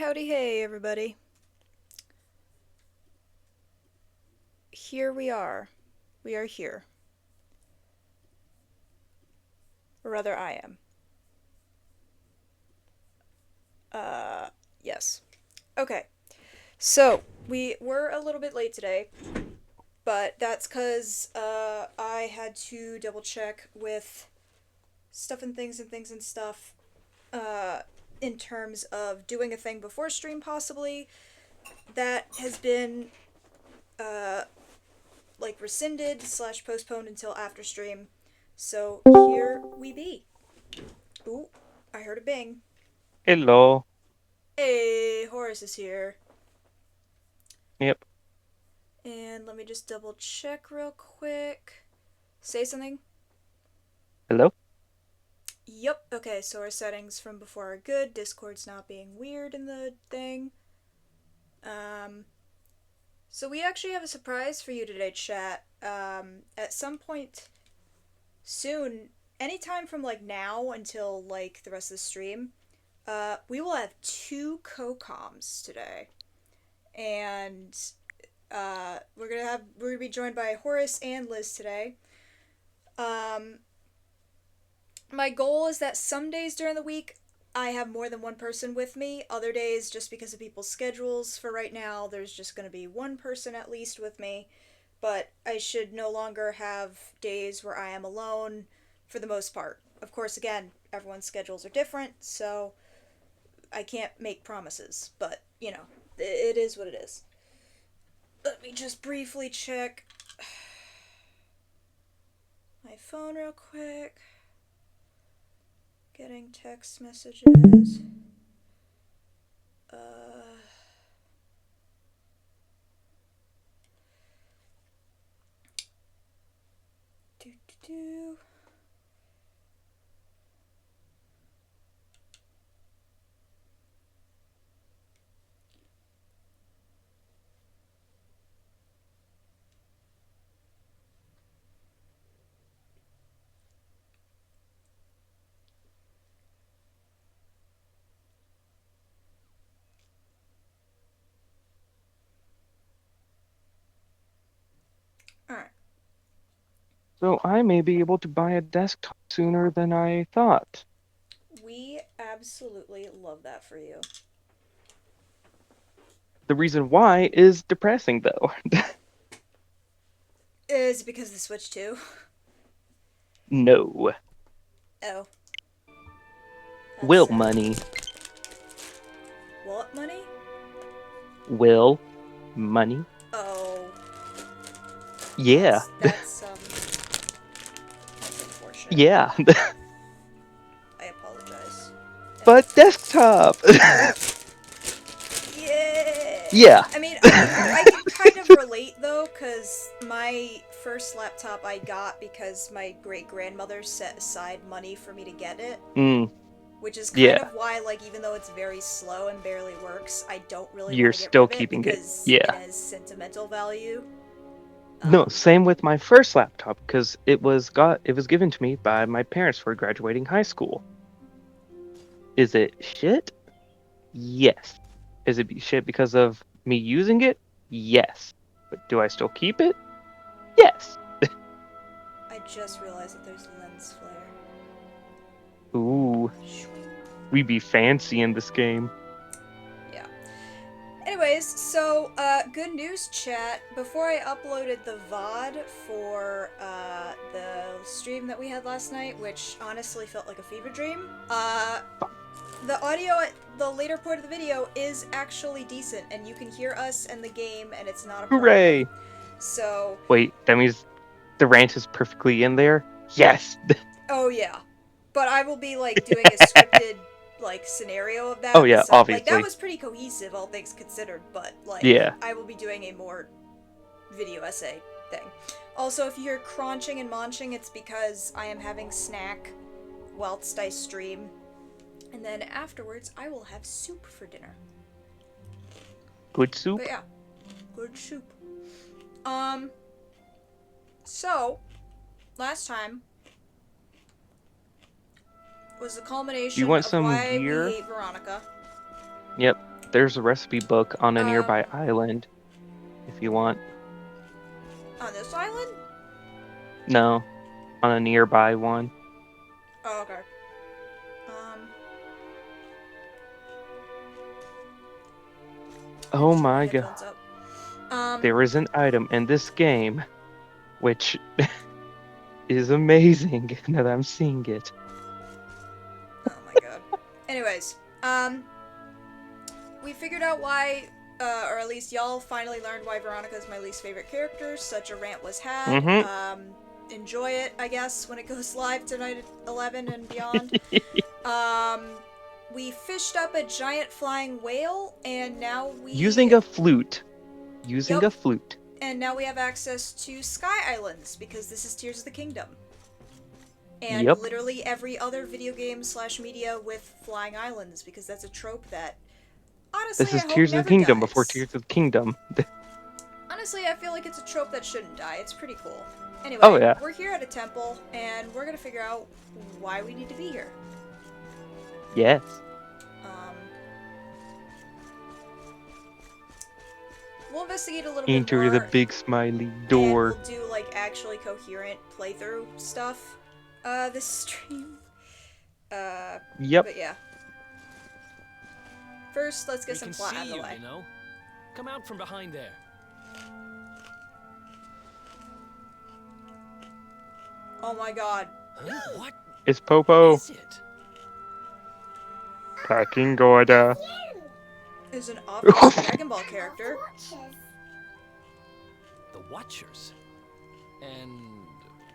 howdy, hey, everybody. Here we are. We are here. Or rather, I am. Uh, yes. Okay. So, we were a little bit late today, but that's because, I had to double check with stuff and things and things and stuff, uh, in terms of doing a thing before stream, possibly. That has been, uh, like rescinded slash postponed until after stream. So here we be. Ooh, I heard a bing. Hello. Hey, Horace is here. Yep. And let me just double check real quick. Say something. Hello. Yep. Okay, so our settings from before are good. Discord's not being weird in the thing. Um, so we actually have a surprise for you today, chat. At some point soon, anytime from like now until like the rest of the stream, we will have two co-coms today, and we're gonna be joined by Horace and Liz today. Um, my goal is that some days during the week I have more than one person with me. Other days, just because of people's schedules, for right now, there's just gonna be one person at least with me. But I should no longer have days where I am alone for the most part. Of course, again, everyone's schedules are different, so I can't make promises, but it is what it is. Let me just briefly check my phone real quick. Getting text messages. Uh, do do do. All right. So I may be able to buy a desktop sooner than I thought. We absolutely love that for you. The reason why is depressing, though. Is it because of the Switch 2? No. Oh, that's Will sad. money. What money? Will money. Oh, Yeah. that's unfortunate. Yeah. I apologize. But desktop. Yeah. Yeah. I can kind of relate though, cause my first laptop I got because my great grandmother set aside money for me to get it, Mm, which is kind yeah. of why, like, even though it's very slow and barely works, I don't really You're want to get rid still of it keeping it. because it Yeah. has sentimental value. No, Um, same with my first laptop because it was given to me by my parents for graduating high school. Is it shit? Yes. Is it shit because of me using it? Yes. But do I still keep it? Yes. I just realized that there's lens flare. Ooh, we be fancy in this game. Yeah. Anyways, so good news, chat. Before I uploaded the VOD for the stream that we had last night, which honestly felt like a fever dream, the audio at the later part of the video is actually decent, and you can hear us and the game, and it's not a problem. Hooray! So, Wait, that means the rant is perfectly in there? Yes! oh yeah, but I will be like doing a scripted like scenario of Oh that. yeah, So like that obviously. was pretty cohesive, all things considered. But like Yeah. I will be doing a more video essay thing. Also, if you hear crunching and munching, it's because I am having snack whilst I stream, and then afterwards I will have soup for dinner. Good But soup? yeah, good soup. Um, so last time was the Do you culmination want of some why we gear? hate Veronica. Yep. There's a recipe book on a nearby Um, island if you want. On this island? No, on a nearby one. Oh, okay. Um, Oh Turn my my god. headphones up. Um, There is an item in this game which is amazing now that I'm seeing it. oh my god. Anyways, we figured out why, or at least y'all finally learned why Veronica is my least favorite character. Such a rant was had. Mm-hmm. Enjoy it, I guess, when it goes live tonight at 11 and beyond. We fished up a giant flying whale, and now Using a flute. Using Yup. a flute. And now we have access to Sky Islands, because this is Tears of the Kingdom. And Yep. literally every other video game / media with flying islands, because that's a trope that, honestly, This is I hope Tears of never the Kingdom dies. before Tears of the Kingdom. Honestly, I feel like it's a trope that shouldn't die. It's pretty cool. Anyway, Oh, yeah. we're here at a temple, and we're gonna figure out why we need to be here. Yes. We'll investigate a little bit Enter more. the big smiley door. And we'll do, like, actually coherent playthrough stuff, this stream. Yep. But yeah. First, let's get We some can plot see out of the you, way. you know. Come out from behind there. Oh my god. Huh? What It's Popo. is it? Packing order. Is an obvious Dragon Ball character. The Watchers. And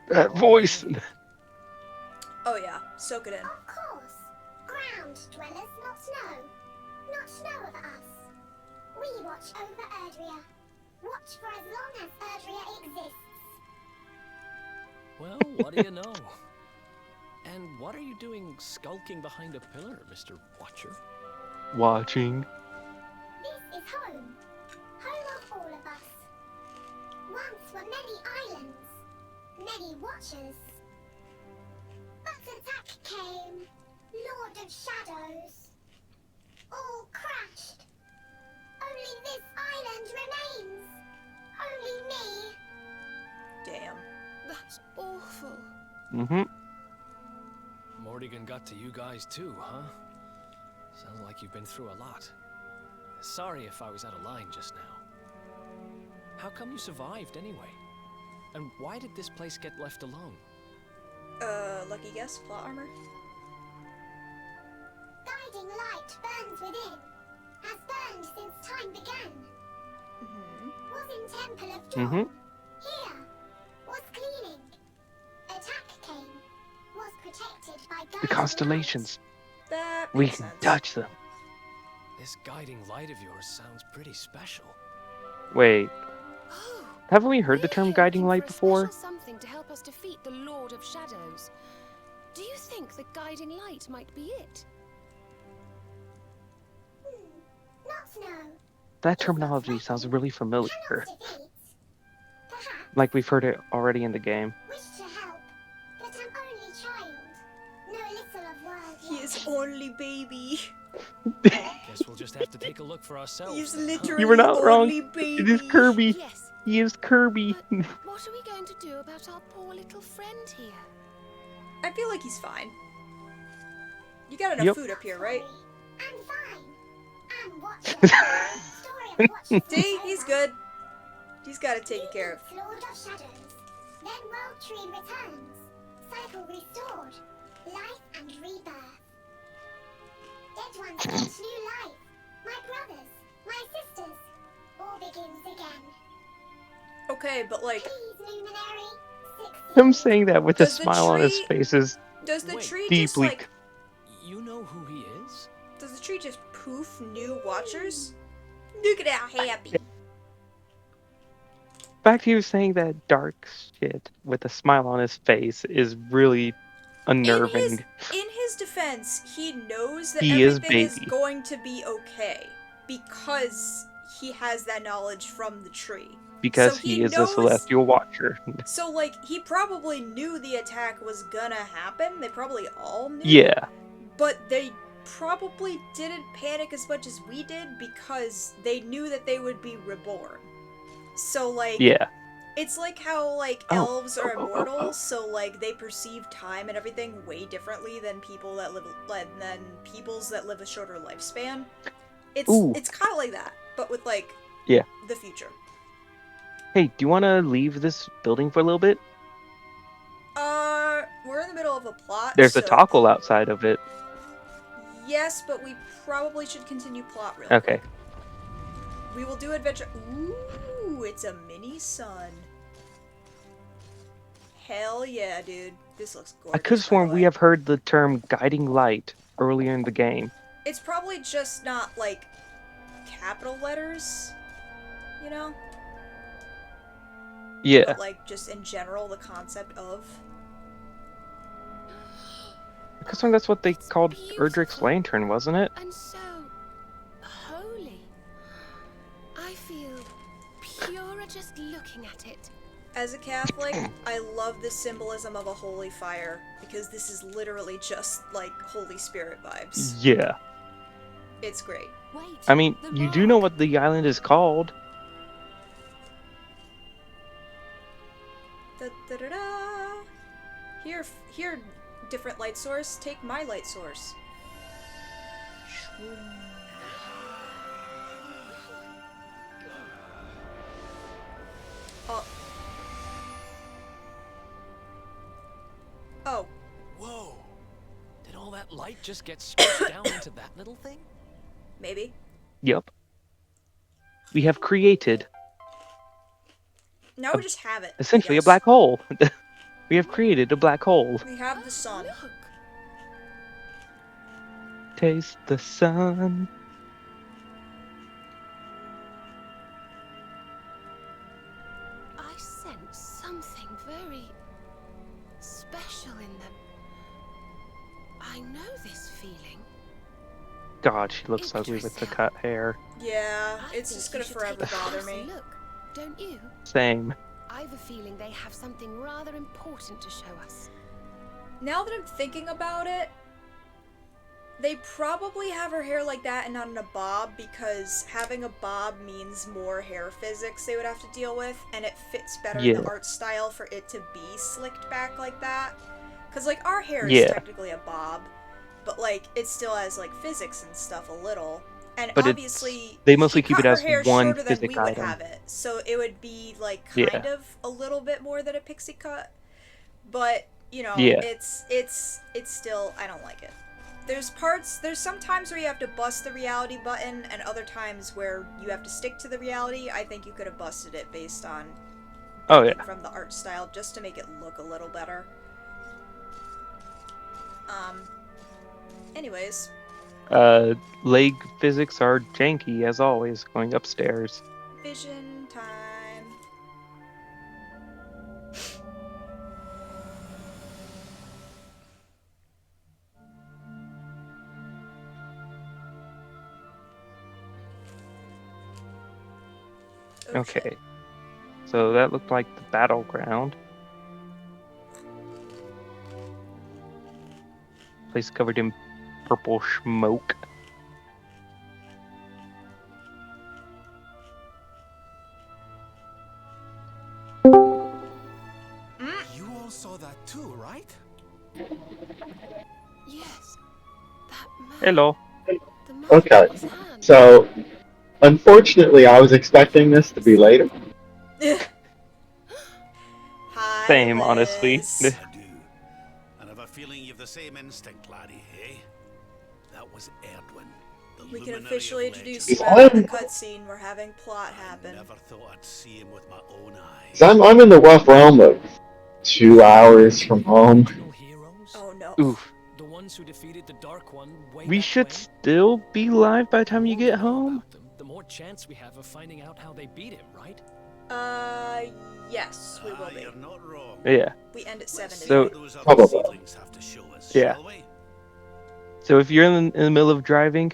That voice. Oh yeah, soak it in. Of course. Ground dwellers, not snow. Not snow of us. We watch over Erdrea. Watch for as long as Erdrea exists. well, what do you know? And what are you doing skulking behind a pillar, Mr. Watcher? Watching. This is home. Home of all of us. Once were many islands. Many watchers. But attack came. Lord of Shadows. All crashed. Only this island remains. Only me. Damn. That's awful. Mm-hmm. Morrigan got to you guys too, huh? Sounds like you've been through a lot. Sorry if I was out of line just now. How come you survived anyway? And why did this place get left alone? Lucky guess, plot armor? Guiding light burns within. Has burned since time began. Was in Temple of Dawn. Here. Was cleaning. Attack came. Was protected by guiding The constellations. That We makes can sense. touch them. This guiding light of yours sounds pretty special. Wait, Oh, haven't we heard the we're term here guiding looking light for a before? special something to help us defeat the Lord of Shadows. Do you think the guiding light might be it? Not snow. That terminology sounds really familiar. Cannot defeat. Perhaps Like we've heard it already in the game. wish to help, but I'm only child. No little of world He yet. is only baby. Guess we'll just have to take a look for ourselves. He's then, huh? literally You were not wrong. only baby. It is Kirby. Yes, He is Kirby. but what are we going to do about our poor little friend here? I feel like he's fine. You got enough Yep. food up here, right? I'm fine. I'm watching. Story of watchers. See, he's good. He's got it taken care of. Lord of Shadows. Then World Tree returns. Cycle restored. Life and rebirth. Dead ones get new life. My brothers, my sisters. All begins again. Okay, but like, Please, Luminary. 6 Him saying that with a Does the smile on his tree- face is does the Wait, tree just deeply. like, You know who he is? does the tree just poof new watchers? Look at how happy. The fact he was saying that dark shit with a smile on his face is really unnerving. In his defense, he knows that He is everything is baby. going to be okay because he has that knowledge from the tree. Because so he he is a knows- celestial watcher. So like he probably knew the attack was gonna happen. They probably all knew. Yeah. But they probably didn't panic as much as we did because they knew that they would be reborn. So, like, Yeah. it's like how, like, Oh. elves are immortal, so, like, they perceive time and everything way differently than people that live, than peoples that live a shorter lifespan. Ooh. It's kind of like that, but with, like, Yeah. the future. Hey, do you want to leave this building for a little bit? We're in the middle of a plot, There's a so toggle outside of it. yes, but we probably should continue plot real Okay. quick. We will do adventure. Ooh, it's a mini sun. Hell yeah, dude. This looks gorgeous. I could have by the sworn we way. have heard the term guiding light earlier in the game. It's probably just not, like, capital letters, you know? Yeah. But, like, just in general, the concept of. I could have sworn that's what they It's called beautiful. Erdrick's lantern, wasn't it? And so holy. I feel purer just looking at it. As a Catholic, I love the symbolism of a holy fire, because this is literally just, like, Holy Spirit vibes. Yeah. It's great. Wait. I mean, the you do know mark. what the island is called. Da-da-da-da. Here, different light source. Take my light source. Shwoom. Oh. Oh. Whoa! Did all that light just get squished down into that little thing? Maybe. Yep. We have created Now we just have it. I essentially a guess. black hole. We have created a black hole. We have the sun. Look. Taste the sun. I sense something very special in them. I know this feeling. God, she looks ugly with the Yggdrasil. cut hair. Yeah, I it's think just you gonna should forever take a bother closer me. Look, don't you? Same. I've a feeling they have something rather important to show us. Now that I'm thinking about it, they probably have her hair like that and not in a bob, because having a bob means more hair physics they would have to deal with, and it fits better in Yeah. the art style for it to be slicked back like that. Because, like, our hair is Yeah. technically a bob, but, like, it still has, like, physics and stuff a little. And But obviously, they mostly she keep cut it her as hair one shorter than physic we would item. have it, so it would be, like, Yeah. kind of a little bit more than a pixie cut. But, you know, Yeah. it's still, I don't like it. There's some times where you have to bust the reality button, and other times where you have to stick to the reality. I think you could have busted it based on Oh yeah. from the art style, just to make it look a little better. Anyways, Leg physics are janky as always. Going upstairs. vision time. Okay. So that looked like the battleground. Place covered in purple smoke. You all saw that too, right? Yes. That man. Hello. The mark Okay. on his hand. So, unfortunately, I was expecting this to be later. Hi, Same, honestly. Liz. I do. And I've a feeling you've the same instinct, laddie, eh? That was Erdwin, the We can luminary officially of introduce legend. you after the I'm- cutscene. We're having plot I happen. never thought I'd see him with my own eyes. 'Cause I'm in the rough realm of 2 hours from home. Original heroes? Oh no. Oof. The ones who defeated the Dark One way We back should when? still be live by the The time you more we get know home. about them, the more chance we have of finding out how they beat him, right? Yes, we will be. You're not wrong. Yeah. We end at 7 Let's see So- what those other Probably. seedlings have to show us, Yeah. shall we? So if you're in the middle of driving,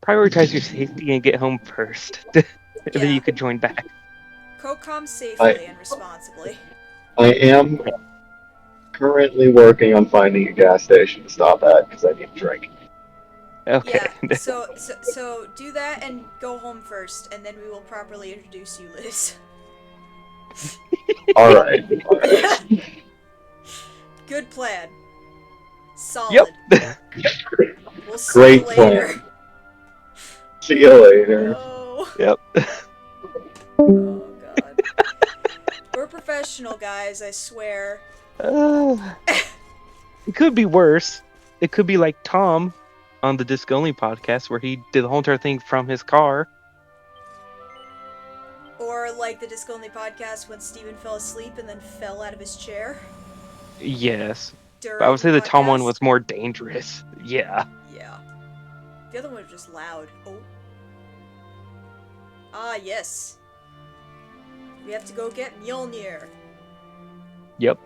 prioritize your safety and get home first. And then Yeah. you could join back. Co-com safely and responsibly. I am currently working on finding a gas station to stop at because I need a drink. Okay. Yeah. So do that and go home first, and then we will properly introduce you, Liz. Alright. Good plan. Solid. Yep. We'll see Great you later. plan. See you later. No. Yep. Oh god. We're professional guys, I swear. It could be worse. It could be like Tom on the Disc Only podcast where he did the whole entire thing from his car. Or like the Disc Only podcast when Steven fell asleep and then fell out of his chair. Yes. During But I would say the Tom one podcast. was more dangerous. Yeah. Yeah. The other one was just loud. Oh. Ah, yes. We have to go get Mjolnir. Yep.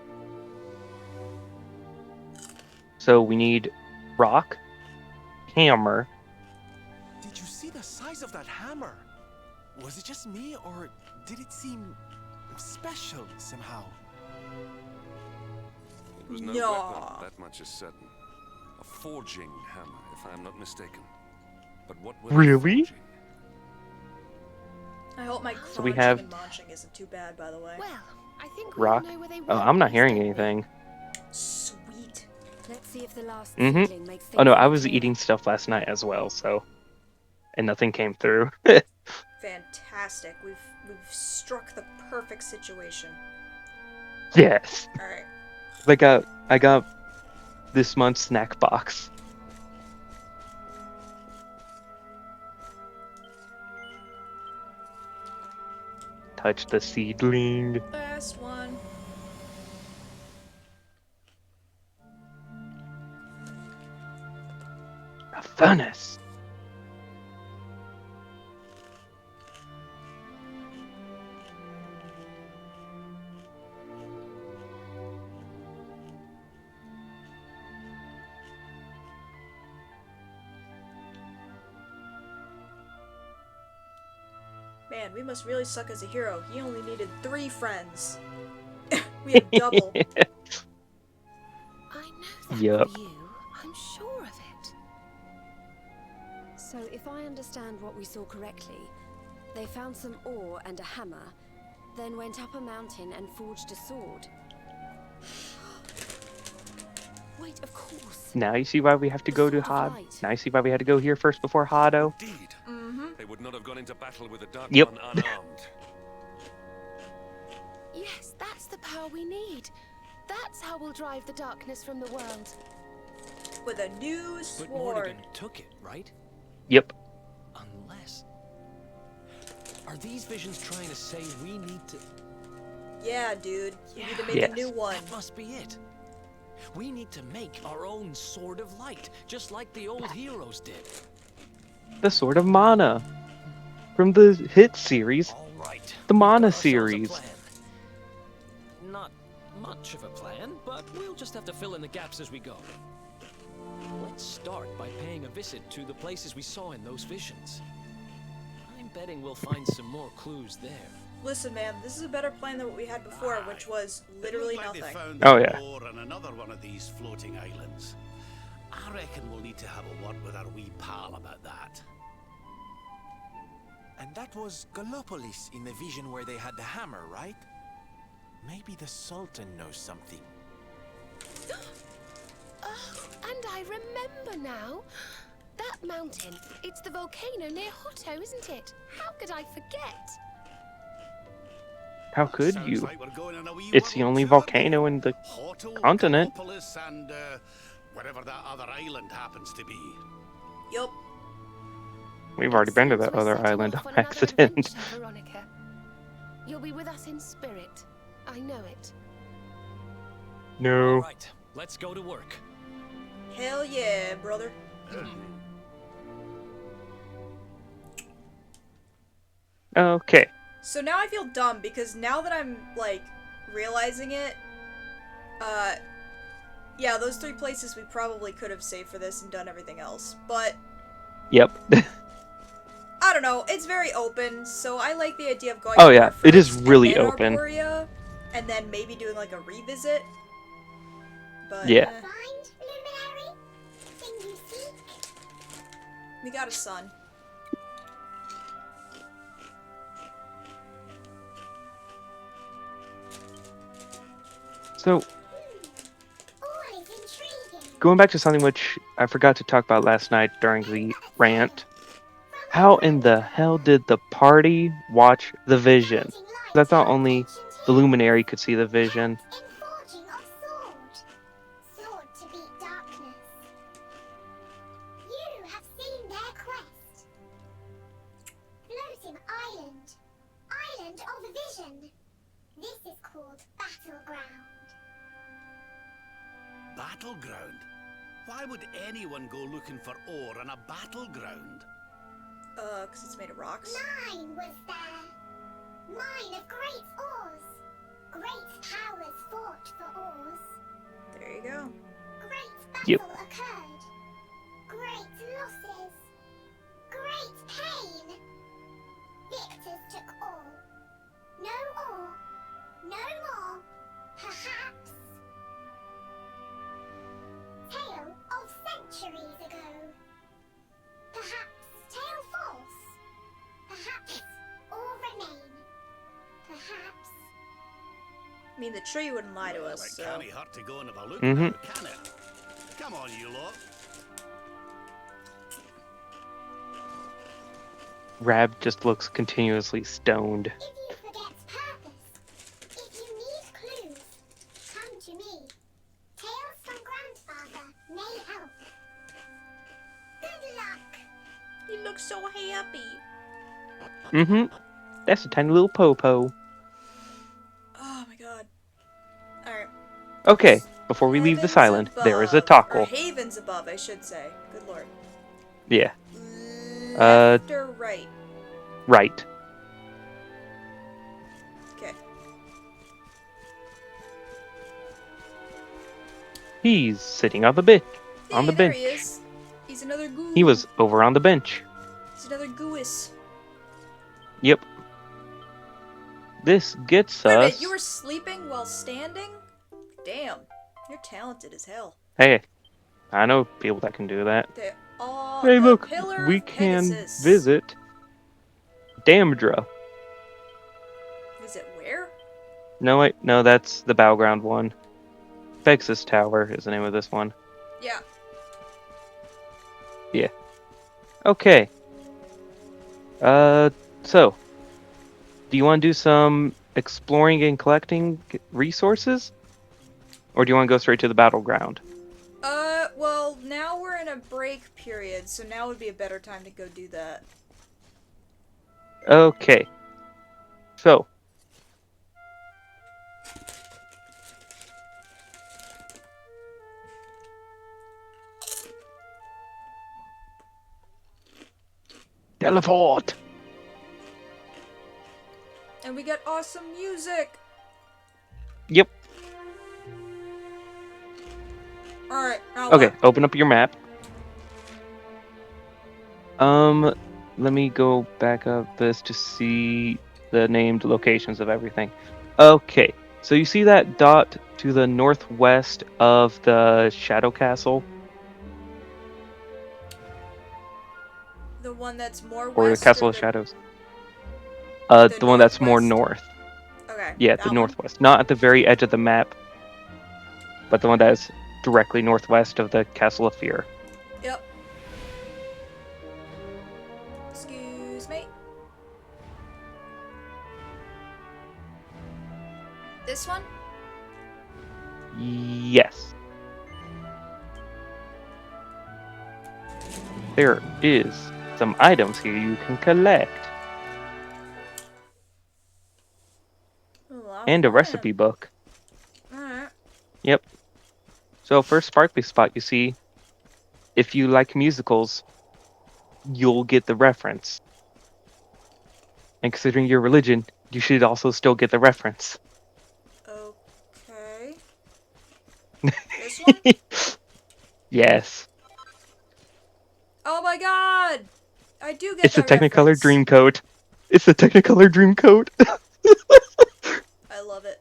So we need rock, hammer. Did you see the size of that hammer? Was it just me, or did it seem special somehow? It was no No. weapon, that much is certain. A forging hammer, if I am not mistaken. But what was Really? forging? I hope my So we crunching have- and munching isn't too bad, by the way. Well, I think Rock. we know where they Oh, went I'm not next, hearing don't we? anything. Sweet. Let's see if the last Mhm. seedling makes Oh no, things I was clear. eating stuff last night as well, so and nothing came through. Fantastic. We've struck the perfect situation. Yes. Alright. I got this month's snack box. Touch the seedling. Last one. A furnace. Man, we must really suck as a hero. He only needed 3 friends. We have double. I know that Yup. for you. I'm sure of it. So, if I understand what we saw correctly, they found some ore and a hammer, then went up a mountain and forged a sword. Wait, of course. Now you see why we have to The go to Sword of Hod. Light. Now you see why we had to go here first before Hado. Indeed. Mm-hmm. They would not have gone into battle with the Dark Yep. One unarmed. Yes, that's the power we need. That's how we'll drive the darkness from the world. With a new But sword. Morrigan took it, right? Yep. Unless... Are these visions trying to say we need to... Yeah, dude. You need to make Yes. a new one. That must be it. We need to make our own Sword of Light, just like the old heroes did. The Sword of Mana. From the hit series. All right. The we've got Mana ourselves a series. plan. Not much of a plan, but we'll just have to fill in the gaps as we go. Let's start by paying a visit to the places we saw in those visions. I'm betting we'll find some more clues there. Listen, man, this is a better plan than what we had before, which was literally It looked like nothing. They found Oh, an yeah. ore on another one of these floating islands. I reckon we'll need to have a word with our wee pal about that. And that was Gallopolis in the vision where they had the hammer, right? Maybe the Sultan knows something. Oh, and I remember now. That mountain, it's the volcano near Hotto, isn't it? How could I forget? How could Sounds you? like we're going on a wee It's the world only tour, volcano maybe. in the Hotto, continent. Gallopolis, and wherever that other island happens to be. Yup. We've already been to Seems that we're other setting island off on another accident. adventure, Veronica. You'll be with us in spirit. I know it. All No. right, let's go to work. Hell yeah, brother. Okay. So now I feel dumb because now that I'm, like, realizing it, yeah, those 3 places we probably could have saved for this and done everything else. But, Yep. I don't know, it's very open, so I like the idea of going Oh, there yeah, it is first, and really then open. Arborea, and then maybe doing, like, a revisit. But, Yeah. Find, Luminary? Thing you seek? We got a son. So, All is intriguing. going back to something which I forgot to talk about last night during the rant, how in the hell did the party watch the vision? 'Cause I thought only the Luminary could see the vision. In forging of sword. Sword to beat darkness. You have seen their quest. Floating island. Island of vision. This is called Battleground. Battleground? Why would anyone go looking for ore on a battleground? 'Cause it's made of rocks. Mine was there. Mine of great ores. Great powers fought for ores. There you go. Great battle Yep. occurred. Great losses. Great pain. Victors took all. No ore. No more. Perhaps. Tale of centuries ago. Perhaps tale false. Perhaps all remain. Perhaps. I mean, the tree wouldn't lie to us, It so. can't be hurt to go and have a look Mhm. now, can it? Come on, you lot. Rab just looks continuously stoned. If you forget purpose, if you need clues, come to me. Tales from grandfather may help. Good luck. You look so happy. Mm-hmm. That's a tiny little po-po. Oh my god. Alright. Okay, before we leave this Heavens island, there is a above, tackle. Or havens above, I should say. Good lord. Yeah, Left or right? right. Okay. He's sitting on the bench. On the Hey, there bench. he is. He's another goo. He was over on the bench. He's another goois. Yep. This gets Wait a us. minute, you were sleeping while standing? Damn. You're talented as hell. Hey, I know people that can do that. They all. Hey, the look, Pillar we of can Pegasus. visit Damdra. Visit where? No, wait, no, that's the Battleground one. Pegasus Tower is the name of this one. Yeah. Okay. So, do you want to do some exploring and collecting resources? Or do you want to go straight to the Battleground? Well, now we're in a break period, so now would be a better time to go do that. Okay. So, teleport! And we got awesome music! Yep. Alright, now Okay, what? open up your map. Let me go back up this to see the named locations of everything. Okay, so you see that dot to the northwest of the Shadow Castle? The one that's more west? Or the Castle of the... Shadows? the The one that's more northwest? north. Okay. Yeah, that the one. northwest. Not at the very edge of the map, but the one that is directly northwest of the Castle of Fear. Yep. Excuse me. This one? Yes. There is some items here you can collect. And a recipe book. Alright. Yep. So first sparkly spot you see, if you like musicals, you'll get the reference. And considering your religion, you should also still get the reference. Okay. This one? Yes. Oh my god! I do get It's the that Technicolor reference. Dreamcoat. It's the Technicolor Dreamcoat. I love it.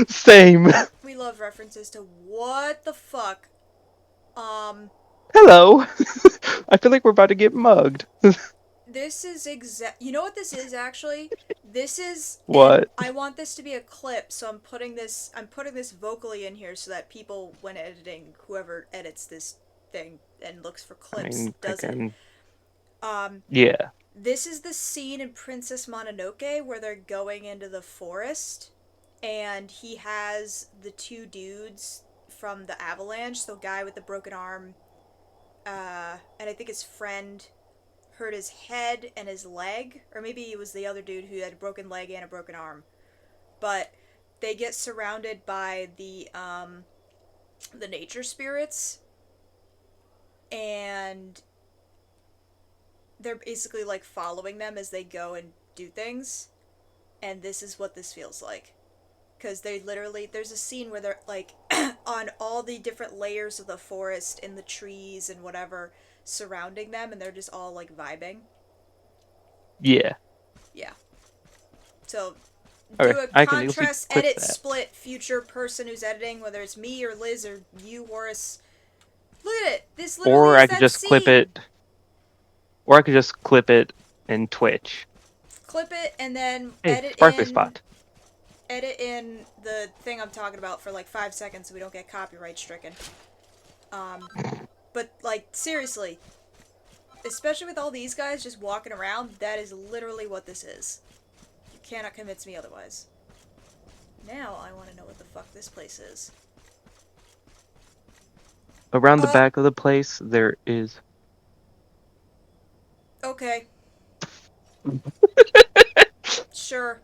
Same. We love references to what the fuck. Hello. I feel like we're about to get mugged. This is you know what this is actually? This is What? and I want this to be a clip, so I'm putting this vocally in here so that people when editing, whoever edits this thing and looks for I clips mean, I does it. can. Um Yeah. this is the scene in Princess Mononoke where they're going into the forest and he has the two dudes from the avalanche, the guy with the broken arm, and I think his friend hurt his head and his leg, or maybe it was the other dude who had a broken leg and a broken arm. But they get surrounded by the nature spirits, and they're basically like following them as they go and do things. And this is what this feels like. Because they literally, there's a scene where they're like on all the different layers of the forest and the trees and whatever surrounding them, and they're just all like vibing. Yeah. Yeah. So Okay, do a I can easily contrast, clip edit, that. split future person who's editing, whether it's me or Liz or you, Horace. Look at it. This literally Or is I could that just scene. clip it. Or I could just clip it in Twitch. Clip it and then Hey, edit Sparkly in. Spot. Edit in the thing I'm talking about for like 5 seconds so we don't get copyright stricken. But like seriously, especially with all these guys just walking around, that is literally what this is. You cannot convince me otherwise. Now I want to know what the fuck this place is. Around the back of the place, there is. Okay. Sure.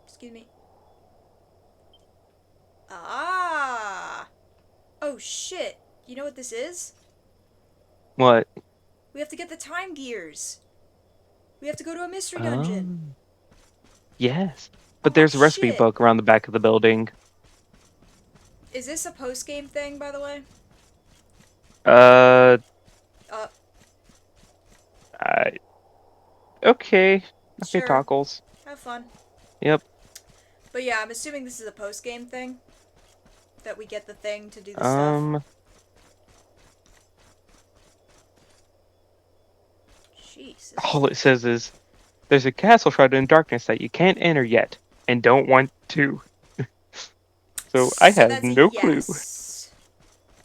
Excuse me. Ah! Oh shit. You know what this is? What? We have to get the time gears. We have to go to a mystery dungeon. Yes. But Oh, there's a recipe shit. book around the back of the building. Is this a post-game thing, by the way? Okay. Okay, Sure. Tockles. Have fun. Yep. But yeah, I'm assuming this is a post-game thing. That we get the thing to do the stuff. Jeez. All it says is, there's a castle shrouded in darkness that you can't enter yet, and don't want to. So I have that's a no yes. Clue.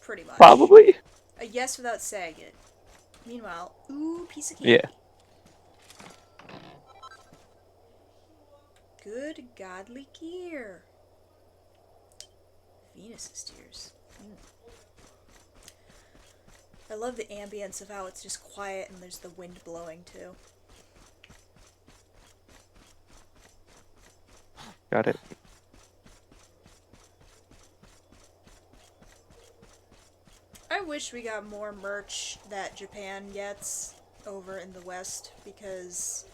Pretty much. Probably. A yes without saying it. Meanwhile, ooh, piece of cake. Yeah. Good godly gear. Venus's tears. I love the ambience of how it's just quiet and there's the wind blowing too. Got it. I wish we got more merch that Japan gets over in the West, because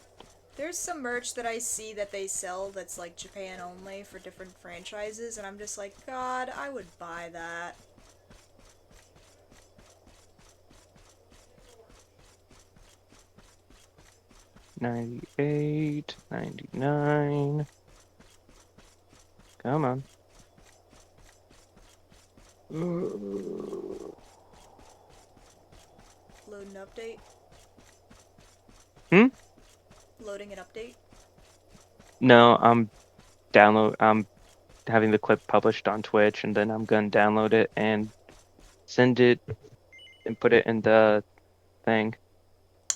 there's some merch that I see that they sell that's like Japan only for different franchises, and I'm just like, God, I would buy that. $98, $99. Come on. Load an update. Loading an update. No, I'm having the clip published on Twitch, and then I'm gonna download it and send it and put it in the thing.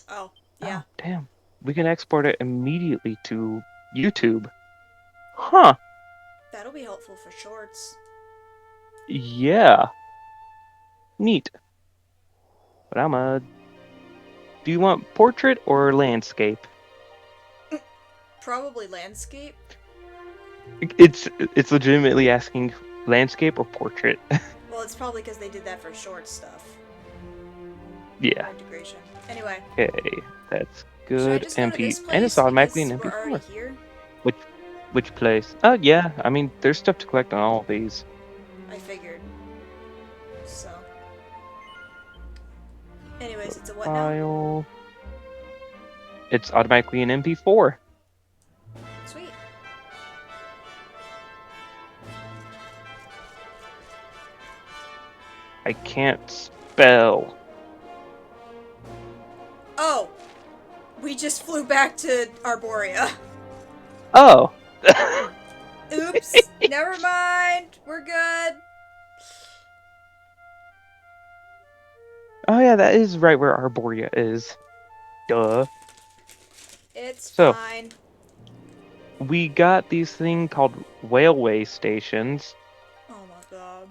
Oh, yeah. Oh, damn. We can export it immediately to YouTube. Huh. That'll be helpful for shorts. Yeah. Neat. But do you want portrait or landscape? Probably landscape. It's legitimately asking landscape or portrait. Well, it's probably because they did that for short stuff. Yeah. Integration. Anyway. Okay, that's Should I good. just go to this MP, place and it's automatically because an we're already MP4. here? Which place? Oh yeah, I mean there's stuff to collect on all of these. I figured. So. Anyways, it's a what now? File. It's automatically an MP4. Sweet. I can't spell. Oh, we just flew back to Arborea. Oh. Oops. Never mind. We're good. Oh yeah, that is right where Arborea is. Duh. It's So. fine. We got these thing called railway stations. Oh my god.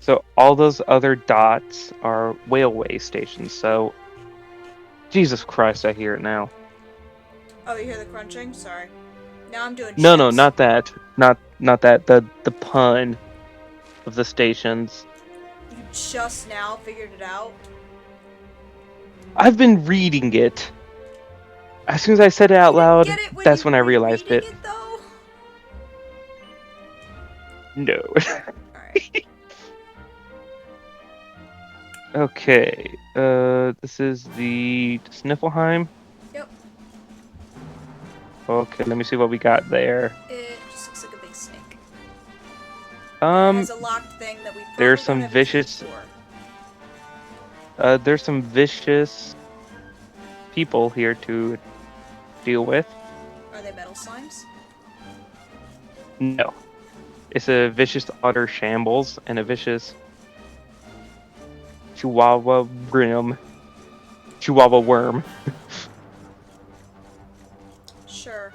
So all those other dots are railway stations. So Jesus Christ, I hear it now. Oh, you hear the crunching? Sorry. Now I'm doing No, chips. not that. Not that. The pun of the stations. You just now figured it out? I've been reading it. As soon as I said it out loud, Get it that's you when I were realized reading it. though? No. Alright. Okay. This is the Sniffleheim. Yep. Okay, let me see what we got there. It just looks like a big snake. It has a locked thing that we probably there's don't some have a key vicious. for. There's some vicious people here to deal with. Are they metal slimes? No. It's a vicious otter shambles and a vicious chihuahua worm. Sure.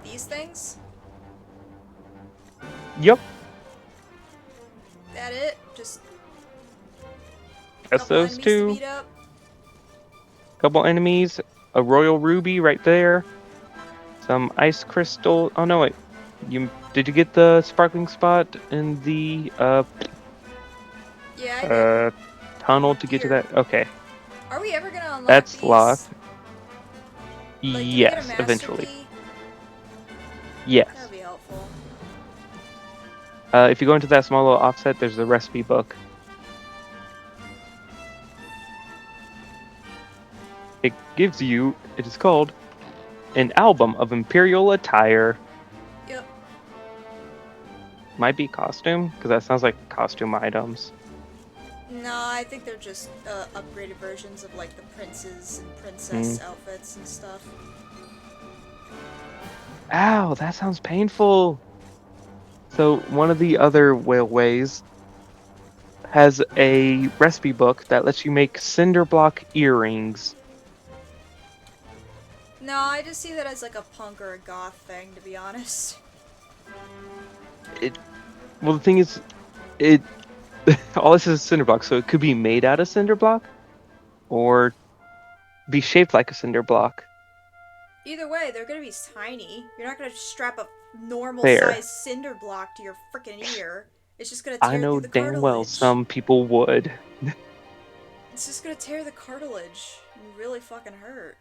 These things? Yep. That it? Just That's couple those enemies to two. beat up? Couple enemies. A royal ruby right there. Some ice crystal. Oh no, wait. Did you get the sparkling spot in the Yeah, I did. tunnel to get to Here. that? Okay. Are we ever gonna unlock That's these? locked. Like, do we get a Yes, master eventually. key? Yes. That'd be helpful. If you go into that small little offset, there's a recipe book. It gives you, it is called, an album of imperial attire. Yep. Might be costume, because that sounds like costume items. No, I think they're just upgraded versions of like the princes and princess outfits and stuff. Ow, that sounds painful. So one of the other railways has a recipe book that lets you make cinder block earrings. No, I just see that as like a punk or a goth thing, to be honest. Well, the thing is, all this is cinder block, so it could be made out of cinder block, or be shaped like a cinder block. Either way, they're gonna be tiny. You're not gonna strap a normal Fair. size cinder block to your freaking ear. It's just gonna tear I know through the dang cartilage. well some people would. It's just gonna tear the cartilage and really fucking hurt.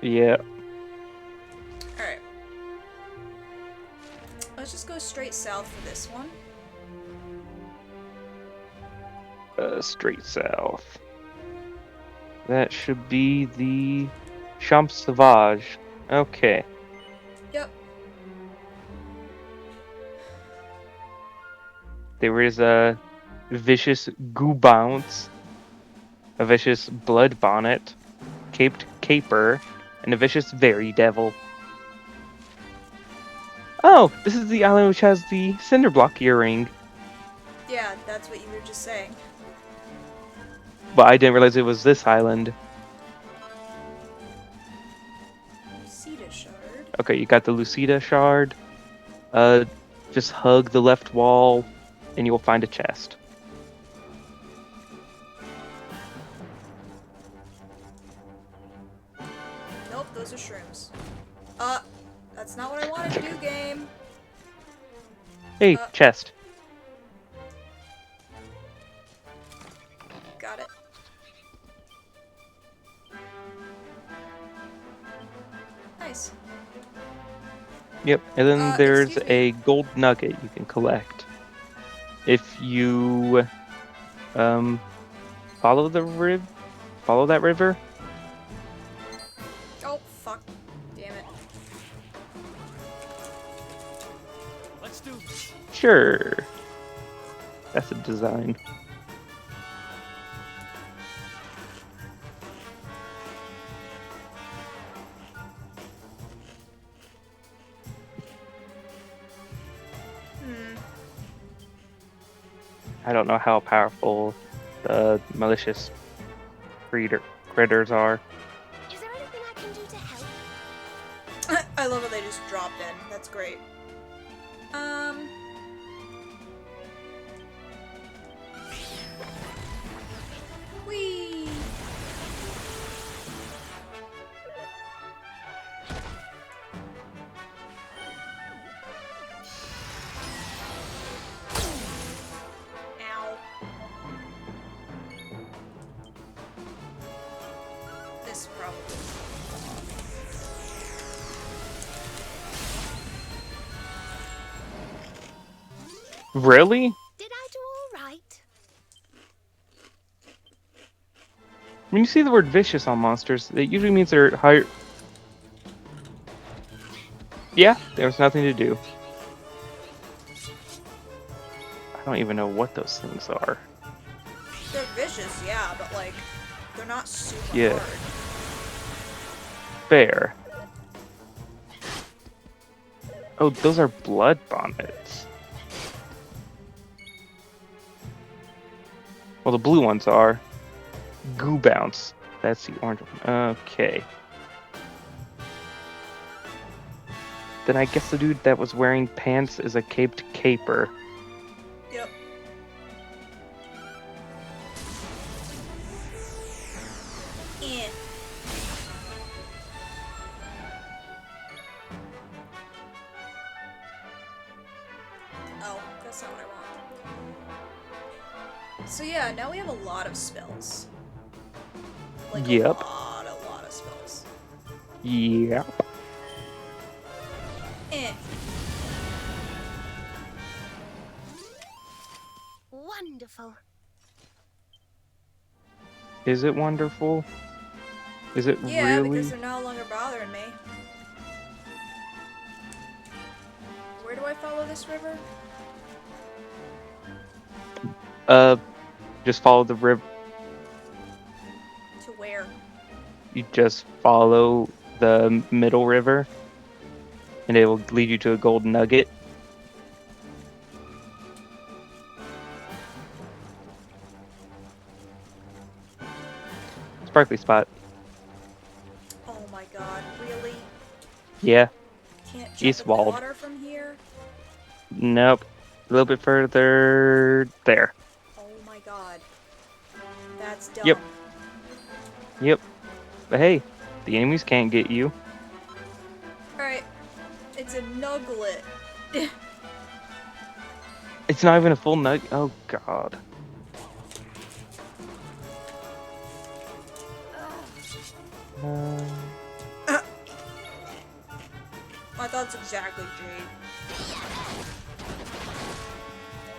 Yeah. Alright. Let's just go straight south for this one. Straight south. That should be the Champ Sauvage. Okay. Yep. There is a vicious goo bounce, a vicious blood bonnet, caped caper, and a vicious very devil. Oh, this is the island which has the cinderblock earring. Yeah, that's what you were just saying. But I didn't realize it was this island. Lucida shard. Okay, you got the Lucida shard. Just hug the left wall, and you will find a chest. Nope, those are shrooms. That's not what I wanted to do, game. Hey, chest. Got it. Nice. Yep, and then there's excuse me. a gold nugget you can collect. If you follow that river. Oh, fuck. Damn it. Let's do this. Sure. That's a design. I don't know how powerful the malicious critters are. Is there anything I can do to help? I love how they just dropped in. That's great. Whee! Ow. This probably. Really? Did I do all right? When you see the word vicious on monsters, it usually means they're higher. Yeah, there's nothing to do. I don't even know what those things are. They're vicious, yeah, but like, they're not super Yeah. hard. Fair. Oh, those are blood bonnets. Well, the blue ones are. Goo Bounce. That's the orange one. Okay. Then I guess the dude that was wearing pants is a caped caper. Yep. Eh. Oh, that's not what I want. So yeah, now we have a lot of spells. Like Yep. a lot of spells. Yep. Eh. Wonderful. Is it wonderful? Is it Yeah, really? because they're no longer bothering me. Where do I follow this river? Just follow the river. To where? You just follow the middle river, and it will lead you to a gold nugget. Sparkly spot. Oh my god, really? Yeah. Can't jump East in the Walled. water from here? Nope. A little bit further there. Oh my god. That's dumb. Yep. Yep. But hey, the enemies can't get you. Alright. It's a nuglet. It's not even a full nugget. Oh god. I thought it's exactly Jade.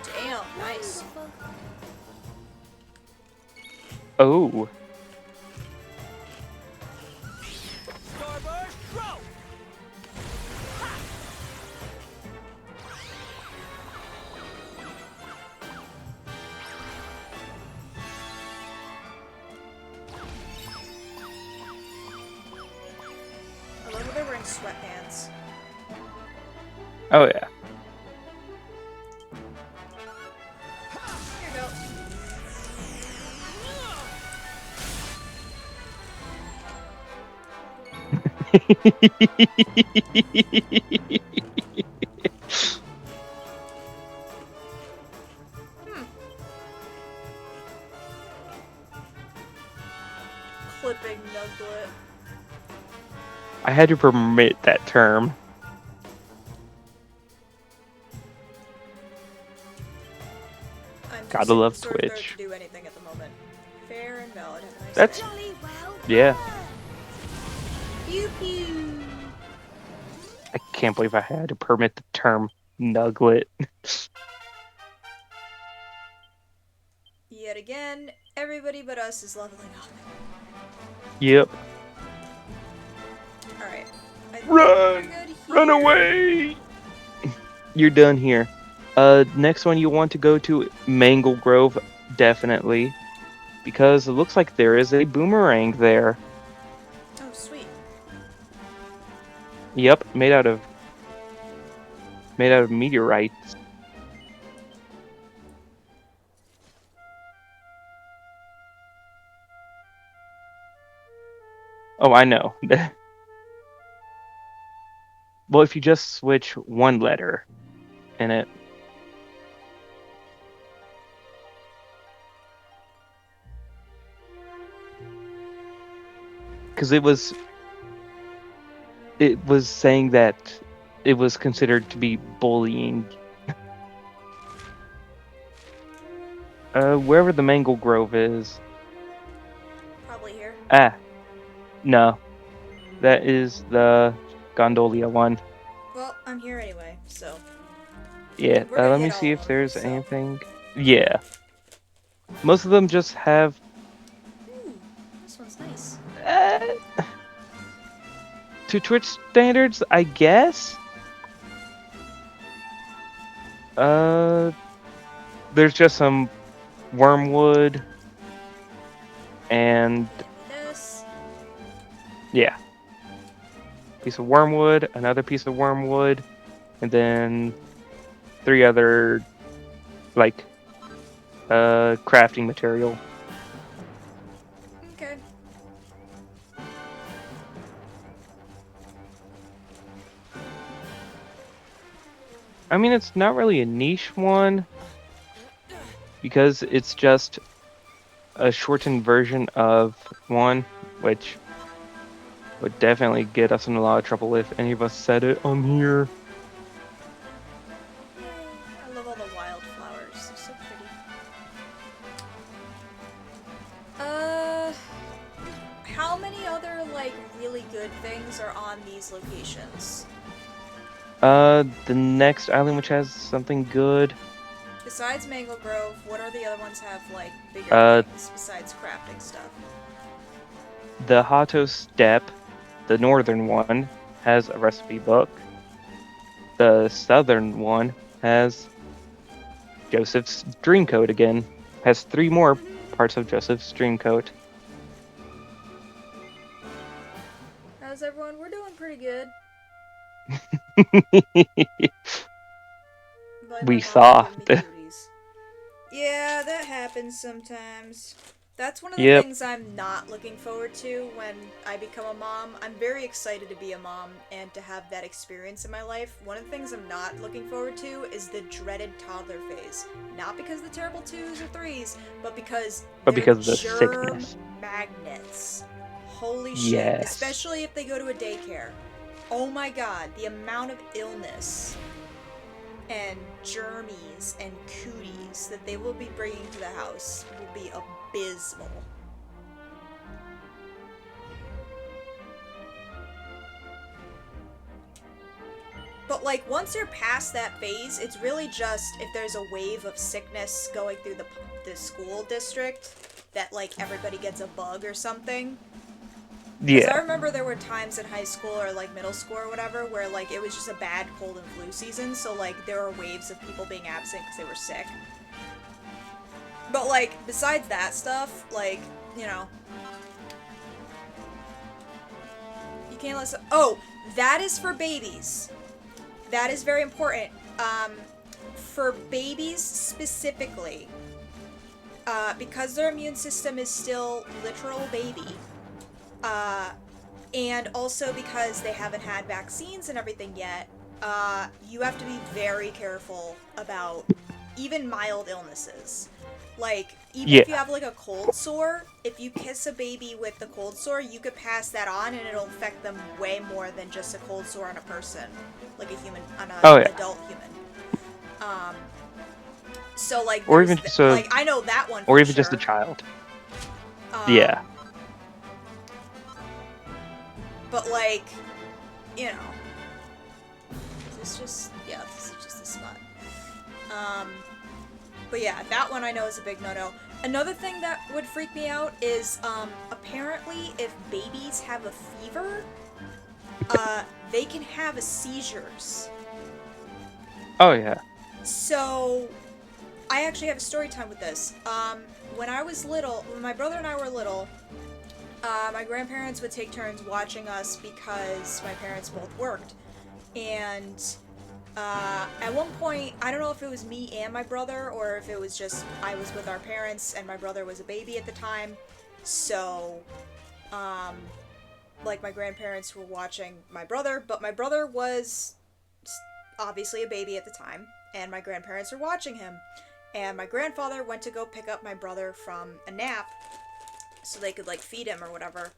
Damn, nice. Wonderful. Oh. Starburst, throw! I love how they're wearing sweatpants. Oh yeah. Here you go. Clipping nuglet. I had to permit that term. I'm too Gotta sick love of Sword Throat Twitch. to do anything at the moment. Fair and valid. Have a nice That's- day. Jolly well Yeah. done. Pew pew. I can't believe I had to permit the term nuglet. Yet again, everybody but us is leveling up. Yep. Alright. I think Run! we're good Run here. away! You're done here. Next one you want to go to Mangle Grove, definitely. Because it looks like there is a boomerang there. Oh, sweet. Yep, made out of meteorites. Oh, I know. Well, if you just switch one letter in it. Because it was saying that it was considered to be bullying. Wherever the Mangle Grove is. Probably here. Ah, no. That is the Gondolia one. Well, I'm here anyway, so. Yeah, We're gonna let me hit see all if of them, there's so. anything. Yeah. Most of them just have. Ooh, this one's nice. To Twitch standards, I guess? There's just some wormwood and Give me this. yeah. Piece of wormwood, another piece of wormwood, and then 3 other like crafting material. Okay. I mean, it's not really a niche one because it's just a shortened version of one, which would definitely get us in a lot of trouble if any of us said it on here. Yay. I love all the wildflowers. They're so pretty. How many other, like, really good things are on these locations? The next island which has something good. Besides Mangle Grove, what are the other ones have, like, bigger things besides crafting stuff? The Hato Steppe, the northern one, has a recipe book. The southern one has Joseph's Dreamcoat again. Has 3 more parts of Joseph's Dreamcoat. How's everyone? We're doing pretty good. But my We mom saw. giving me cooties. Yeah, that happens sometimes. That's one of the Yep. things I'm not looking forward to when I become a mom. I'm very excited to be a mom and to have that experience in my life. One of the things I'm not looking forward to is the dreaded toddler phase. Not because of the terrible 2s or 3s, but because But they're because of the germ sickness. magnets. Holy shit. Yes. Especially if they go to a daycare. Oh my god, the amount of illness and germies and cooties that they will be bringing to the house will be abysmal. But like once you're past that phase, it's really just if there's a wave of sickness going through the school district that like everybody gets a bug or something. Because I Yeah. remember there were times in high school or like middle school or whatever where like it was just a bad cold and flu season, so like there were waves of people being absent because they were sick. But like besides that stuff, like, you know, you can't listen. Oh, that is for babies. That is very important. For babies specifically, because their immune system is still literal baby, and also because they haven't had vaccines and everything yet, you have to be very careful about even mild illnesses. Like, even if you have like a cold sore, if you kiss a baby with the cold sore, you could pass that on and it'll affect them way more than just a cold sore on a person. Like a human, on an adult human. So like, Or even just like, I know that one or for even just a sure. child. Yeah. But like, you know, this is just, yeah, this is just a spot. But yeah, that one I know is a big no-no. Another thing that would freak me out is, apparently if babies have a fever, they can have seizures. Oh yeah. So, I actually have a story time with this. When I was little, when my brother and I were little, my grandparents would take turns watching us because my parents both worked. And at one point, I don't know if it was me and my brother, or if it was just I was with our parents and my brother was a baby at the time. So, like, my grandparents were watching my brother, but my brother was obviously a baby at the time, and my grandparents were watching him. And my grandfather went to go pick up my brother from a nap so they could, like, feed him or whatever.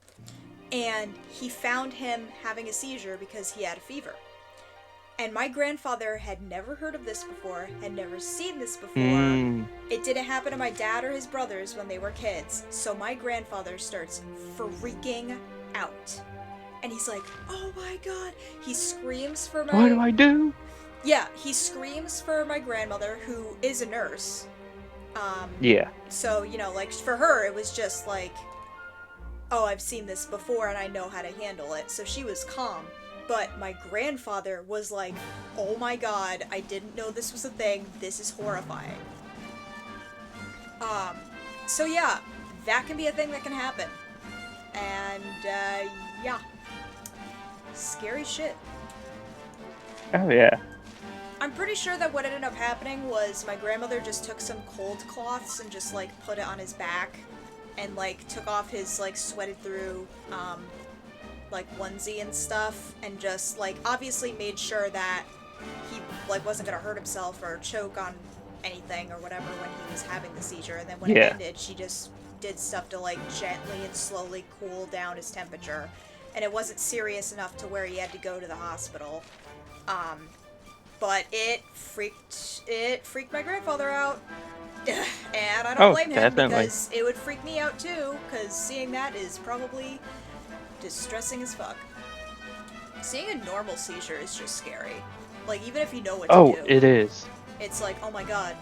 And he found him having a seizure because he had a fever. And my grandfather had never heard of this before, had never seen this before. It didn't happen to my dad or his brothers when they were kids. So my grandfather starts freaking out. And he's like, oh my god. He screams for my... What do I do? Yeah, he screams for my grandmother, who is a nurse. Yeah. So, you know, like, for her, it was just like, oh, I've seen this before and I know how to handle it. So she was calm. But my grandfather was like, oh my god, I didn't know this was a thing. This is horrifying. So yeah, that can be a thing that can happen. And, yeah. Scary shit. Oh, yeah. I'm pretty sure that what ended up happening was my grandmother just took some cold cloths and just, like, put it on his back and, like, took off his, like, sweated through, like, onesie and stuff and just, like, obviously made sure that he, like, wasn't gonna hurt himself or choke on anything or whatever when he was having the seizure. And then when it ended, she just did stuff to, like, gently and slowly cool down his temperature. And it wasn't serious enough to where he had to go to the hospital. But it freaked my grandfather out. And I don't blame him, definitely. because it would freak me out too, because seeing that is probably distressing as fuck. Seeing a normal seizure is just scary. Like, even if you know what to do. Oh, it is. It's like, oh my god.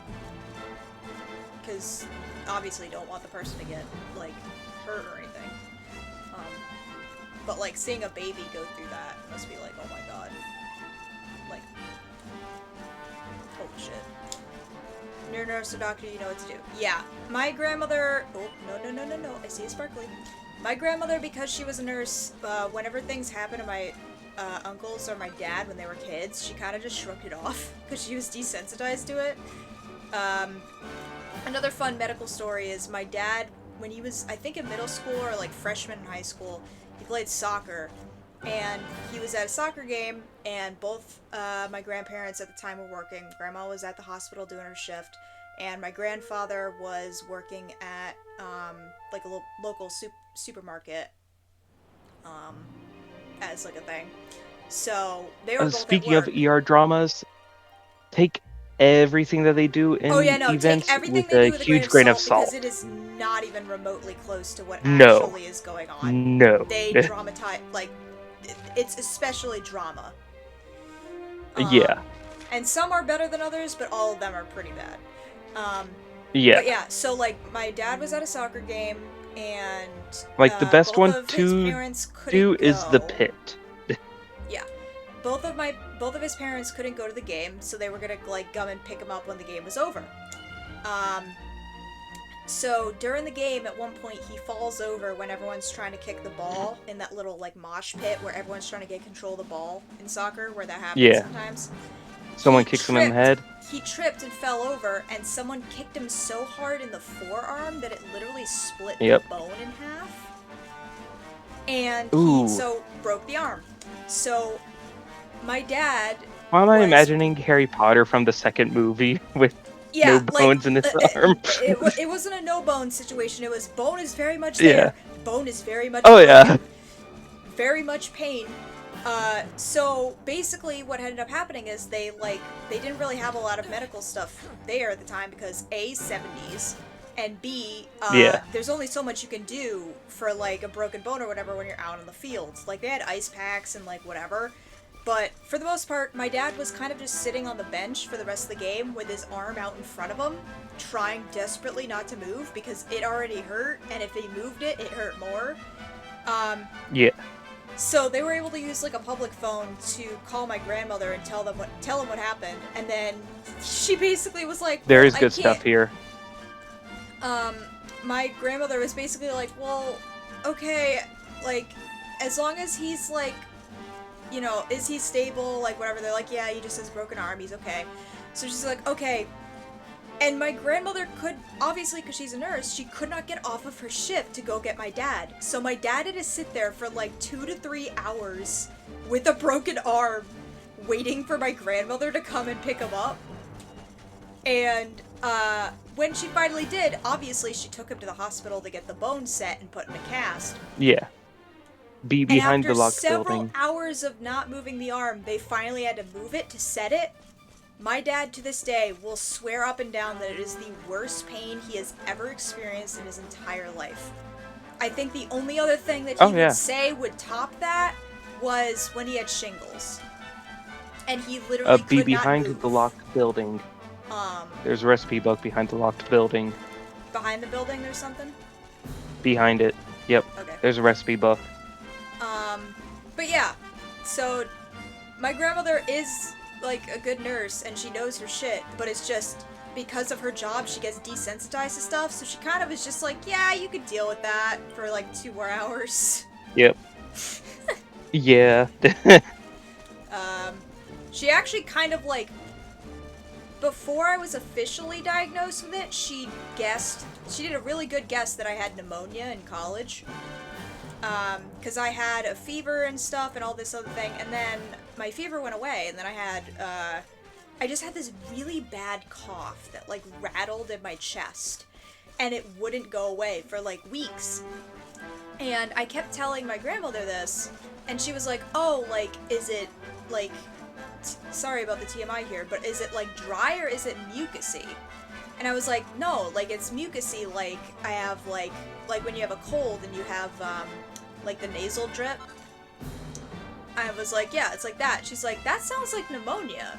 Because obviously you don't want the person to get, like, hurt or anything. But, like, seeing a baby go through that must be like, oh my god. Like, holy shit. You're a nurse or doctor, you know what to do. Yeah, my grandmother... Oh, no, I see a sparkly. My grandmother, because she was a nurse, whenever things happened to my uncles or my dad when they were kids, she kind of just shrugged it off, because she was desensitized to it. Another fun medical story is my dad, when he was, I think, in middle school or, like, freshman in high school, he played soccer, and he was at a soccer game, and both my grandparents at the time were working. Grandma was at the hospital doing her shift, and my grandfather was working at, like, a local supermarket, as, like, a thing. So, they were both Speaking at work. of ER dramas, take everything that they do in events take everything with they a do with huge grain of salt. because it is not even remotely close to what No. actually is going on. No. They dramatize, like, it's especially drama. Yeah. And some are better than others, but all of them are pretty bad. Yeah. But yeah, so, like, my dad was at a soccer game, and Like, the best both one of his to parents couldn't do is the go. pit. Yeah. Both of his parents couldn't go to the game, so they were gonna, like, come and pick him up when the game was over. So during the game, at one point, he falls over when everyone's trying to kick the ball in that little, like, mosh pit where everyone's trying to get control of the ball in soccer, where that happens sometimes. Someone He kicks him in the tripped. head. He tripped and fell over, and someone kicked him so hard in the forearm that it literally split the bone in half. And he broke the arm. So my dad... Why am I imagining Harry Potter from the second movie with no bones in his arm? It wasn't a no-bone situation. It was bone is very much there. Bone is very much very much pain. So basically what ended up happening is they didn't really have a lot of medical stuff there at the time because A, 70s, and B, there's only so much you can do for, like, a broken bone or whatever when you're out in the fields. Like, they had ice packs and, like, whatever. But for the most part, my dad was kind of just sitting on the bench for the rest of the game with his arm out in front of him, trying desperately not to move because it already hurt, and if he moved it, it hurt more. So they were able to use, like, a public phone to call my grandmother and tell him what happened, and then she basically was like, There is good stuff here. My grandmother was basically like, well, okay, like, as long as he's, like, you know, is he stable, like, whatever. They're like, yeah, he just has a broken arm, he's okay. So she's like, okay, And my grandmother could, obviously because she's a nurse, she could not get off of her shift to go get my dad. So my dad had to sit there for like 2 to 3 hours with a broken arm, waiting for my grandmother to come and pick him up. And when she finally did, obviously she took him to the hospital to get the bone set and put in a cast. Yeah. Be behind the locked And after building. several hours of not moving the arm, they finally had to move it to set it. My dad, to this day, will swear up and down that it is the worst pain he has ever experienced in his entire life. I think the only other thing that he would say would top that was when he had shingles. And he literally Be could behind not move. the locked building. There's a recipe book behind the locked building. Behind the building there's something? Behind it. Yep. Okay. There's a recipe book. But yeah, so my grandmother is like a good nurse and she knows her shit, but it's just because of her job she gets desensitized to stuff, so she kind of is just like, yeah, you could deal with that for like 2 more hours. Yep. Yeah. She actually kind of like, before I was officially diagnosed with it, she did a really good guess that I had pneumonia in college. Because I had a fever and stuff and all this other thing, and then my fever went away, and then I just had this really bad cough that like rattled in my chest, and it wouldn't go away for like weeks. And I kept telling my grandmother this, and she was like, oh, like, is it like, sorry about the TMI here, but is it like dry or is it mucusy? And I was like, no, like it's mucusy, like I have like when you have a cold and you have like the nasal drip. I was like, yeah, it's like that. She's like, that sounds like pneumonia.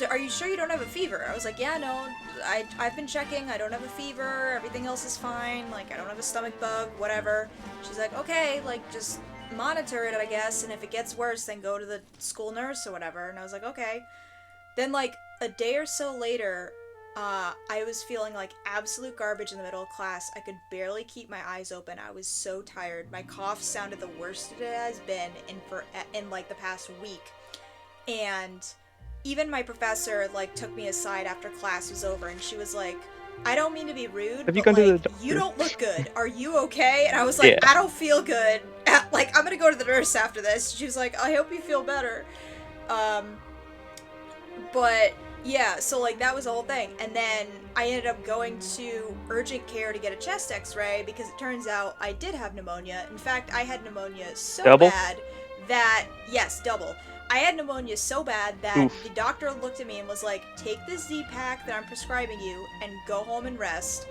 Are you sure you don't have a fever? I was like, yeah, no, I've been checking, I don't have a fever, everything else is fine, like I don't have a stomach bug, whatever. She's like, okay, like just monitor it, I guess, and if it gets worse, then go to the school nurse or whatever. And I was like, okay. Then like a day or so later, I was feeling like absolute garbage in the middle of class. I could barely keep my eyes open. I was so tired. My cough sounded the worst it has been in like the past week. And even my professor like took me aside after class was over, and she was like, I don't mean to be rude, Have you but gone to like, the doctor? you don't look good. Are you okay? And I was like, Yeah. I don't feel good. Like, I'm gonna go to the nurse after this. She was like, I hope you feel better. But yeah, so like that was the whole thing. And then I ended up going to urgent care to get a chest x-ray because it turns out I did have pneumonia. In fact, I had pneumonia so Double? bad that, yes, double. I had pneumonia so bad that Oof. the doctor looked at me and was like, take this Z-Pack that I'm prescribing you and go home and rest.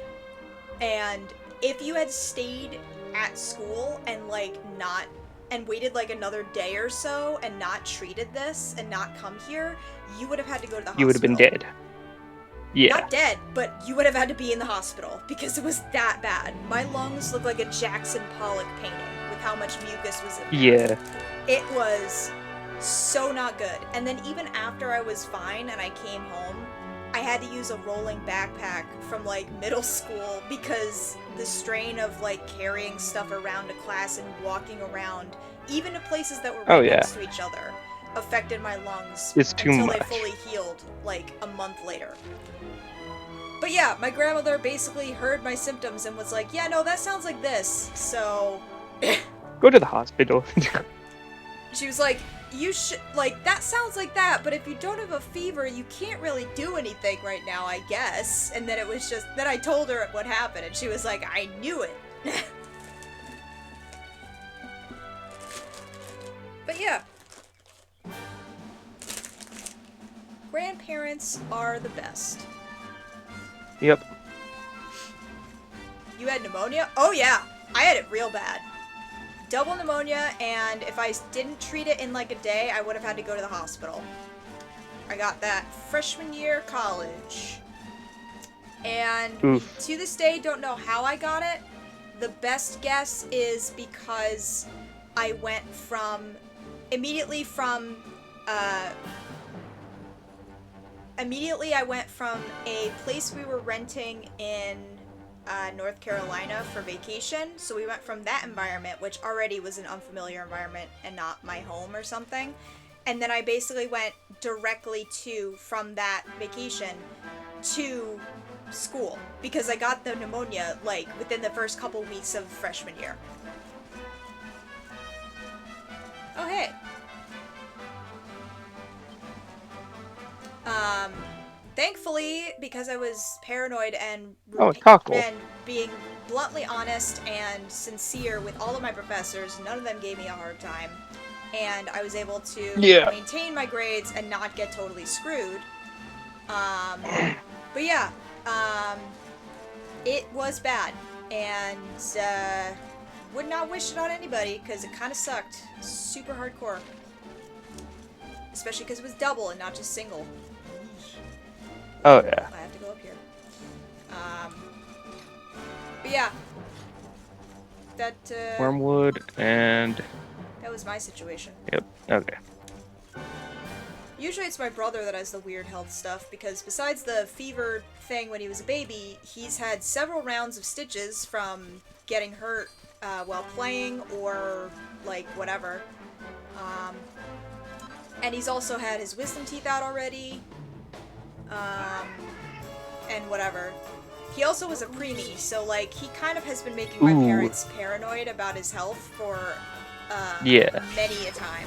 And if you had stayed at school and like not, and waited like another day or so and not treated this and not come here, you would have had to go to the hospital. You would have been dead. Yeah. Not dead, but you would have had to be in the hospital because it was that bad. My lungs looked like a Jackson Pollock painting with how much mucus was in there. Yeah. It was so not good. And then even after I was fine and I came home, I had to use a rolling backpack from like middle school because the strain of like carrying stuff around to class and walking around, even to places that were right next to each other, affected my lungs It's too until much. they fully healed like a month later. But yeah, my grandmother basically heard my symptoms and was like, yeah, no, that sounds like this. So Go to the hospital. she was like, you should, like, that sounds like that, but if you don't have a fever, you can't really do anything right now, I guess. And then it was just, then I told her what happened, and she was like, I knew it. But yeah. Grandparents are the best. Yep. You had pneumonia? Oh yeah, I had it real bad. Double pneumonia, and if I didn't treat it in like a day, I would have had to go to the hospital. I got that freshman year of college. And Oof. to this day, don't know how I got it. The best guess is because I went from, immediately I went from a place we were renting in North Carolina for vacation. So we went from that environment, which already was an unfamiliar environment and not my home or something. And then I basically went directly from that vacation to school because I got the pneumonia like within the first couple weeks of freshman year. Oh hey. Thankfully, because I was paranoid and and being bluntly honest and sincere with all of my professors, none of them gave me a hard time, and I was able to maintain my grades and not get totally screwed. But yeah, it was bad, and would not wish it on anybody because it kind of sucked. Super hardcore. Especially because it was double and not just single. Oh yeah. I have to go up here. But yeah. That, Wormwood and... That was my situation. Yep, okay. Usually it's my brother that has the weird health stuff, because besides the fever thing when he was a baby, he's had several rounds of stitches from getting hurt while playing or, like, whatever. And he's also had his wisdom teeth out already. And whatever. He also was a preemie, so, like, he kind of has been making my parents paranoid about his health for, many a time.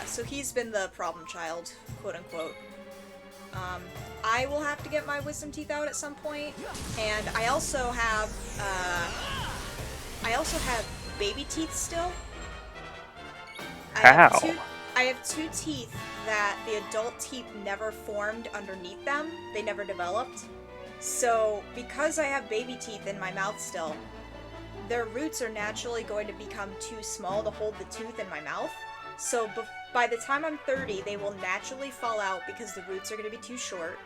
So he's been the problem child, quote-unquote. I will have to get my wisdom teeth out at some point, and I also have baby teeth still. I have two teeth that the adult teeth never formed underneath them. They never developed. So, because I have baby teeth in my mouth still, their roots are naturally going to become too small to hold the tooth in my mouth. So, by the time I'm 30, they will naturally fall out because the roots are going to be too short,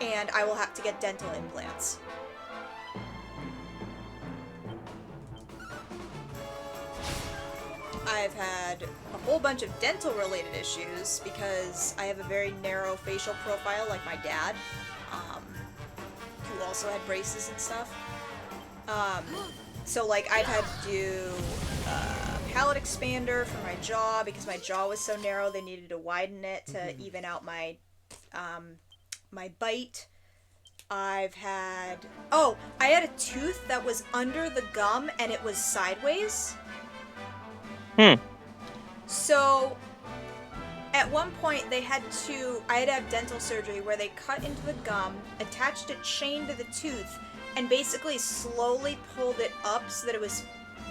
and I will have to get dental implants. I've had a whole bunch of dental-related issues because I have a very narrow facial profile like my dad, who also had braces and stuff. So, like, I've had to do a palate expander for my jaw because my jaw was so narrow they needed to widen it to even out my, my bite. I've had... Oh, I had a tooth that was under the gum and it was sideways. So, at one point I had to have dental surgery where they cut into the gum, attached a chain to the tooth, and basically slowly pulled it up so that it was,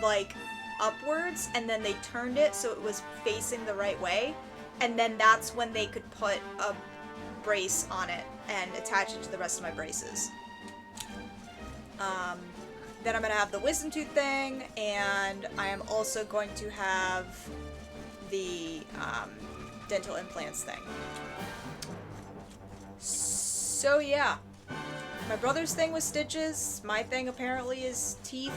like, upwards, and then they turned it so it was facing the right way, and then that's when they could put a brace on it and attach it to the rest of my braces. Then I'm going to have the wisdom tooth thing, and I am also going to have the dental implants thing. So yeah. My brother's thing was stitches, my thing apparently is teeth.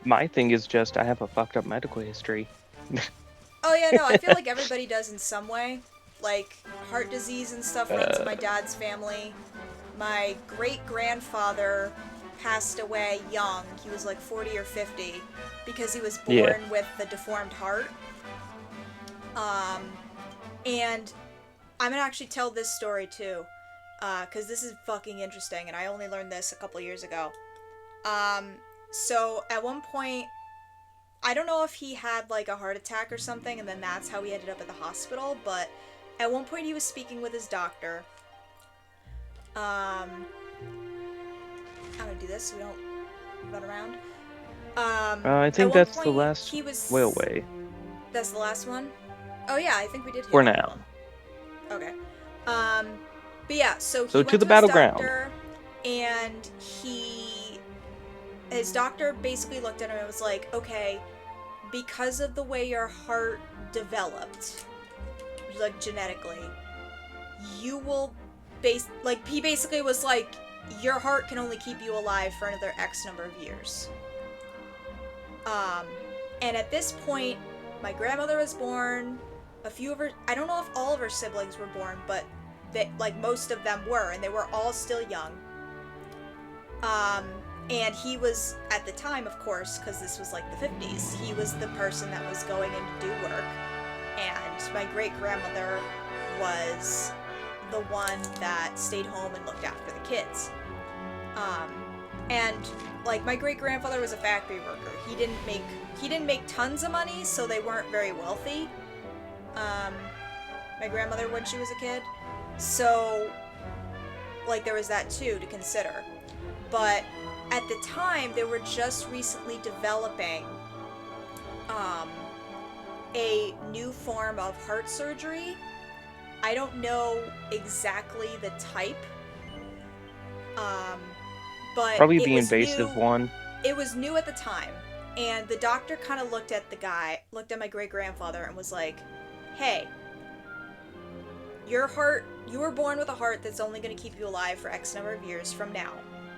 My thing is just, I have a fucked up medical history. Oh yeah, no, I feel like everybody does in some way. Like, heart disease and stuff runs in my dad's family. My great-grandfather passed away young. He was like 40 or 50 because he was born with the deformed heart. And I'm gonna actually tell this story too, because this is fucking interesting, and I only learned this a couple years ago. So at one point, I don't know if he had like a heart attack or something, and then that's how he ended up at the hospital, but at one point he was speaking with his doctor. I'm gonna do this so we don't run around. I think that's the last Whaleway. That's the last one? Oh yeah, I think we did. For now. Okay. But yeah, so he So went to the his battleground. doctor, and his doctor basically looked at him and was like, okay, because of the way your heart developed, like genetically, you will he basically was like, your heart can only keep you alive for another X number of years. And at this point, my grandmother was born, a few of her, I don't know if all of her siblings were born, but most of them were, and they were all still young. And he was, at the time, of course, because this was like the 50s, he was the person that was going in to do work. and my great-grandmother was the one that stayed home and looked after the kids. And like my great-grandfather was a factory worker. He didn't make tons of money, so they weren't very wealthy. My grandmother when she was a kid. So like there was that too to consider. But at the time they were just recently developing a new form of heart surgery. I don't know exactly the type. But Probably it the was invasive new. one. It was new at the time, and the doctor kind of looked at my great-grandfather and was like, hey, your heart, you were born with a heart that's only going to keep you alive for X number of years from now,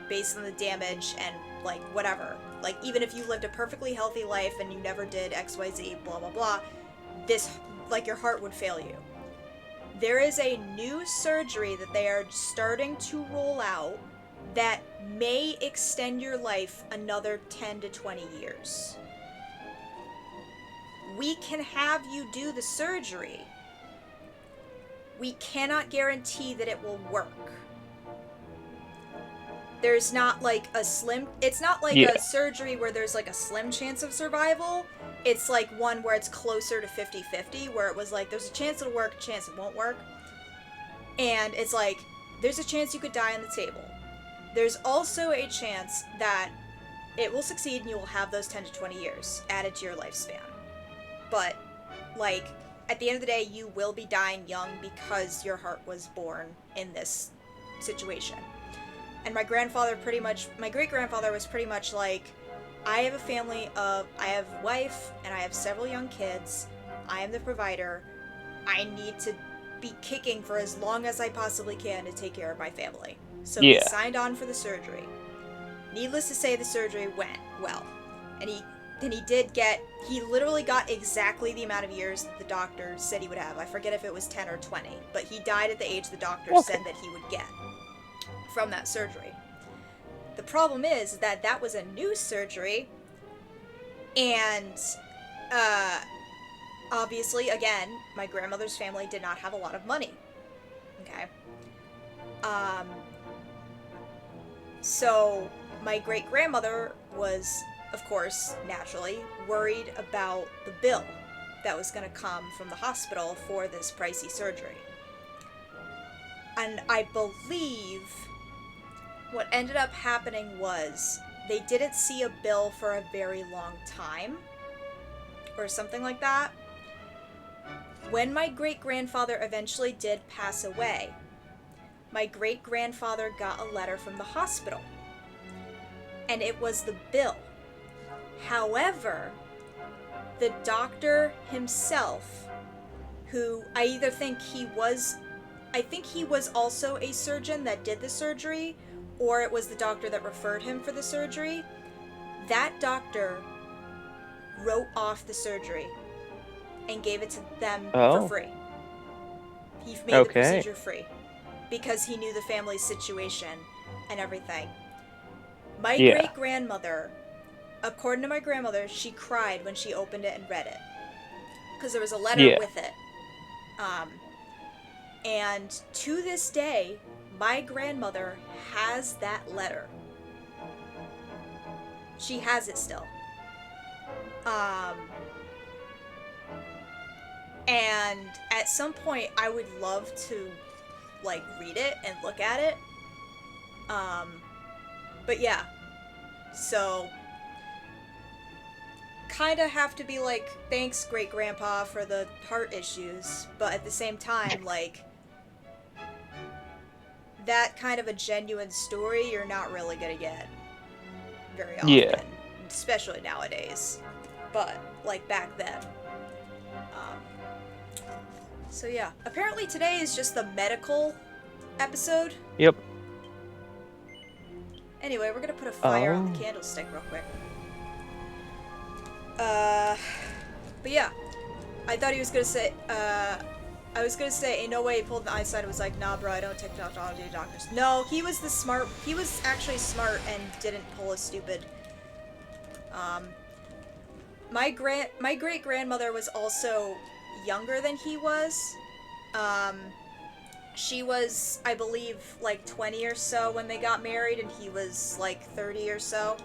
based on the damage and, like, whatever. Like, even if you lived a perfectly healthy life and you never did XYZ, blah, blah, blah, this, like, your heart would fail you. There is a new surgery that they are starting to roll out that may extend your life another 10 to 20 years. We can have you do the surgery. We cannot guarantee that it will work. There's not like it's not like a surgery where there's like a slim chance of survival. It's like one where it's closer to 50-50, where it was like, there's a chance it'll work, a chance it won't work. And it's like, there's a chance you could die on the table. There's also a chance that it will succeed and you will have those 10 to 20 years added to your lifespan. But, like, at the end of the day, you will be dying young because your heart was born in this situation. And my great-grandfather was pretty much like, I have a wife, and I have several young kids. I am the provider. I need to be kicking for as long as I possibly can to take care of my family. So he signed on for the surgery. Needless to say, the surgery went well. And he literally got exactly the amount of years that the doctor said he would have. I forget if it was 10 or 20, but he died at the age the doctor said that he would get from that surgery. The problem is that was a new surgery, and obviously, again, my grandmother's family did not have a lot of money. Okay. So my great-grandmother was, of course, naturally, worried about the bill that was going to come from the hospital for this pricey surgery. And I believe what ended up happening was they didn't see a bill for a very long time, or something like that. When my great-grandfather eventually did pass away, my great-grandfather got a letter from the hospital, and it was the bill. However, the doctor himself, who I think he was also a surgeon that did the surgery, or it was the doctor that referred him for the surgery, that doctor wrote off the surgery and gave it to them for free. He made the procedure free because he knew the family's situation and everything. My great-grandmother, according to my grandmother, she cried when she opened it and read it, because there was a letter with it. And to this day, my grandmother has that letter. She has it still. And at some point, I would love to, like, read it and look at it. But yeah. So, kinda have to be like, thanks, great-grandpa, for the heart issues. But at the same time, like, that kind of a genuine story you're not really gonna get very often. Especially nowadays. But, like, back then. So yeah. Apparently today is just the medical episode. Yep. Anyway, we're gonna put a fire on the candlestick real quick. But yeah. I thought he was gonna say, I was gonna say, ain't no way he pulled the eyesight and was like, nah bro, I don't take technology doctors. No, he was actually smart and didn't pull a stupid, my great-grandmother was also younger than he was. She was, I believe, like 20 or so when they got married, and he was like 30 or so.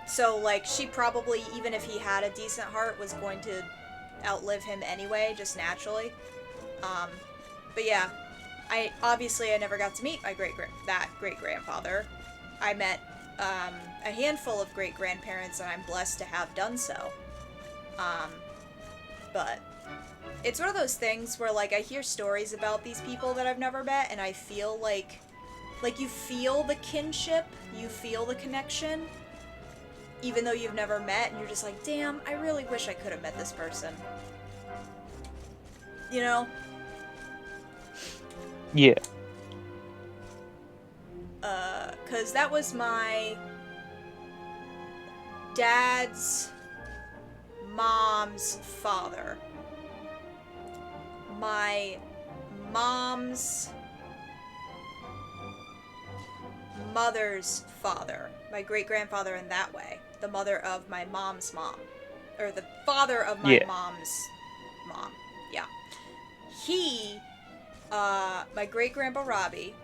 So, like, she probably, even if he had a decent heart, was going to outlive him anyway, just naturally. But yeah, I never got to meet my great-grandfather. I met, a handful of great-grandparents, and I'm blessed to have done so. But it's one of those things where, like, I hear stories about these people that I've never met, and I feel like you feel the kinship, you feel the connection, even though you've never met, and you're just like, damn, I really wish I could have met this person. You know? Yeah. 'Cause that was my dad's mom's father. My mom's mother's father. My great-grandfather in that way. The mother of my mom's mom. Or the father of my mom's mom. Yeah. He, my great-grandpa Robbie,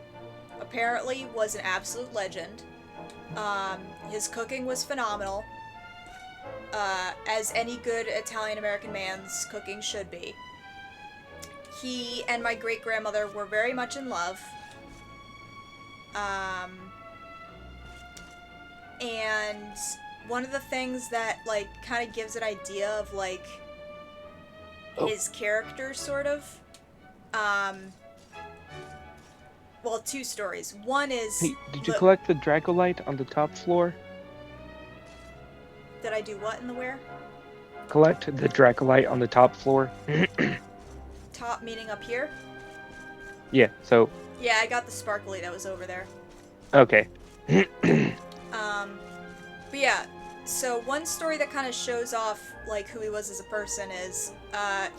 apparently was an absolute legend. His cooking was phenomenal. As any good Italian-American man's cooking should be. He and my great-grandmother were very much in love. And one of the things that, like, kind of gives an idea of, like, his character, sort of, well, two stories. One is... Hey, did you collect the Dracolite on the top floor? Did I do what in the where? Collect the Dracolite on the top floor. Top meaning up here? Yeah, so... Yeah, I got the sparkly that was over there. Okay. But yeah, so one story that kind of shows off, like, who he was as a person is,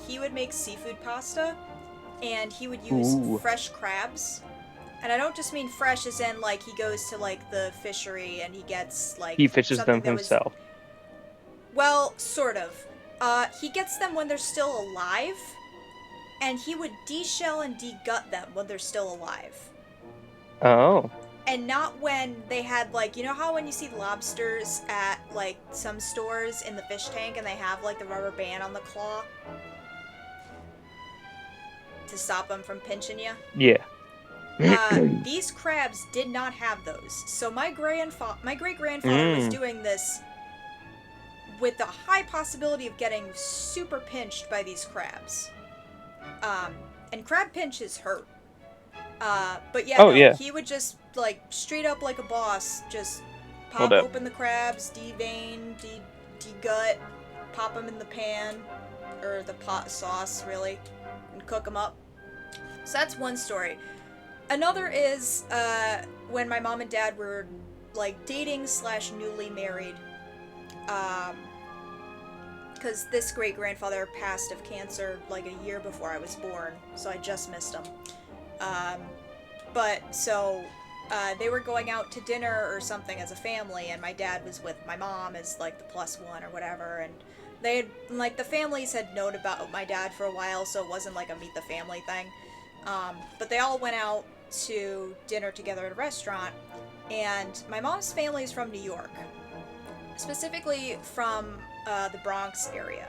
he would make seafood pasta, and he would use fresh crabs. And I don't just mean fresh as in, like, he goes to, like, the fishery and he gets, like... He fishes them himself. Well, sort of. He gets them when they're still alive, and he would de-shell and de-gut them when they're still alive. Oh. And not when they had, like, you know how when you see lobsters at, like, some stores in the fish tank and they have, like, the rubber band on the claw? To stop them from pinching you? Yeah. These crabs did not have those. So my great-grandfather was doing this with the high possibility of getting super pinched by these crabs. And crab pinches hurt. But yeah, he would just, like, straight up like a boss, just pop open the crabs, de-vein, de-gut, pop them in the pan, or the pot sauce, really, and cook them up. So that's one story. Another is, when my mom and dad were, like, dating / newly married, because this great-grandfather passed of cancer, like, a year before I was born, so I just missed him. But, so, they were going out to dinner or something as a family, and my dad was with my mom as, like, the +1 or whatever, and they had, like, the families had known about my dad for a while, so it wasn't, like, a meet the family thing. But they all went out to dinner together at a restaurant, and my mom's family is from New York. Specifically from, the Bronx area.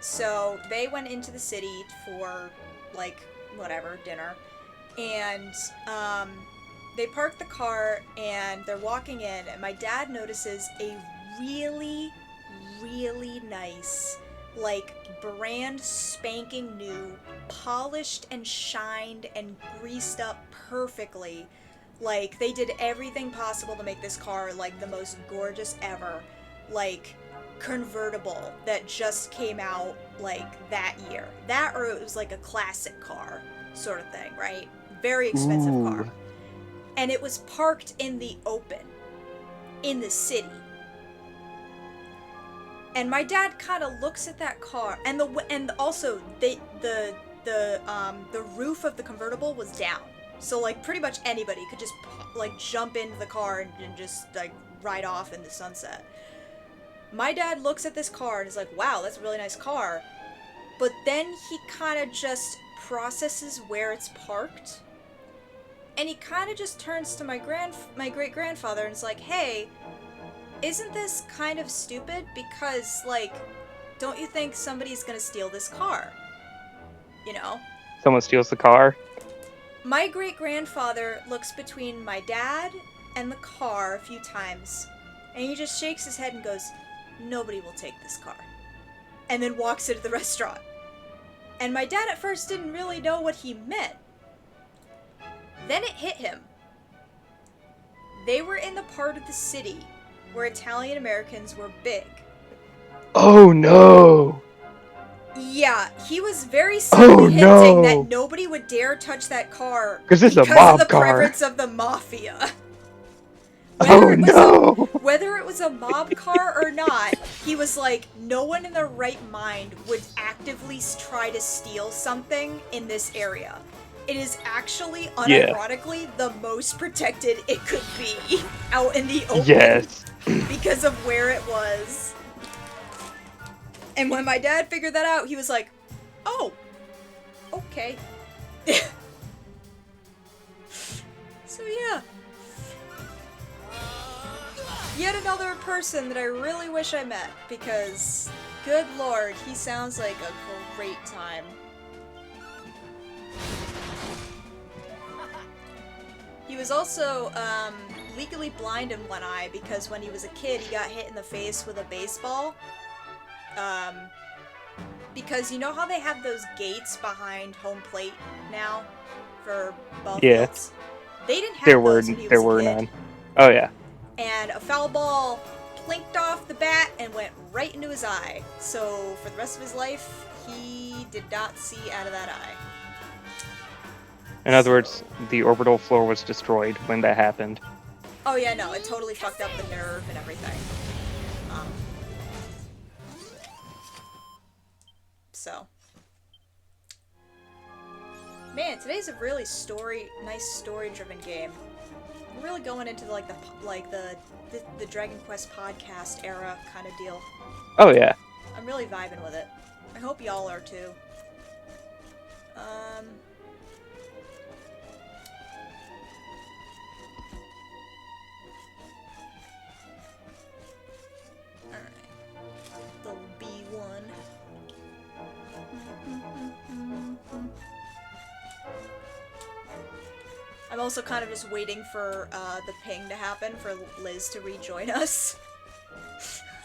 So they went into the city for, like, whatever, dinner, and, they parked the car, and they're walking in, and my dad notices a really, really nice, like, brand spanking new, polished and shined and greased up perfectly. Like, they did everything possible to make this car, like, the most gorgeous ever, like, convertible that just came out, like, that year. That, or it was, like, a classic car sort of thing, right? Very expensive car. And it was parked in the open, in the city. And my dad kind of looks at that car, and also the roof of the convertible was down, so, like, pretty much anybody could just, like, jump into the car and just, like, ride off in the sunset. My dad looks at this car and is like, wow, that's a really nice car. But then he kind of just processes where it's parked. And he kind of just turns to my great-grandfather and is like, hey, isn't this kind of stupid? Because, like, don't you think somebody's gonna steal this car? You know? Someone steals the car. My great-grandfather looks between my dad and the car a few times, and he just shakes his head and goes, nobody will take this car. And then walks into the restaurant. And my dad at first didn't really know what he meant. Then it hit him. They were in the part of the city where Italian Americans were big. Oh no! Yeah, he was very subtly hinting that nobody would dare touch that car Because it's a because mob of the car. presence of the mafia. Whether it was a mob car or not, he was like, no one in their right mind would actively try to steal something in this area. It is actually, unironically, the most protected it could be out in the open. Yes. Because of where it was. And when my dad figured that out, he was like, oh, okay. So yeah. Yet another person that I really wish I met, because, good lord, he sounds like a great time. He was also, legally blind in one eye, because when he was a kid, he got hit in the face with a baseball. Because you know how they have those gates behind home plate now for ball fields? They didn't have those when he was a kid. None. Oh yeah. And a foul ball plinked off the bat and went right into his eye. So for the rest of his life, he did not see out of that eye. In other words, the orbital floor was destroyed when that happened. Oh yeah, no, it totally fucked up the nerve and everything. So. Man, today's a really nice story-driven game. We're really going into the Dragon Quest podcast era kind of deal. Oh yeah. I'm really vibing with it. I hope y'all are too. Alright. The B1. I'm also kind of just waiting for the ping to happen for Liz to rejoin us.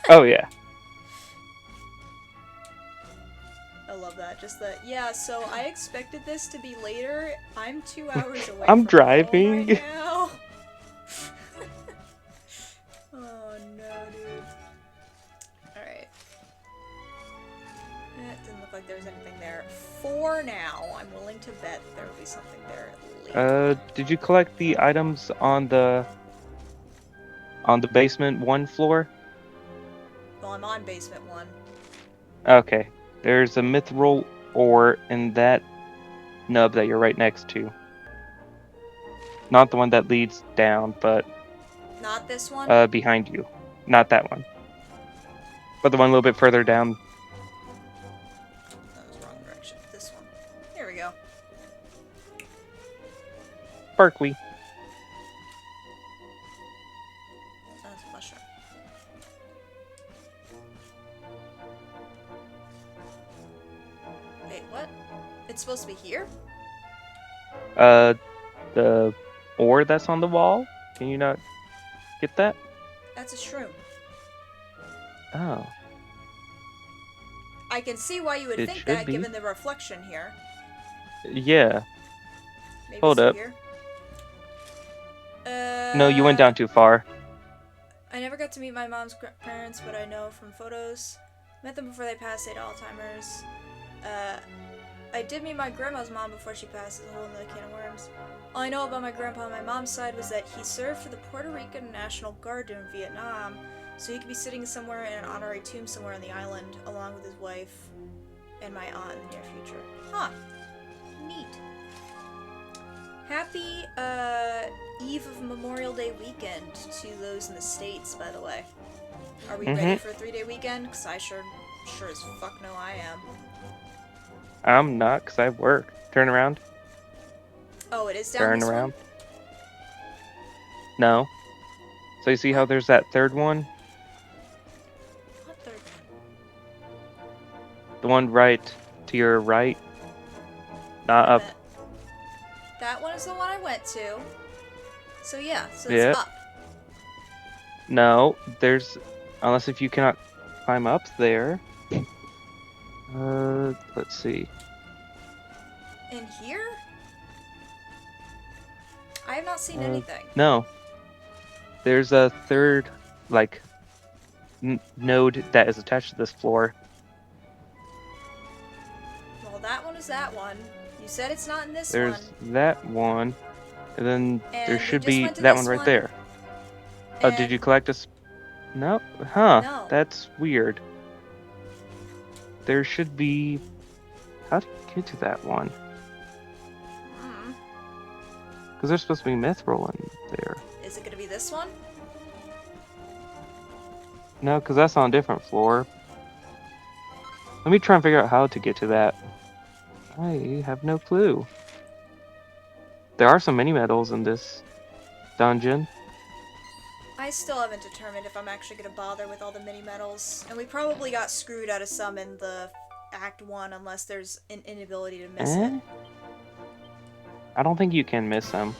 Oh yeah. I love that. Just that, yeah, so I expected this to be later. I'm 2 hours away I'm from driving. home right now. Oh no, dude. Alright. It didn't look like there was anything there. For now, I'm willing to bet there will be something there later. Did you collect the items on the basement 1 floor? Well, I'm on basement 1. Okay. There's a mithril ore in that nub that you're right next to. Not the one that leads down, but Not this one? behind you. Not that one. But the one a little bit further down. That was the wrong direction. This one. Here we go. Barkley. That's a mushroom. Wait, what? It's supposed to be here? The ore that's on the wall. Can you not get that? That's a shroom. Oh. I can see why you would It think should that, be. given the reflection here. Yeah. Maybe Hold it's up. Here. No, you went down too far. I never got to meet my mom's parents, but I know from photos. Met them before they passed. They had Alzheimer's. I did meet my grandma's mom before she passed. It's a whole nother can of worms. All I know about my grandpa on my mom's side was that he served for the Puerto Rican National Guard during Vietnam, so he could be sitting somewhere in an honorary tomb somewhere on the island, along with his wife and my aunt in the near future. Huh. Neat. Happy, Eve of Memorial Day weekend to those in the States, by the way. Are we Mm-hmm. ready for a 3-day weekend? Cause I sure as fuck know I am. I'm not, because I work. Turn around. Oh, it is down Turn this around. one? No. So you see how there's that third one? What third one? The one right to your right? Not up. That one is the one I went to. So yeah, so it's Yeah. up. No, there's... Unless if you cannot climb up there. Let's see. In here? I have not seen anything. No. There's a third, like, node that is attached to this floor. Well, that one is that one. You said it's not in this There's one. that one. And then And there we should just be went to that this one right one, there. Oh, did you and- collect a... No? Huh. No. That's weird. There should be... How do you get to that one? Hmm. Because there's supposed to be mithril in there. Is it gonna be this one? No, because that's on a different floor. Let me try and figure out how to get to that. I have no clue. There are some mini medals in this dungeon. I still haven't determined if I'm actually gonna bother with all the mini medals, and we probably got screwed out of some in the Act 1 unless there's an inability to miss it. I don't think you can miss them.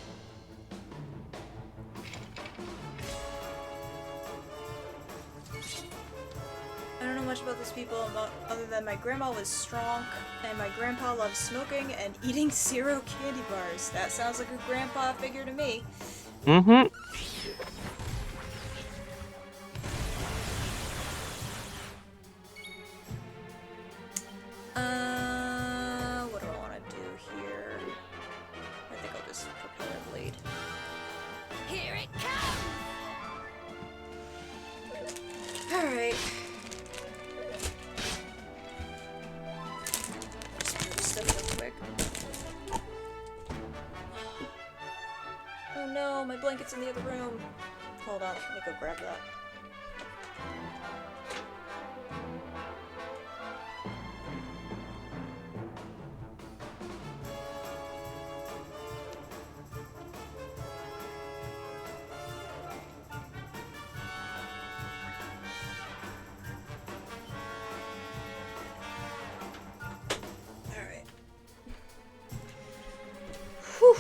I don't know much about these people other than my grandma was strong, and my grandpa loved smoking and eating zero candy bars. That sounds like a grandpa figure to me. Mm-hmm. What do I want to do here? I think I'll just propeller blade. Here it comes! Alright. Just move stuff real quick. Oh no, my blanket's in the other room. Hold on, let me go grab that. Alright. Whew.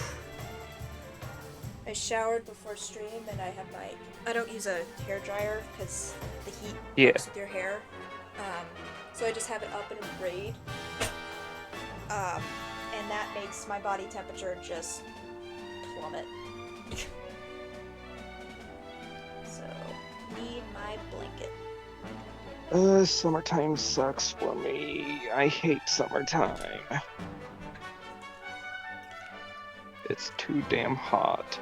I showered before stream and I have my... I don't use a hair dryer because the heat fucks with your hair. So I just have it up in a braid. And that makes my body temperature just plummet. So, need my blanket. Summertime sucks for me. I hate summertime. It's too damn hot.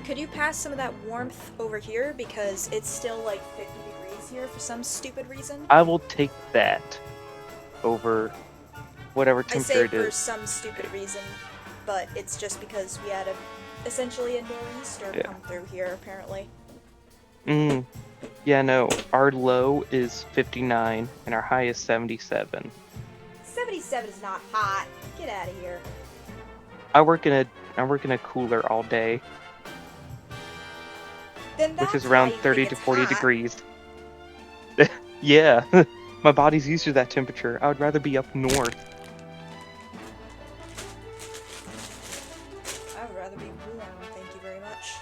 Could you pass some of that warmth over here? Because it's still like 50 degrees here for some stupid reason. I will take that over whatever I temperature say it for is. some stupid reason, but it's just because we had essentially a nor'easter come through here, apparently. Yeah, no. Our low is 59 and our high is 77. 77 is not hot. Get out of here. I work in a cooler all day, Then which is that's around why you 30 think to it's 40 hot. degrees. Yeah, my body's used to that temperature. I would rather be up north. I would rather be warm, thank you very much.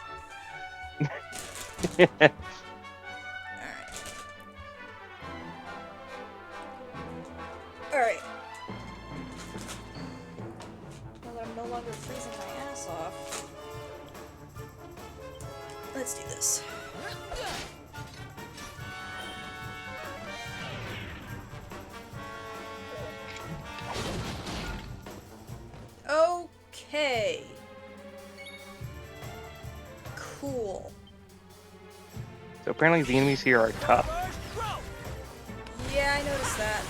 Alright. Alright. Now that I'm no longer freezing my ass off, let's do this. Okay. Cool. So apparently the enemies here are tough. Yeah, I noticed that.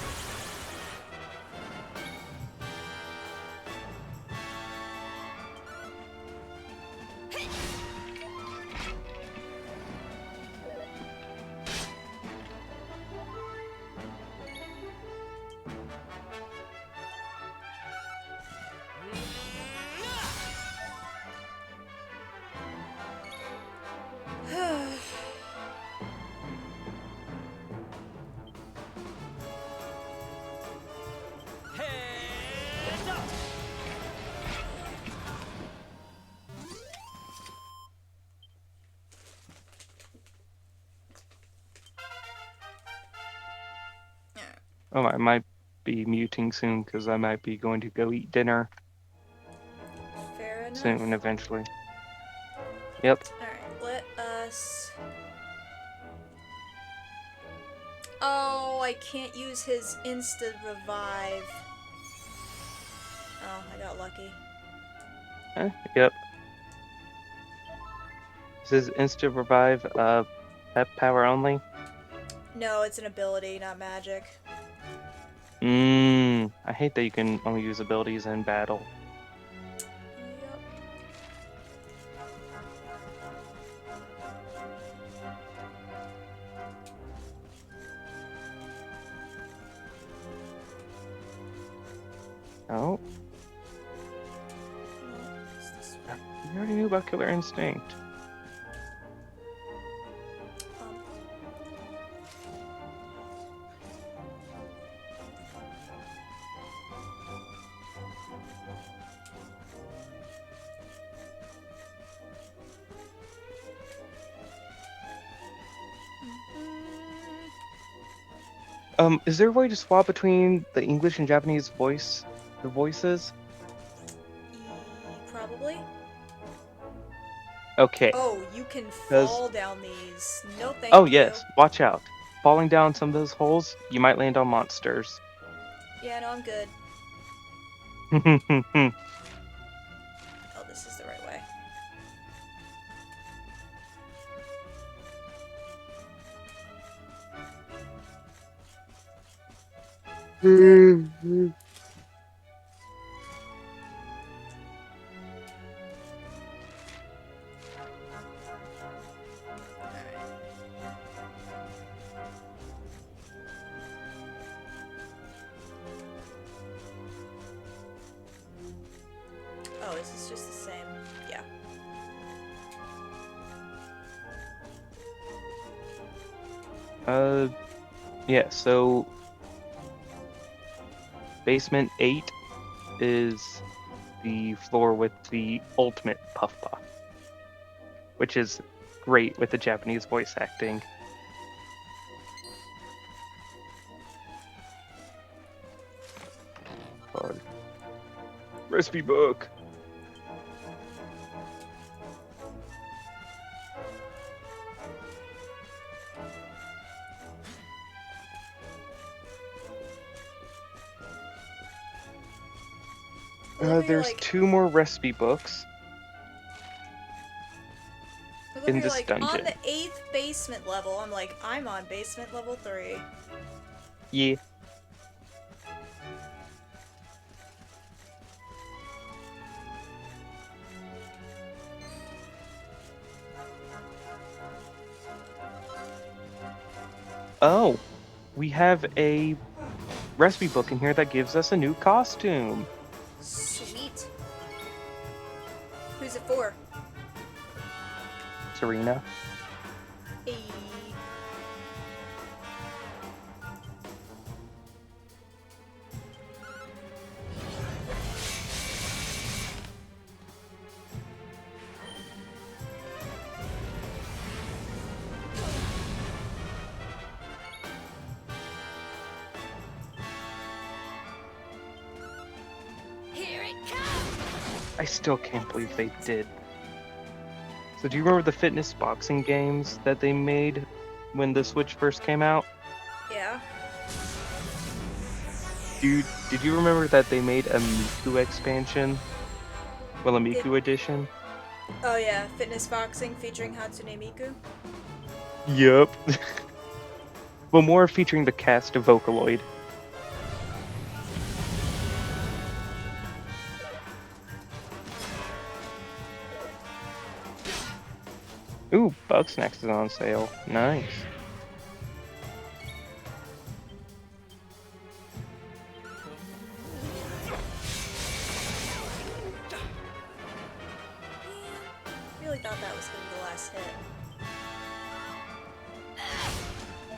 Oh, I might be muting soon because I might be going to go eat dinner Fair enough. soon eventually. Yep. Alright, let us... Oh, I can't use his insta-revive. Oh, I got lucky. Yep. This is instant revive, pep power only. No, it's an ability, not magic. I hate that you can only use abilities in battle. Yep. Oh. You already knew about Killer Instinct. Um, Is there a way to swap between the English and Japanese the voices? Probably. Okay. Oh, you can 'Cause- fall down these. No thank Oh, you. yes. Watch out. Falling down some of those holes, you might land on monsters. Yeah, no, I'm good. Oh, this is the right way. Oh, this is just the same. Yeah. Yeah, so basement 8 is the floor with the ultimate Puff Puff, which is great with the Japanese voice acting. God. Recipe book. There's like, 2 more recipe books. look in you're this like dungeon. on the 8th basement level. I'm like, I'm on basement level 3. Yeah. Oh, we have a recipe book in here that gives us a new costume. Sweet. Who's it for? Serena. Hey. Here it comes! I still can't believe they did. So do you remember the fitness boxing games that they made when the Switch first came out? Yeah. Dude, did you remember that they made a Miku expansion? Well, a Miku edition? Oh yeah, fitness boxing featuring Hatsune Miku. Yep. Well, more featuring the cast of Vocaloid. Ooh, Bugsnax is on sale. Nice. Really thought that was gonna be the last hit.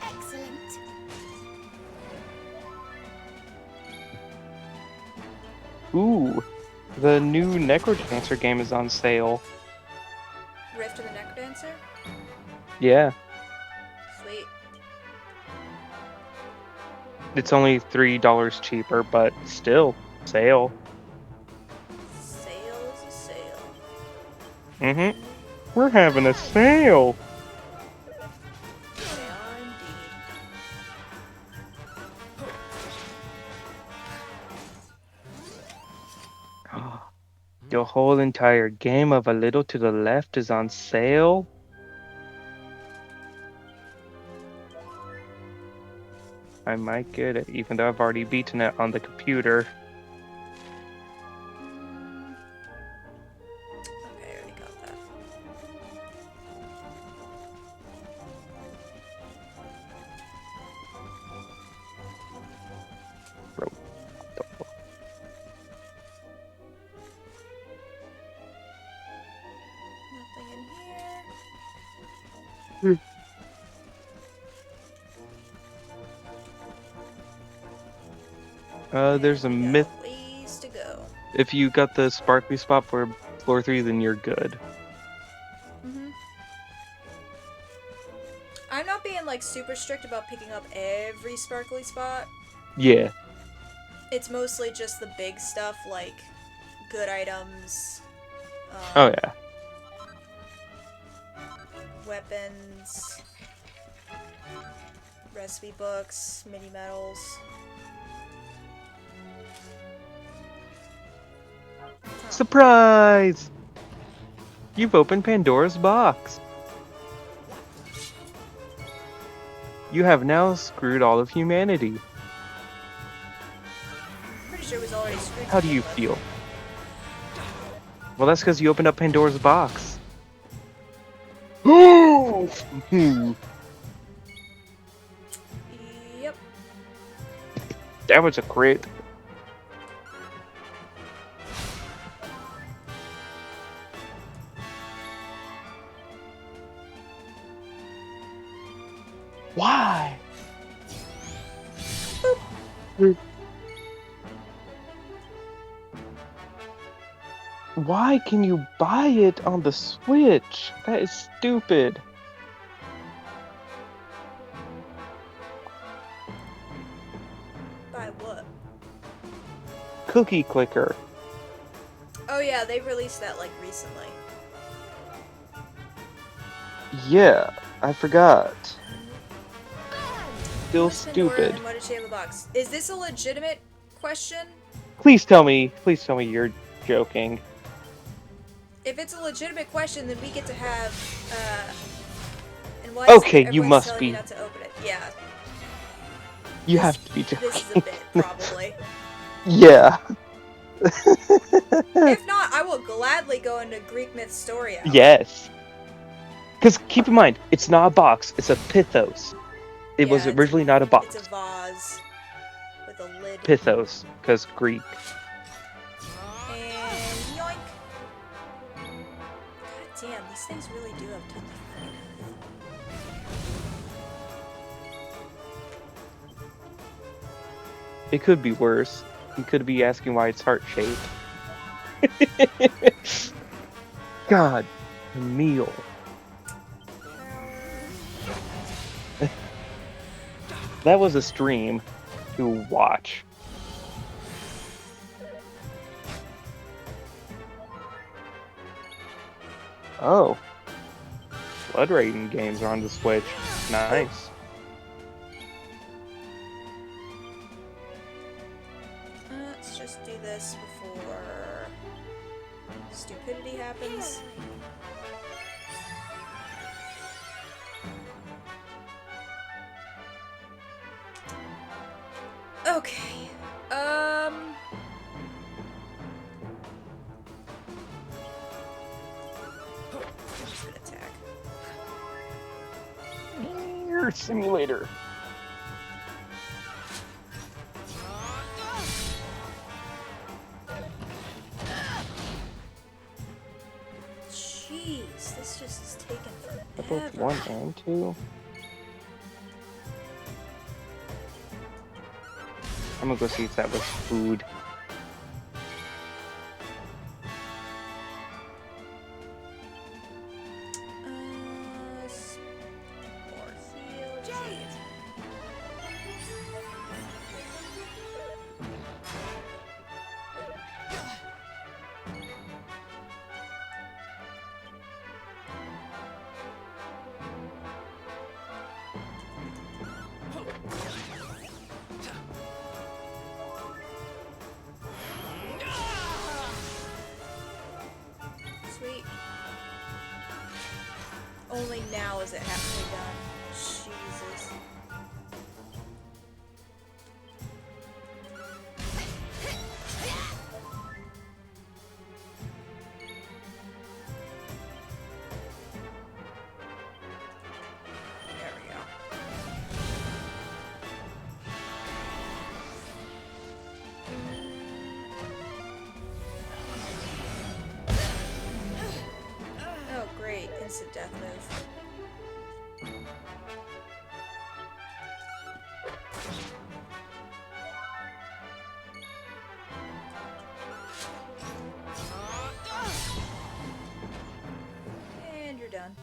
Excellent. Ooh, the new Necrodancer game is on sale. Rift of the Necrodancer? Yeah. Sweet. It's only $3 cheaper, but still, sale. Sale is a sale. Mm-hmm. We're having a sale. They are indeed. Your whole entire game of A Little to the Left is on sale? I might get it, even though I've already beaten it on the computer. Okay, I already got that. Bro. Nothing in here. There's a We got myth. ways to go. If you got the sparkly spot for floor 3, then you're good. I'm not being like super strict about picking up every sparkly spot. Yeah. It's mostly just the big stuff like good items, Oh yeah. weapons, recipe books, mini medals. Surprise! You've opened Pandora's box. You have now screwed all of humanity. Pretty sure it was already screwed. How do you feel? Well, that's because you opened up Pandora's box. Yep. That was a crit. Why? Why can you buy it on the Switch? That is stupid. By what? Cookie Clicker. Oh yeah, they released that like recently. Yeah, I forgot. Still What's Pandora stupid. and what did she have a box? Is this a legitimate question? Please tell me you're joking. If it's a legitimate question, then we get to have. And why Okay, is you everyone must telling be. me not to open it? Yeah, You have to be joking. this is a bit, probably. Yeah. If not, I will gladly go into Greek myth story hour. Yes. Because keep in mind, it's not a box, it's a pithos. It was Yeah, originally not a box. It's a vase with a lid. Pithos, because Greek. And yoink. God damn, these things really do have tons of freaking. It could be worse. You could be asking why it's heart-shaped. God, Emil. That was a stream to watch. Oh. Blood Raiden games are on the Switch. Nice. Let's just do this before stupidity happens. Okay. Just an attack. Your simulator. Jeez, this just is taking Both forever. 1 and 2. I'm gonna go see if that was food. Spore field. Sweet. Only now is it halfway done. Jesus. There we go. Oh, great. Instant death move. And you're done.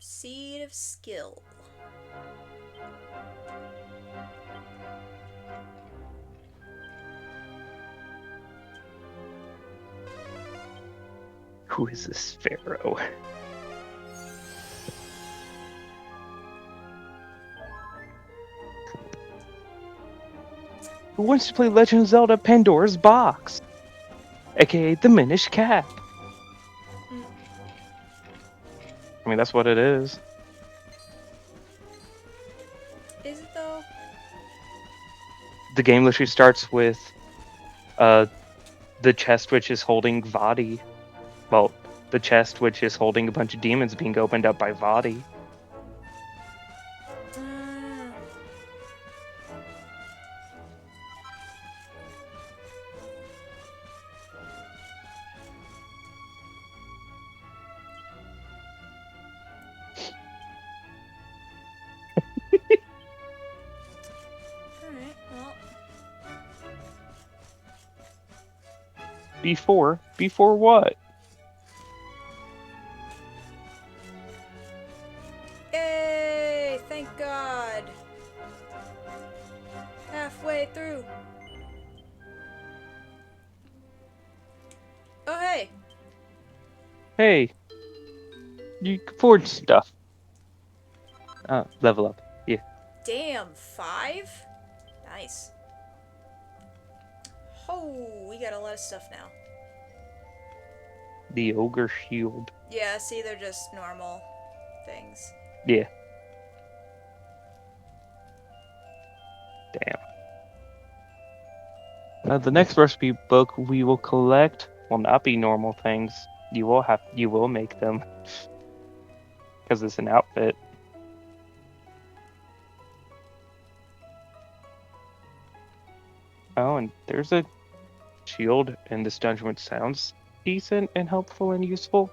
Seed of Skill. Who is this pharaoh? Who wants to play Legend of Zelda Pandora's Box? AKA the Minish Cap. I mean, that's what it is. Is it though? The game literally starts with the chest which is holding Vadi. Well, the chest which is holding a bunch of demons being opened up by Vadi. Alright, well. Before what? Yay! Thank God! Halfway through. Oh, hey! Hey, you can forge stuff. Level up. Yeah. Damn, 5? Nice. Oh, we got a lot of stuff now. The ogre shield. Yeah, see, they're just normal things. Yeah. Damn. The next recipe book we will collect will not be normal things. You will make them. Because it's an outfit. Oh, and there's a shield in this dungeon which sounds decent and helpful and useful.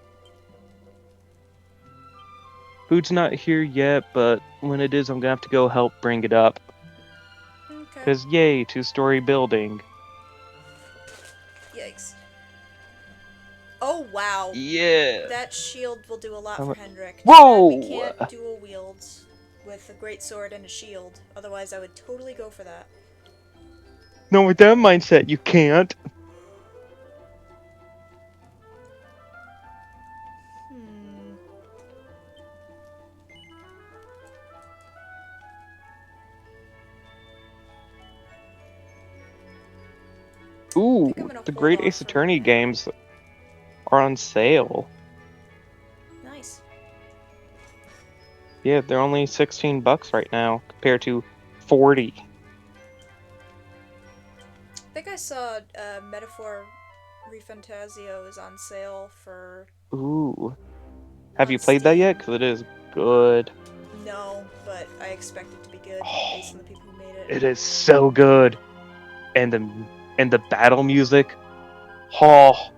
Food's not here yet, but when it is, I'm gonna have to go help bring it up. Okay. Because yay, 2-story building. Yikes. Oh, wow. Yeah. That shield will do a lot for Hendrik. Whoa! We can't dual wield with a greatsword and a shield. Otherwise, I would totally go for that. No, with that mindset, you can't. Ooh, the Great Ace Attorney games are on sale. Nice. Yeah, they're only $16 right now compared to $40. I think I saw Metaphor Refantasio is on sale for... Ooh. Have you played that yet? Because it is good. No, but I expect it to be good based on the people who made it. It is so good. And the battle music. Oh.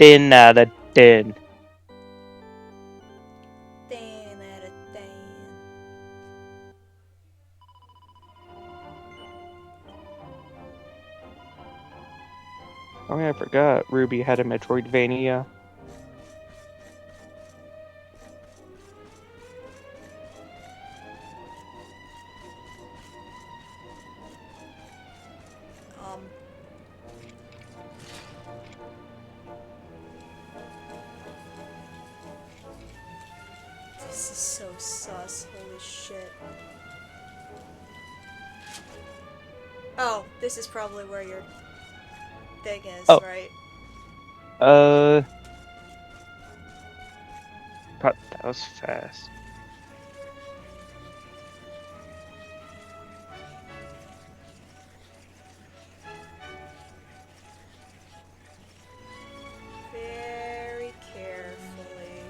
10 out of 10. 10 out of 10. Oh yeah, I forgot. Ruby had a Metroidvania. This is so sus. Holy shit. Oh, this is probably where your thing is, Oh. right? That was fast. Very carefully.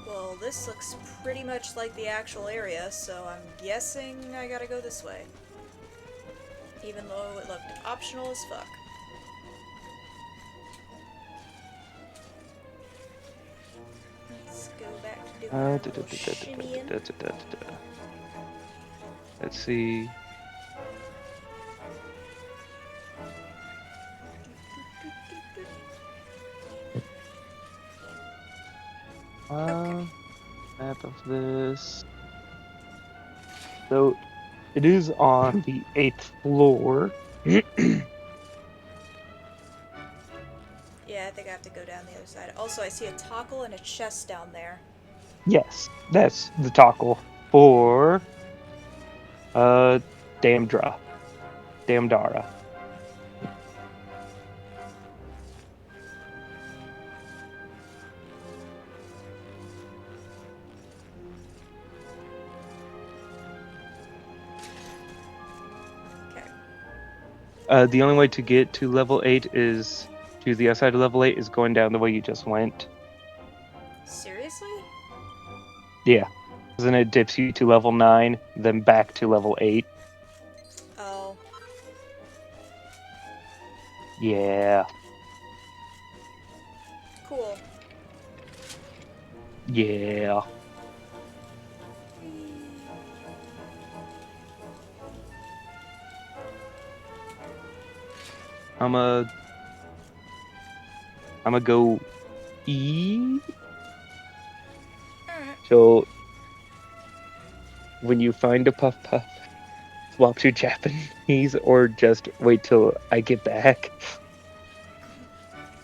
Well, this looks pretty much like the actual area, so I'm guessing I gotta go this way. Even though it looked optional as fuck. Let's go back to doing our little shimmying. Let's see. Okay. Map of this. So it is on the 8th floor. Yeah, I think I have to go down the other side. Also, I see a toggle and a chest down there. Yes, that's the toggle for Damdra. Damdara. Okay. The only way to get to level 8 is to the other side of level 8 is going down the way you just went. Seriously? Yeah. Then it dips you to level 9, then back to level 8. Oh. Yeah. Cool. Yeah. I'ma go E. Alright. So when you find a Puff Puff, swap to Japanese or just wait till I get back.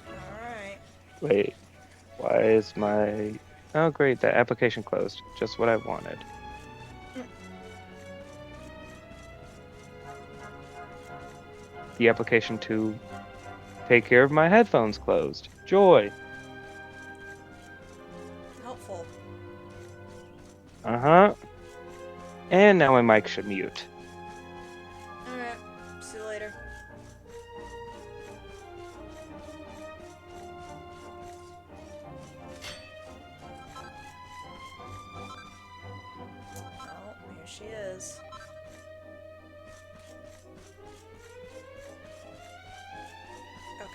Alright. Wait, why is my... Oh great, the application closed. Just what I wanted. The application to take care of my headphones closed. Joy. Helpful. Uh-huh. And now my mic should mute. Alright. See you later. Oh, here she is. Okay.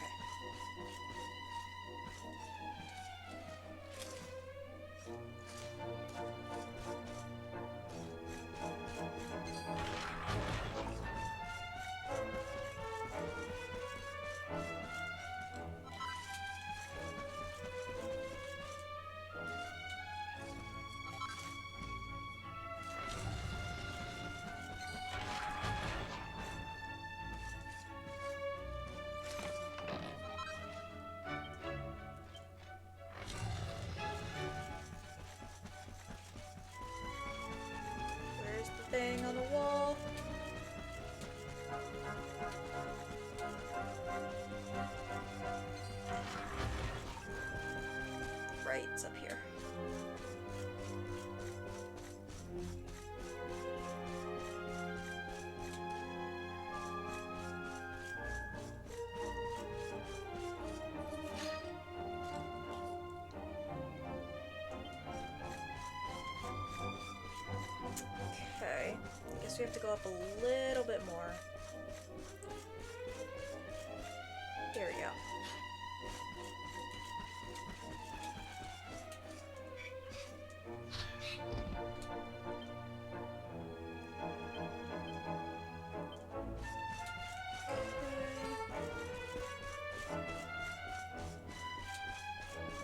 Where's the thing on the wall? Right, it's up here. Okay. I guess we have to go up a little bit more. There we go.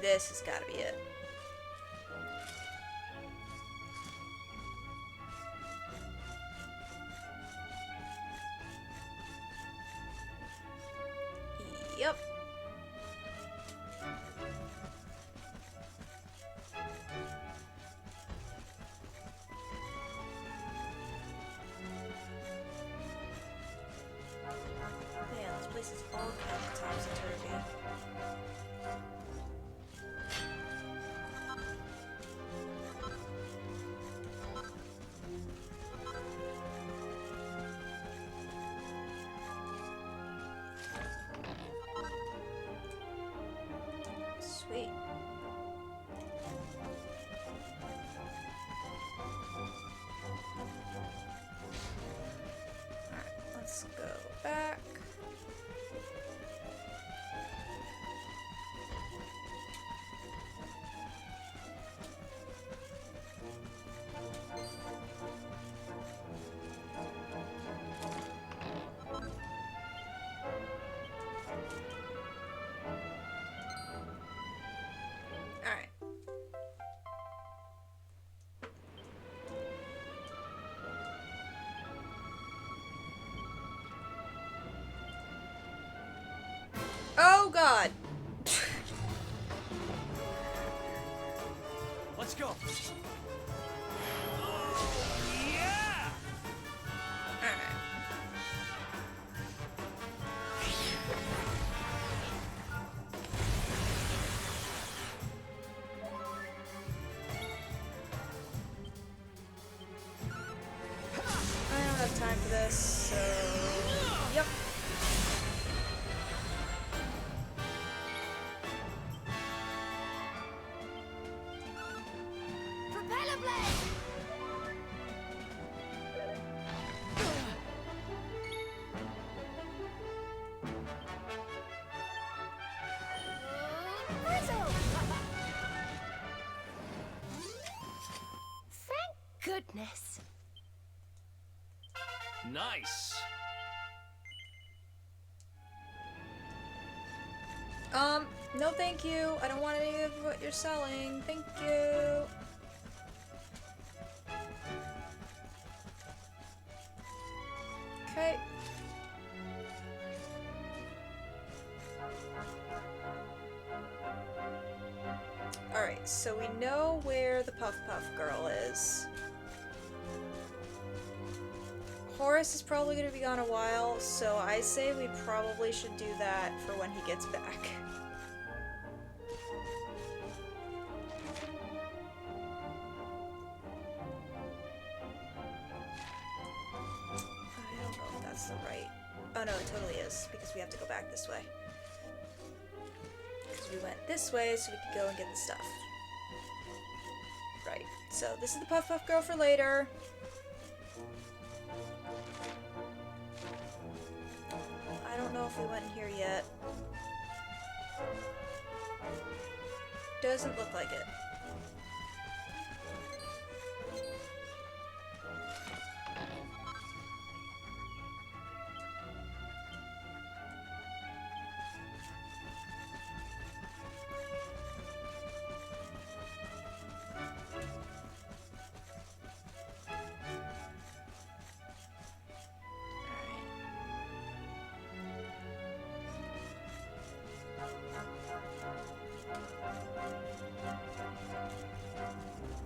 This has got to be it. Yep. Man, this place is all kind of topsy-turvy. Sweet. Alright, let's go back. Alright. Oh god. Let's go. Alright. I don't have time for this, so yep. Propeller blade! Frizzle! Thank goodness. Nice. No thank you. I don't want any of what you're selling. Thank you. Okay. Alright, so we know where the Puff Puff girl is. Horace is probably going to be gone a while, so I say we probably should do that for when he gets back. I don't know if that's the right... Oh no, it totally is, because we have to go back this way. Because we went this way so we could go and get the stuff. Right, so this is the Puff Puff girl for later. I don't know if we went in here yet. Doesn't look like it.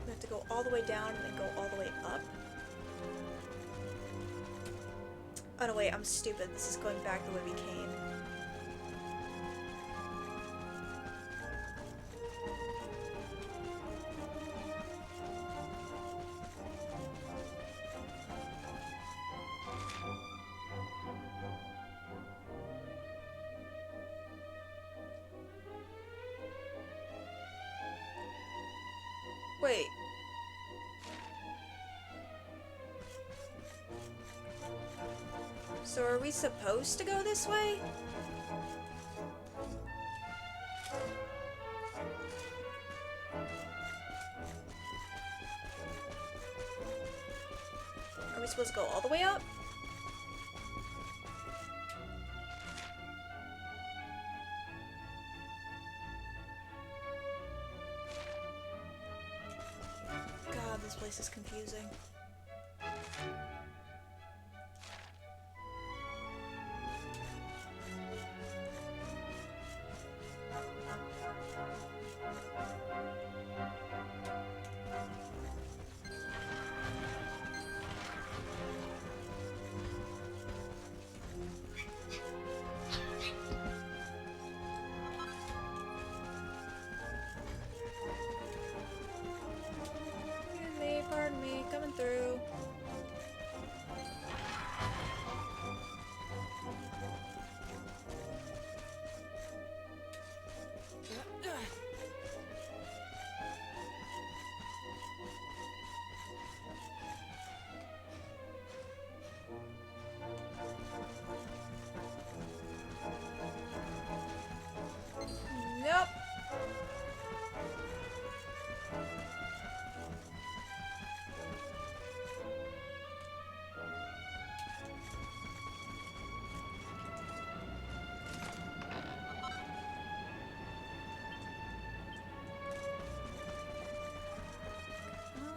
We have to go all the way down and then go all the way up. Oh no, wait, I'm stupid. This is going back the way we came. Wait. So are we supposed to go this way? Are we supposed to go all the way up? place is confusing. Pardon me, coming through. Nope.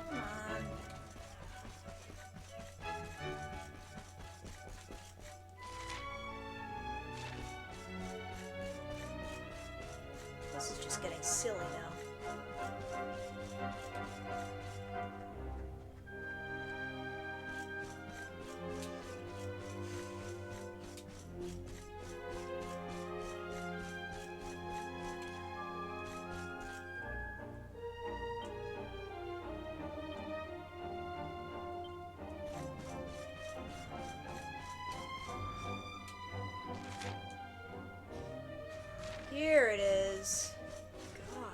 Come on. This is just getting silly now. Here it is. God.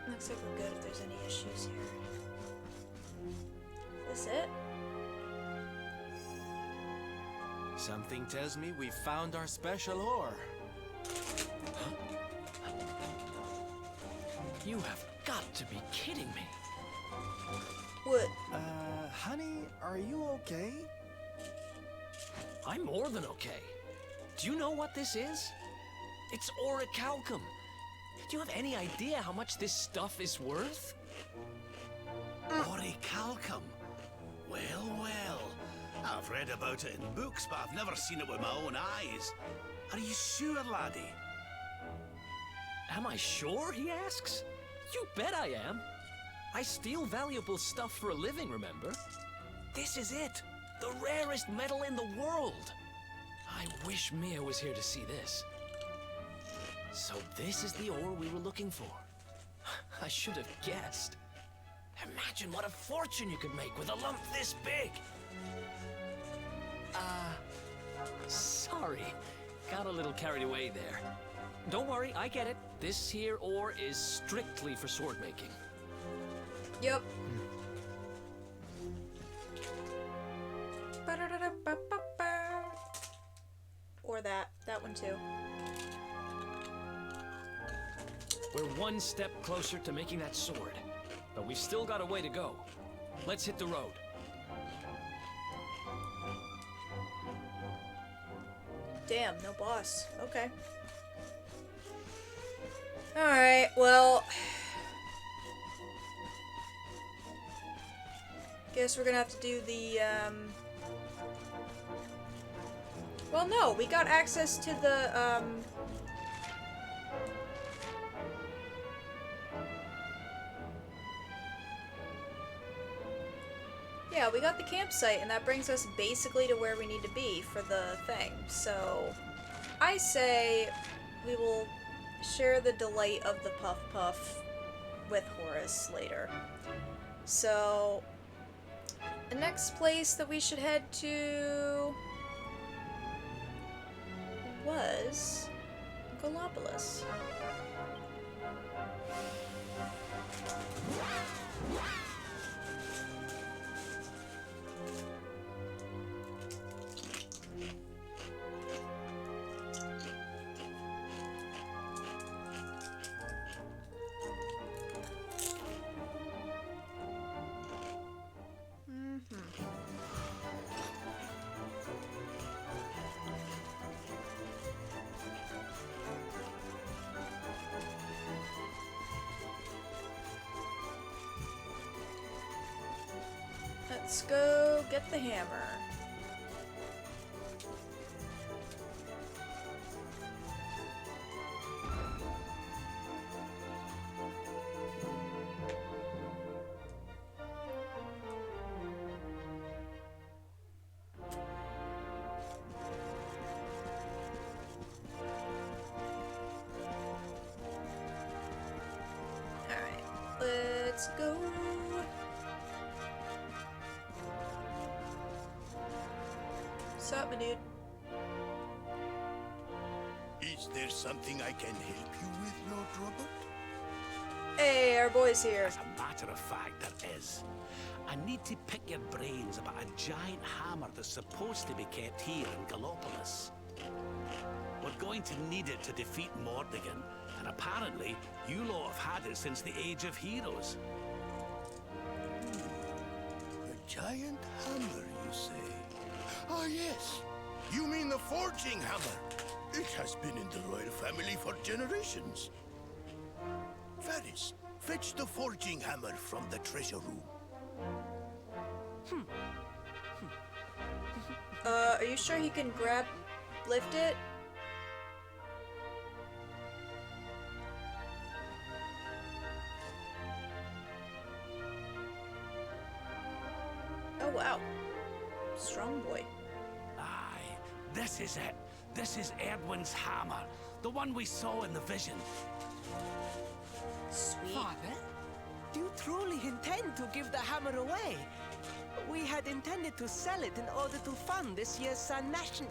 Looks like we're good if there's any issues here. Is this it? Something tells me we found our special ore. You have got to be kidding me. What? Honey, are you okay? I'm more than okay. Do you know what this is? It's orichalcum. Do you have any idea how much this stuff is worth? Orichalcum? Well, well. I've read about it in books, but I've never seen it with my own eyes. Are you sure, laddie? Am I sure, he asks? You bet I am. I steal valuable stuff for a living, remember? This is it. The rarest metal in the world. I wish Mia was here to see this. So this is the ore we were looking for. I should have guessed. Imagine what a fortune you could make with a lump this big. Sorry. Got a little carried away there. Don't worry, I get it. This here ore is strictly for sword making. Yep. Or that one too. We're one step closer to making that sword, but we've still got a way to go. Let's hit the road. Damn, no boss. Okay. Alright, well... Guess we're gonna have to do the, Well, no, we got access to the, Yeah, we got the campsite, and that brings us basically to where we need to be for the thing. So, I say we will share the delight of the Puff Puff with Horace later. So, the next place that we should head to was Gallopolis. Let's go get the hammer. Alright, let's go. What's up, my dude? Is there something I can help you with, Lord Robert? Hey, our boy's here. As a matter of fact, there is. I need to pick your brains about a giant hammer that's supposed to be kept here in Gallopolis. We're going to need it to defeat Mordegon, and apparently, you lot have had it since the Age of Heroes. A giant hammer, you say? Ah, yes. You mean the forging hammer? It has been in the royal family for generations. Varys, fetch the forging hammer from the treasure room. Are you sure he can lift it? Oh, wow. Strong boy. Aye, this is it. This is Erdwin's hammer, the one we saw in the vision. Sweet. Father, do you truly intend to give the hammer away? We had intended to sell it in order to fund this year's Nation.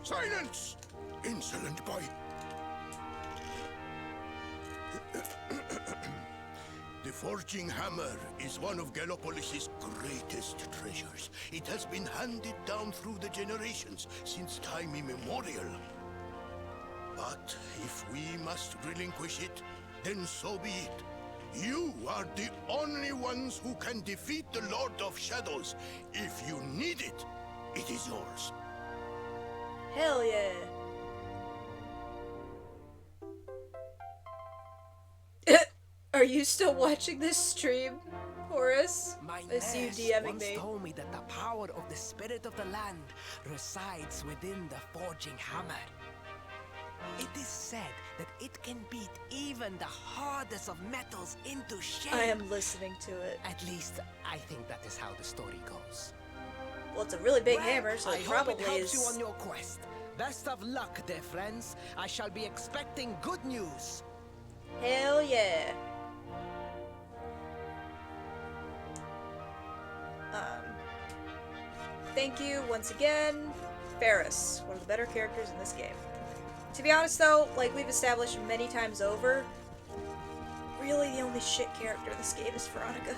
Silence! Insolent boy! The forging hammer is one of Gallopolis' greatest treasures. It has been handed down through the generations since time immemorial. But if we must relinquish it, then so be it. You are the only ones who can defeat the Lord of Shadows. If you need it, it is yours. Hell yeah. Are you still watching this stream, Horace? My I see you nurse DMing once me. told me that the power of the spirit of the land resides within the forging hammer. It is said that it can beat even the hardest of metals into shape. I am listening to it. At least, I think that is how the story goes. Well, it's a really big Well, hammer, so I it hope probably it helps is. you on your quest. Best of luck, dear friends. I shall be expecting good news. Hell yeah. Thank you once again, Ferris, one of the better characters in this game. To be honest though, like we've established many times over, really the only shit character in this game is Veronica.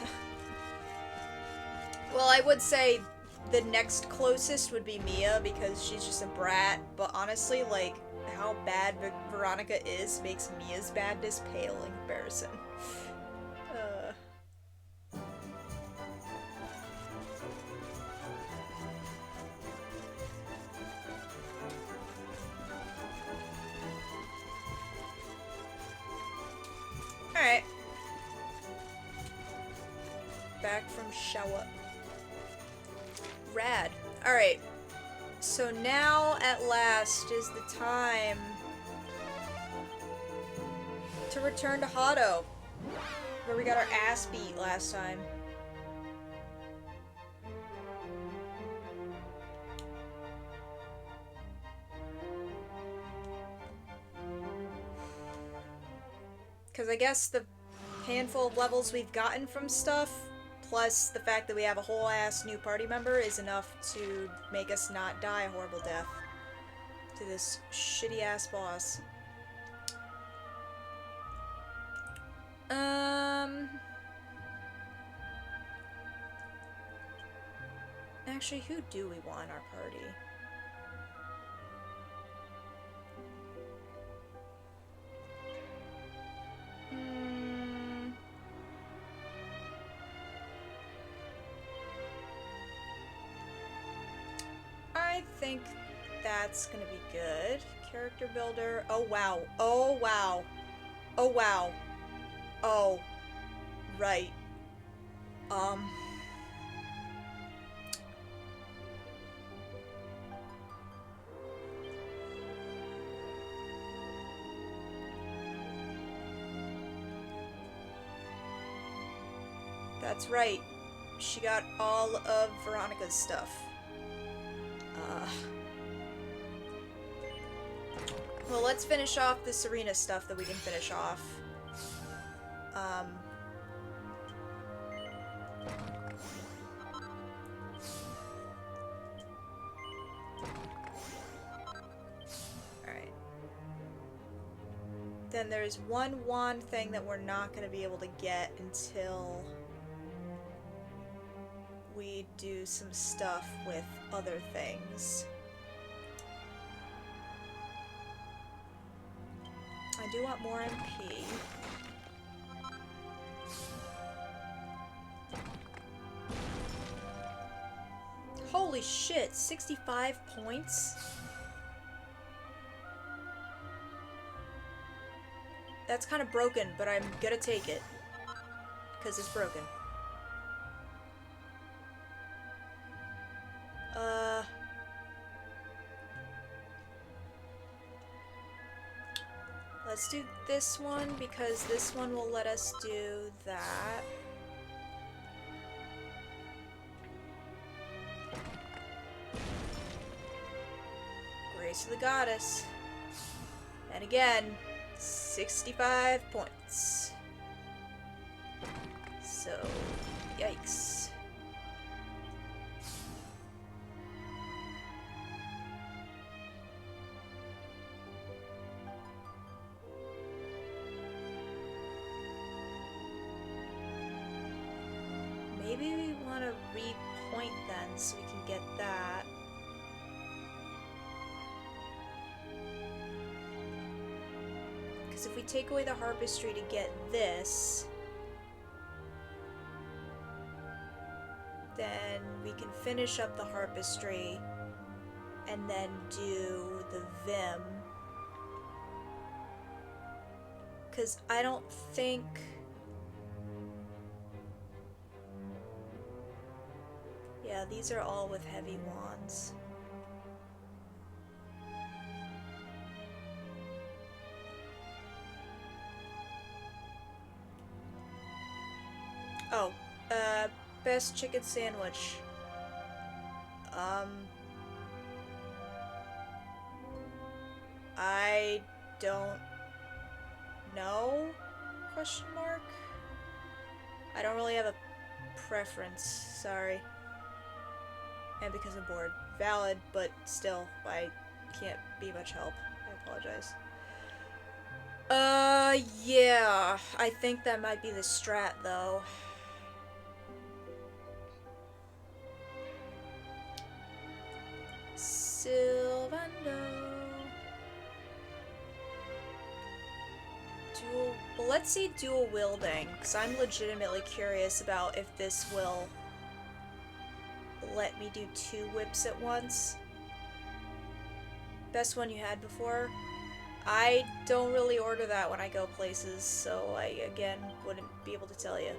Well, I would say the next closest would be Mia because she's just a brat, but honestly, like, how bad Veronica is makes Mia's badness pale in comparison. Alright. Back from shower. Rad. Alright. So now, at last, is the time to return to Hotto, where we got our ass beat last time. Because I guess the handful of levels we've gotten from stuff, plus the fact that we have a whole ass new party member, is enough to make us not die a horrible death to this shitty ass boss. Actually, who do we want in our party? I think that's gonna be good. Character builder. Oh wow. Oh wow. Oh wow. Oh. Right. That's right. She got all of Veronica's stuff. Well, let's finish off the Serena stuff that we can finish off. Alright. Then there's one wand thing that we're not going to be able to get until we do some stuff with other things. I do want more MP. Holy shit, 65 points? That's kind of broken, but I'm gonna take it. Because it's broken. Let's do this one, because this one will let us do that. Grace of the Goddess. And again, 65 points. So, yikes. Maybe we want to repoint then so we can get that. Because if we take away the harpistry to get this, then we can finish up the harpistry and then do the Vim. Because I don't think... Yeah, these are all with heavy wands. Oh, best chicken sandwich. I don't know? Question mark? I don't really have a preference, sorry. And because I'm bored. Valid, but still, I can't be much help. I apologize. Yeah. I think that might be the strat, though. Sylvando. Well, let's see dual wielding, because I'm legitimately curious about if this will let me do 2 whips at once. Best one you had before? I don't really order that when I go places, so I, again, wouldn't be able to tell you.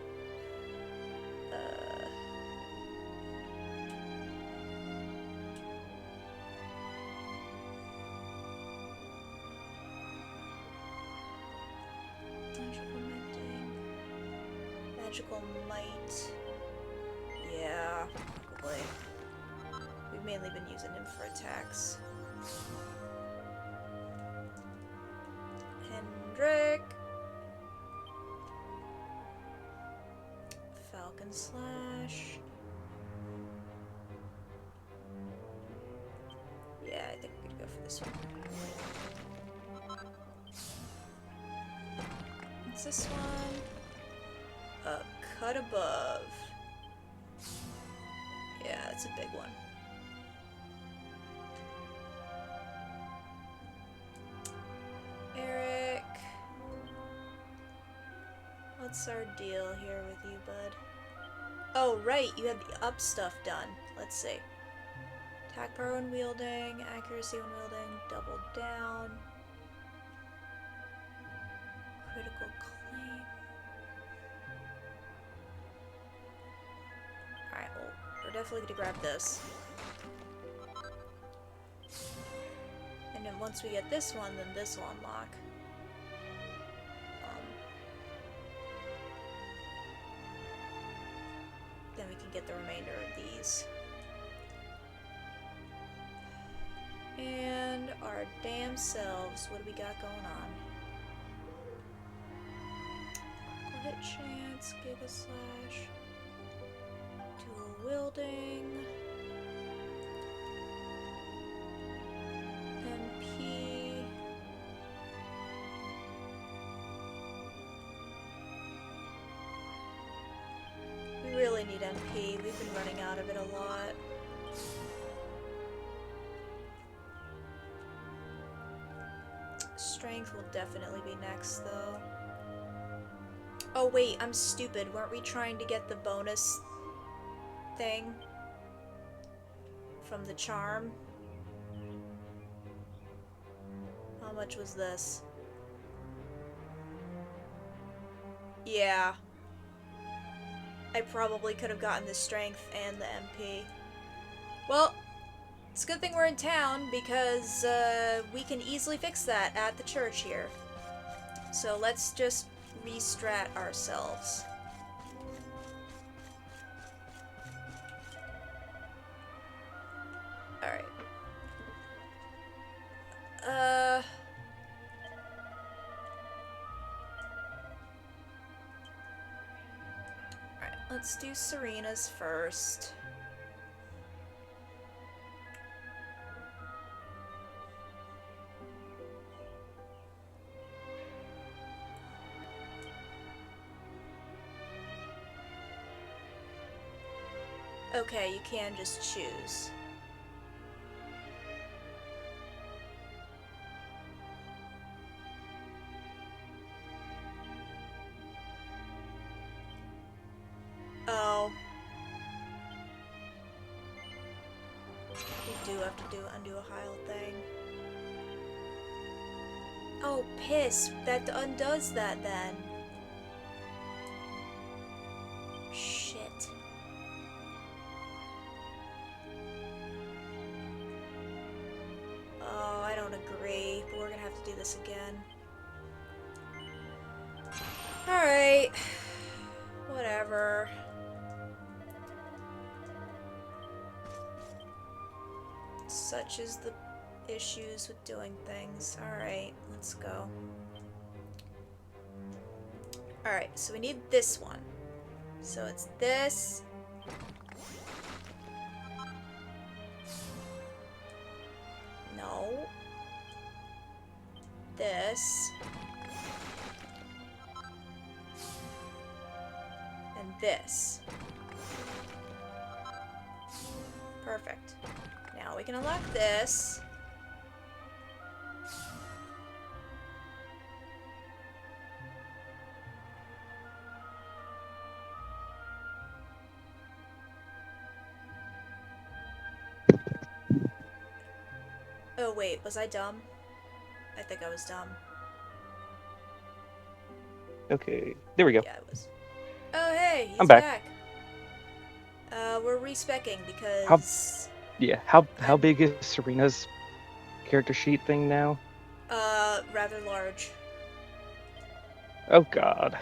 Magical might. Yeah, probably. We've mainly been using him for attacks. Hendrik. and slash. Yeah, I think we're gonna go for this one. What's this one? A cut above. Yeah, that's a big one. Eric. What's our deal here with you, bud? Oh, right, you had the up stuff done. Let's see. Attack power when wielding, accuracy when wielding, double down. Critical claim. Alright, well, we're definitely gonna grab this. And then once we get this one, then this will unlock. Then we can get the remainder of these. And our damn selves, what do we got going on? Critical hit chance, Giga Slash, dual wielding, MP. We really need MP. We've been running out of it a lot. Strength will definitely be next, though. Oh wait, I'm stupid. Weren't we trying to get the bonus thing from the charm? How much was this? Yeah. I probably could have gotten the strength and the MP. Well, it's a good thing we're in town because we can easily fix that at the church here. So let's just restrat ourselves. Alright. Alright, let's do Serena's first. Okay, you can just choose. Oh. You do have to undo a Heil thing. Oh, piss. That undoes that then. Shit. Oh, I don't agree, but we're gonna have to do this again. Alright. Whatever. Such is the issues with doing things. Alright, let's go. Alright, so we need this one. So it's this. No. This. And this. Perfect. Now we can unlock this. Oh wait, was I dumb? I think I was dumb. Okay, there we go. Yeah, I was. Oh hey, he's I'm back. We're respecking because How big is Serena's character sheet thing now? Rather large. Oh god.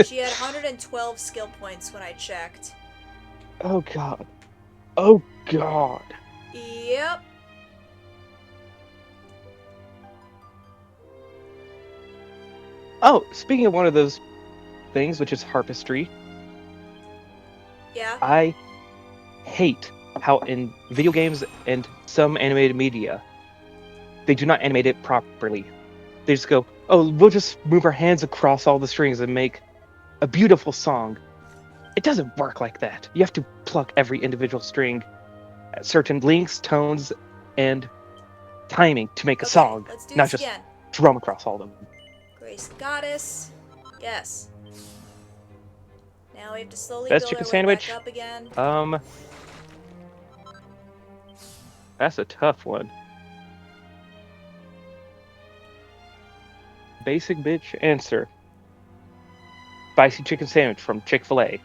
She had 112 skill points when I checked. Oh god. Oh god. Yep. Oh, speaking of one of those things, which is harpistry, Yeah. I hate how in video games and some animated media, they do not animate it properly. They just go, oh, we'll just move our hands across all the strings and make a beautiful song. It doesn't work like that. You have to pluck every individual string at certain lengths, tones, and timing to make a Okay, song, let's do not this just again. drum across all of them. Grace the Goddess. Yes. Now we have to slowly Best build chicken our way sandwich? back up again. That's a tough one. Basic bitch answer. Spicy chicken sandwich from Chick-fil-A.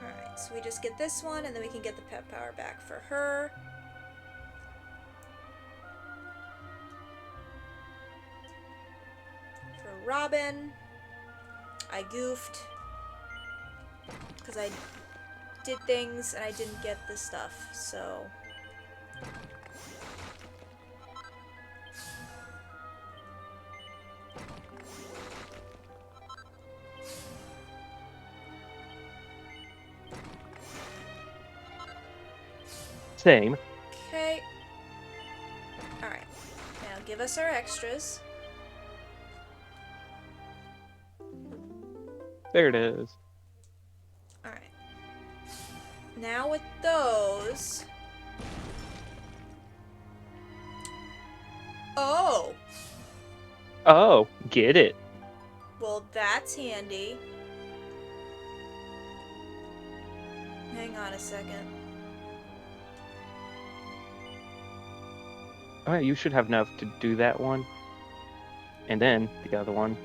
Alright, so we just get this one, and then we can get the pet power back for her. For Robin, I goofed. Because I did things and I didn't get the stuff, so... Same. Okay. Alright. Now give us our extras. There it is. Alright. Now with those... Oh! Oh, get it. Well, that's handy. Hang on a second. Alright, you should have enough to do that one. And then the other one.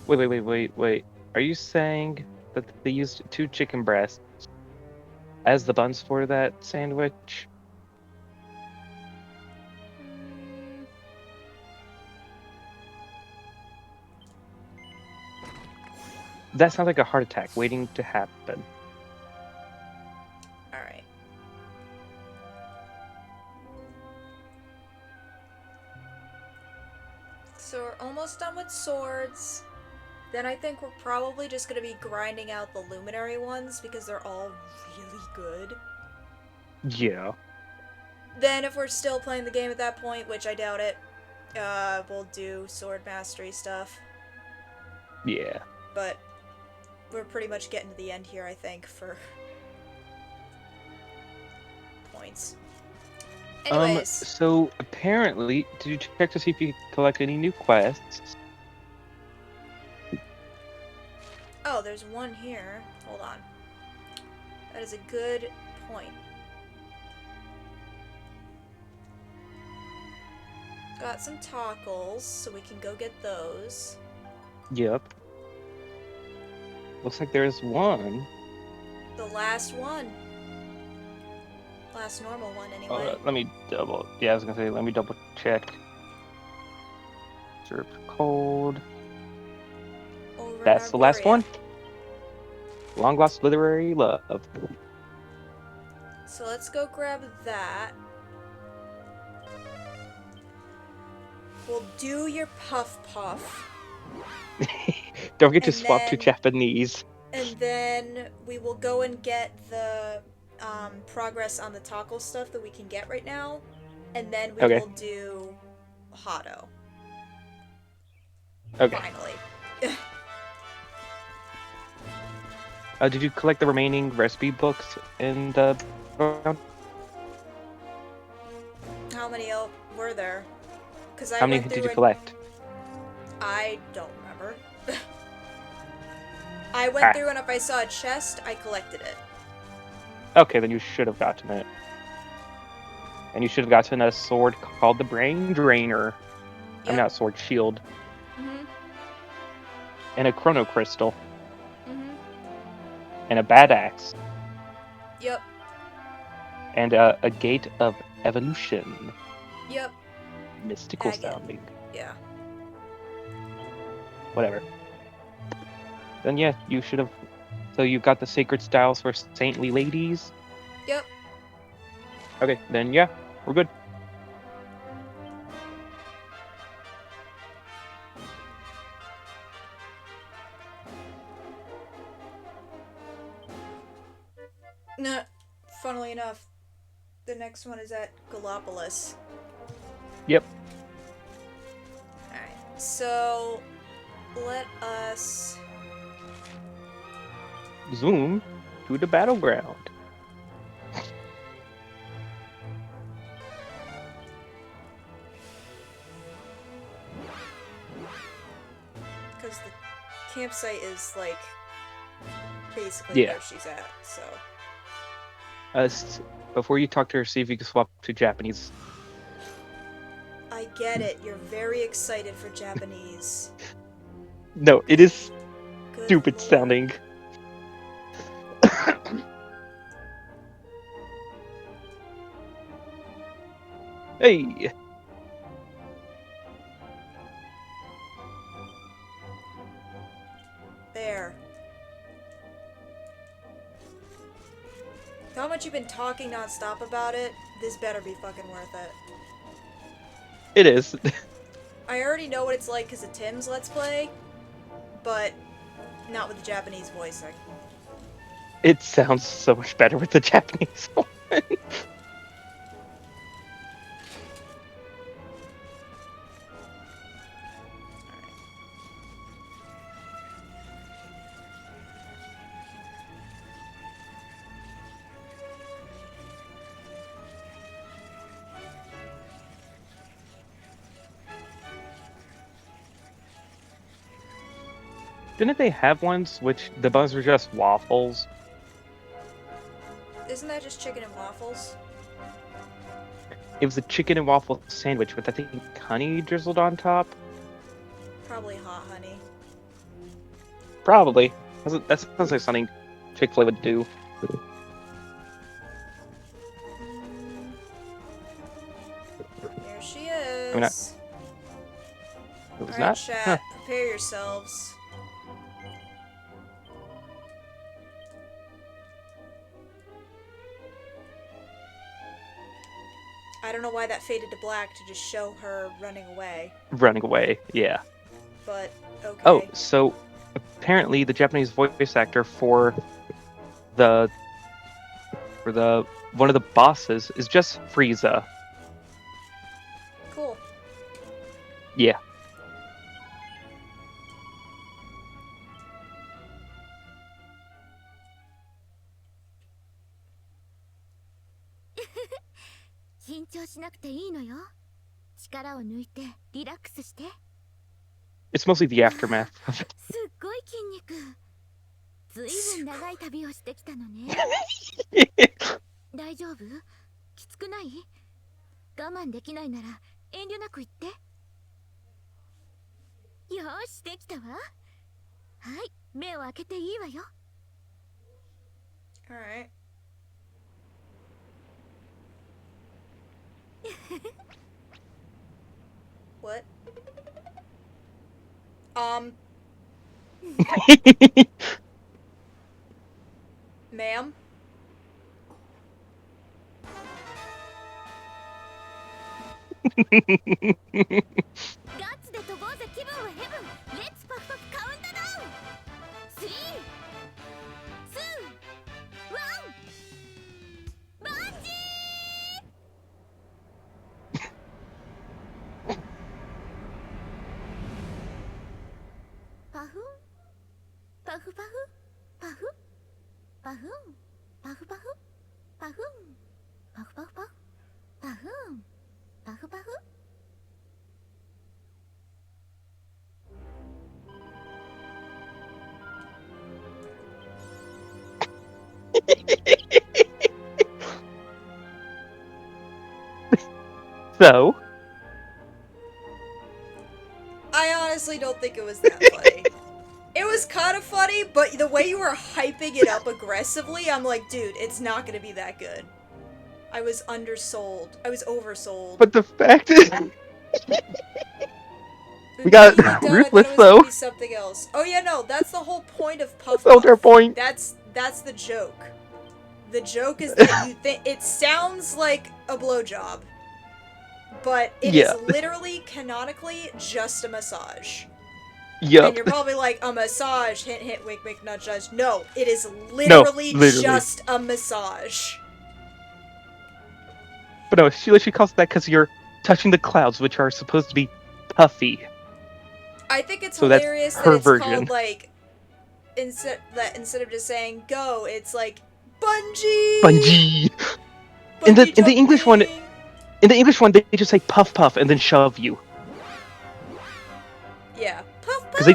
Wait. Are you saying that they used 2 chicken breasts as the buns for that sandwich? Mm, That sounds like a heart attack waiting to happen. Alright. So we're almost done with swords. Then I think we're probably just gonna be grinding out the luminary ones because they're all really good. Yeah. Then if we're still playing the game at that point, which I doubt it, we'll do sword mastery stuff. Yeah. But we're pretty much getting to the end here, I think, for points. Anyways. So apparently, did you check to see if you could collect any new quests? Oh, there's one here. Hold on. That is a good point. Got some toggles, so we can go get those. Yep. Looks like there's one. The last one. Last normal one, anyway. Let me double. Yeah, I was gonna say, let me double check. Serve cold. Over in That's the last Arborea. one. Long lost literary love. So let's go grab that. We'll do your puff puff. Don't forget to And swap to then- Japanese. And then we will go and get the progress on the toggle stuff that we can get right now. And then we Okay. will do Hado. Okay. Finally. Did you collect the remaining recipe books in the round? How many were there? Because I How many went did through you collect? I don't remember. I went through and if I saw a chest, I collected it. Okay, then you should have gotten it. And you should have gotten a sword called the Brain Drainer. Yep. I'm not sword, shield. Mhm. And a Chrono Crystal. Mhm. And a Bad Axe. Yep. And a Gate of Evolution. Yep. mystical Agate. sounding. Yeah. Whatever. Then yeah, you should have. So you got the sacred styles for saintly ladies. Yep. Okay, then yeah, we're good. No, funnily enough, the next one is at Gallipolis. Yep. Alright, so let us... Zoom to the battleground. Because the campsite is, like, basically Yeah. where she's at, so... Before you talk to her, see if you can swap to Japanese. I get it, you're very excited for Japanese. No, it is Good stupid lord. sounding. Hey! There. How much you've been talking non-stop about it, this better be fucking worth it. It is. I already know what it's like because of Tim's Let's Play, but not with the Japanese voicing. It sounds so much better with the Japanese one. Didn't they have ones which the buns were just waffles? Isn't that just chicken and waffles? It was a chicken and waffle sandwich with, I think, honey drizzled on top. Probably hot honey. Probably. That sounds like something Chick-fil-A would do. Here she is. mean, It was Alright, not. chat, Huh. prepare yourselves. I don't know why that faded to black to just show her running away, Running away, yeah. but okay. Oh, so apparently the Japanese voice actor for the one of the bosses is just Frieza. Cool. Yeah. It's mostly the aftermath of it. すっごい筋肉。ずいぶん長い旅をしてきたのね。大丈夫？きつくない？我慢できないなら遠慮なく言って。よーし、できたわ。はい、目を開けていいわよ。Alright. What? Ma'am? So, I honestly don't think it was that funny. It was kind of funny, but the way you were hyping it up aggressively, I'm like, dude, it's not gonna be that good. I was undersold. I was oversold. but the fact is, We got Immediately done, Ruthless, I thought it was though. gonna be something else. Oh yeah, no, that's the whole point of Puff That's Puff. our point. That's the joke. The joke is that you think it sounds like a blowjob, but it is Yeah. literally canonically just a massage. Yup. And you're probably like, a massage, hint, hint, wink, wink, nudge, nudge. No, it is literally just a massage. But no, she literally calls it that because you're touching the clouds, which are supposed to be puffy. I think it's So that's hilarious that her it's version. called like instead of just saying go, it's like bungee. Bungee. In the English one, they just say puff puff and then shove you. Yeah, puff puff. Because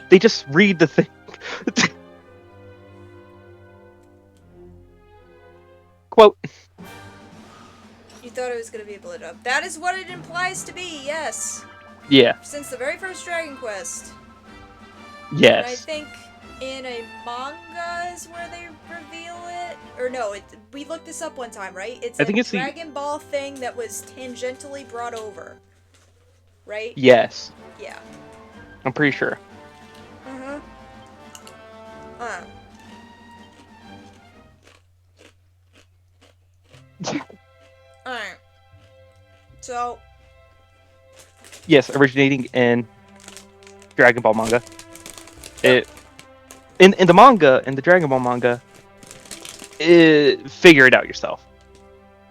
they just read the thing. Quote. You thought it was gonna be a blowjob. That is what it implies to be. Yes. Yeah. Since the very first Dragon Quest. Yes. And I think in a manga is where they reveal it. Or no, we looked this up one time, right? It's a Dragon Ball thing that was tangentially brought over. Right? Yes. Yeah. I'm pretty sure. Uh-huh. Alright. So. Yes, originating in Dragon Ball manga. In the manga, in the Dragon Ball manga, figure it out yourself.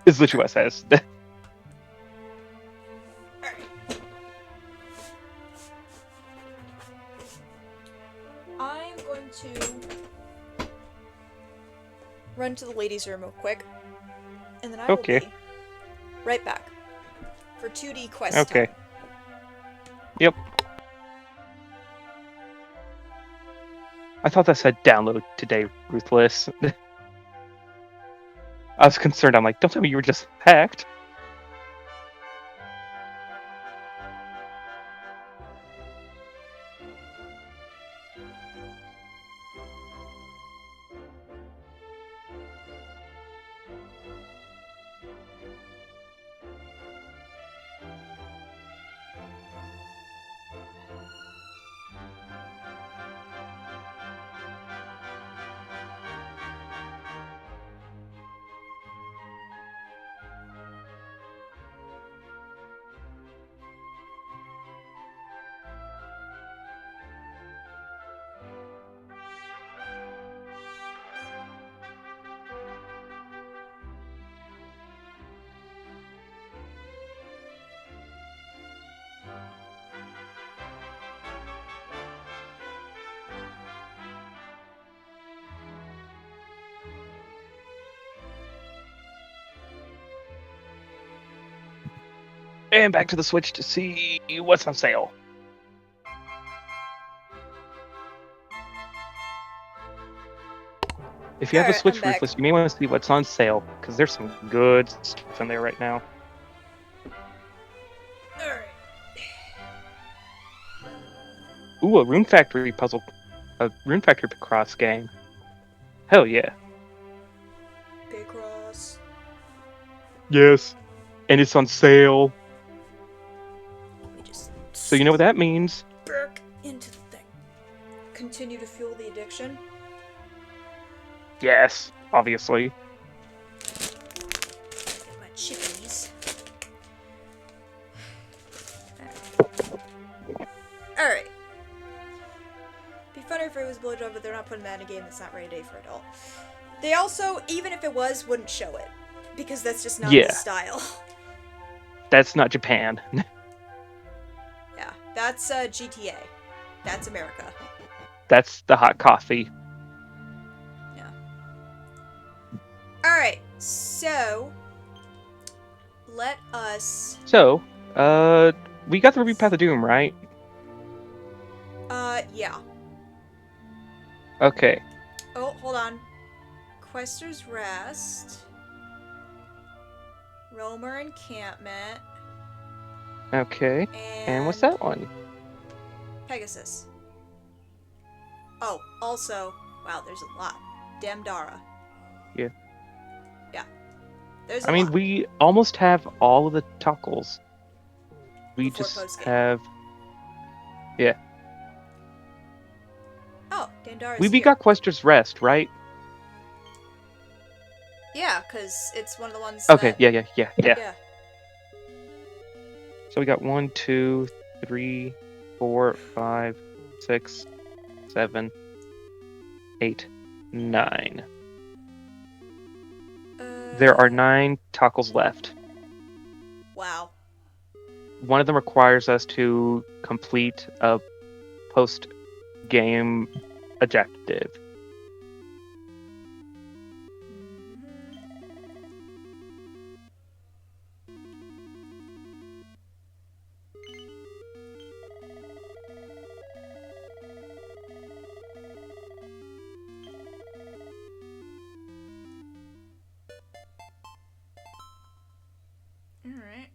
Is literally what it says. I'm going to run to the ladies' room real quick, and then I will be right back for 2D quest time. Yep. I thought that said download today, Ruthless. I was concerned. I'm like, don't tell me you were just hacked. And back to the Switch to see what's on sale. If you have a Switch, Ruthless, you may want to see what's on sale, because there's some good stuff in there right now. Alright. Ooh, a Rune Factory puzzle. A Rune Factory Picross game. Hell yeah. Picross. Yes. And it's on sale. Let me just So you know what that means. burk into the thing. Continue to fuel the addiction. Yes, obviously. Get my chippies. Alright. Be funner if it was blowjob, but they're not putting that in a game that's not rated for adult. They also, even if it was, wouldn't show it. Because that's just not the style. That's not Japan. Yeah, that's GTA. That's America. That's the hot coffee. Yeah. Alright, so let us... So, we got the Ruby Path of Doom, right? Yeah. Okay. Oh, hold on. Quester's Rest. Roamer Encampment. Okay. And what's that one? Pegasus. Oh, also, wow, there's a lot. Damdara. Yeah. Yeah. There's I mean, we almost have all of the toggles. We Before just post-game. have. Yeah. Oh, Dandara's We here. got Quester's Rest, right? Yeah, because it's one of the ones Okay, that... yeah. So we got 1, 2, 3, 4, 5, 6, 7, 8, 9. There are 9 toggles left. Wow. One of them requires us to complete a post-game objective. Alright.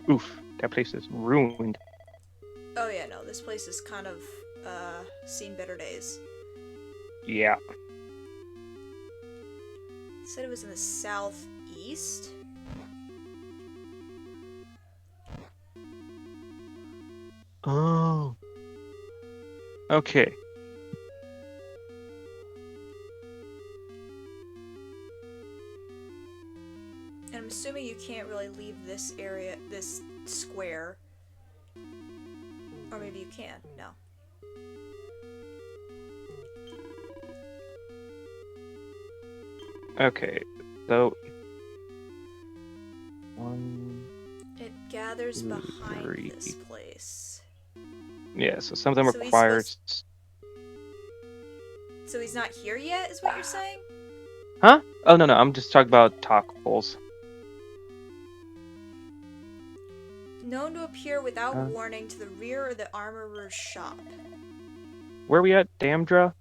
Oof, that place is ruined. Oh yeah, no, this place has kind of, seen better days. Yeah. Said it was in the southeast? Oh. Okay. And I'm assuming you can't really leave this area, this square. Or maybe you can. No. Okay. So 1. It gathers 2, behind 3. this place. Yeah, so some of them So he's requires. So he's not here yet, is what you're saying? Huh? Oh no, I'm just talking about toggles. Known to appear without warning to the rear of the armorer's shop. Where are we at? Damdra?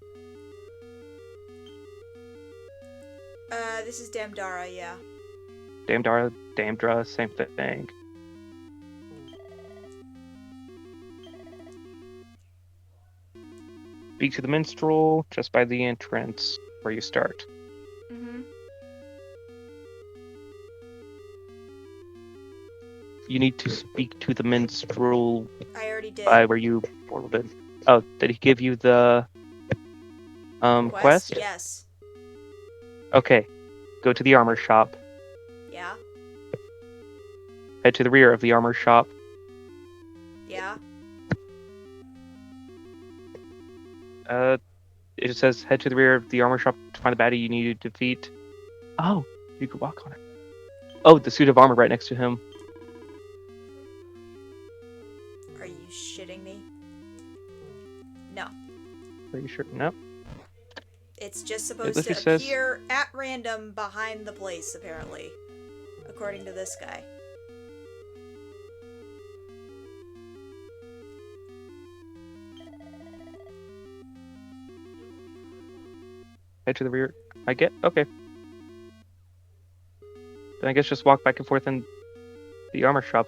This is Damdara, yeah. Damdra, same thing. Speak to the minstrel just by the entrance where you start. Mm-hmm. You need to speak to the minstrel I already did. by where you portaled. Oh, did he give you the quest? Yes. Okay. Go to the armor shop. Yeah. Head to the rear of the armor shop. Yeah. It says head to the rear of the armor shop to find the baddie you need to defeat. Oh, you could walk on it. Oh, the suit of armor right next to him. Are you shitting me? No. Are you sure? No. It's just supposed literally to says- appear at random behind the place, apparently. According to this guy. Head to the rear. I get okay. Then I guess just walk back and forth in the armor shop.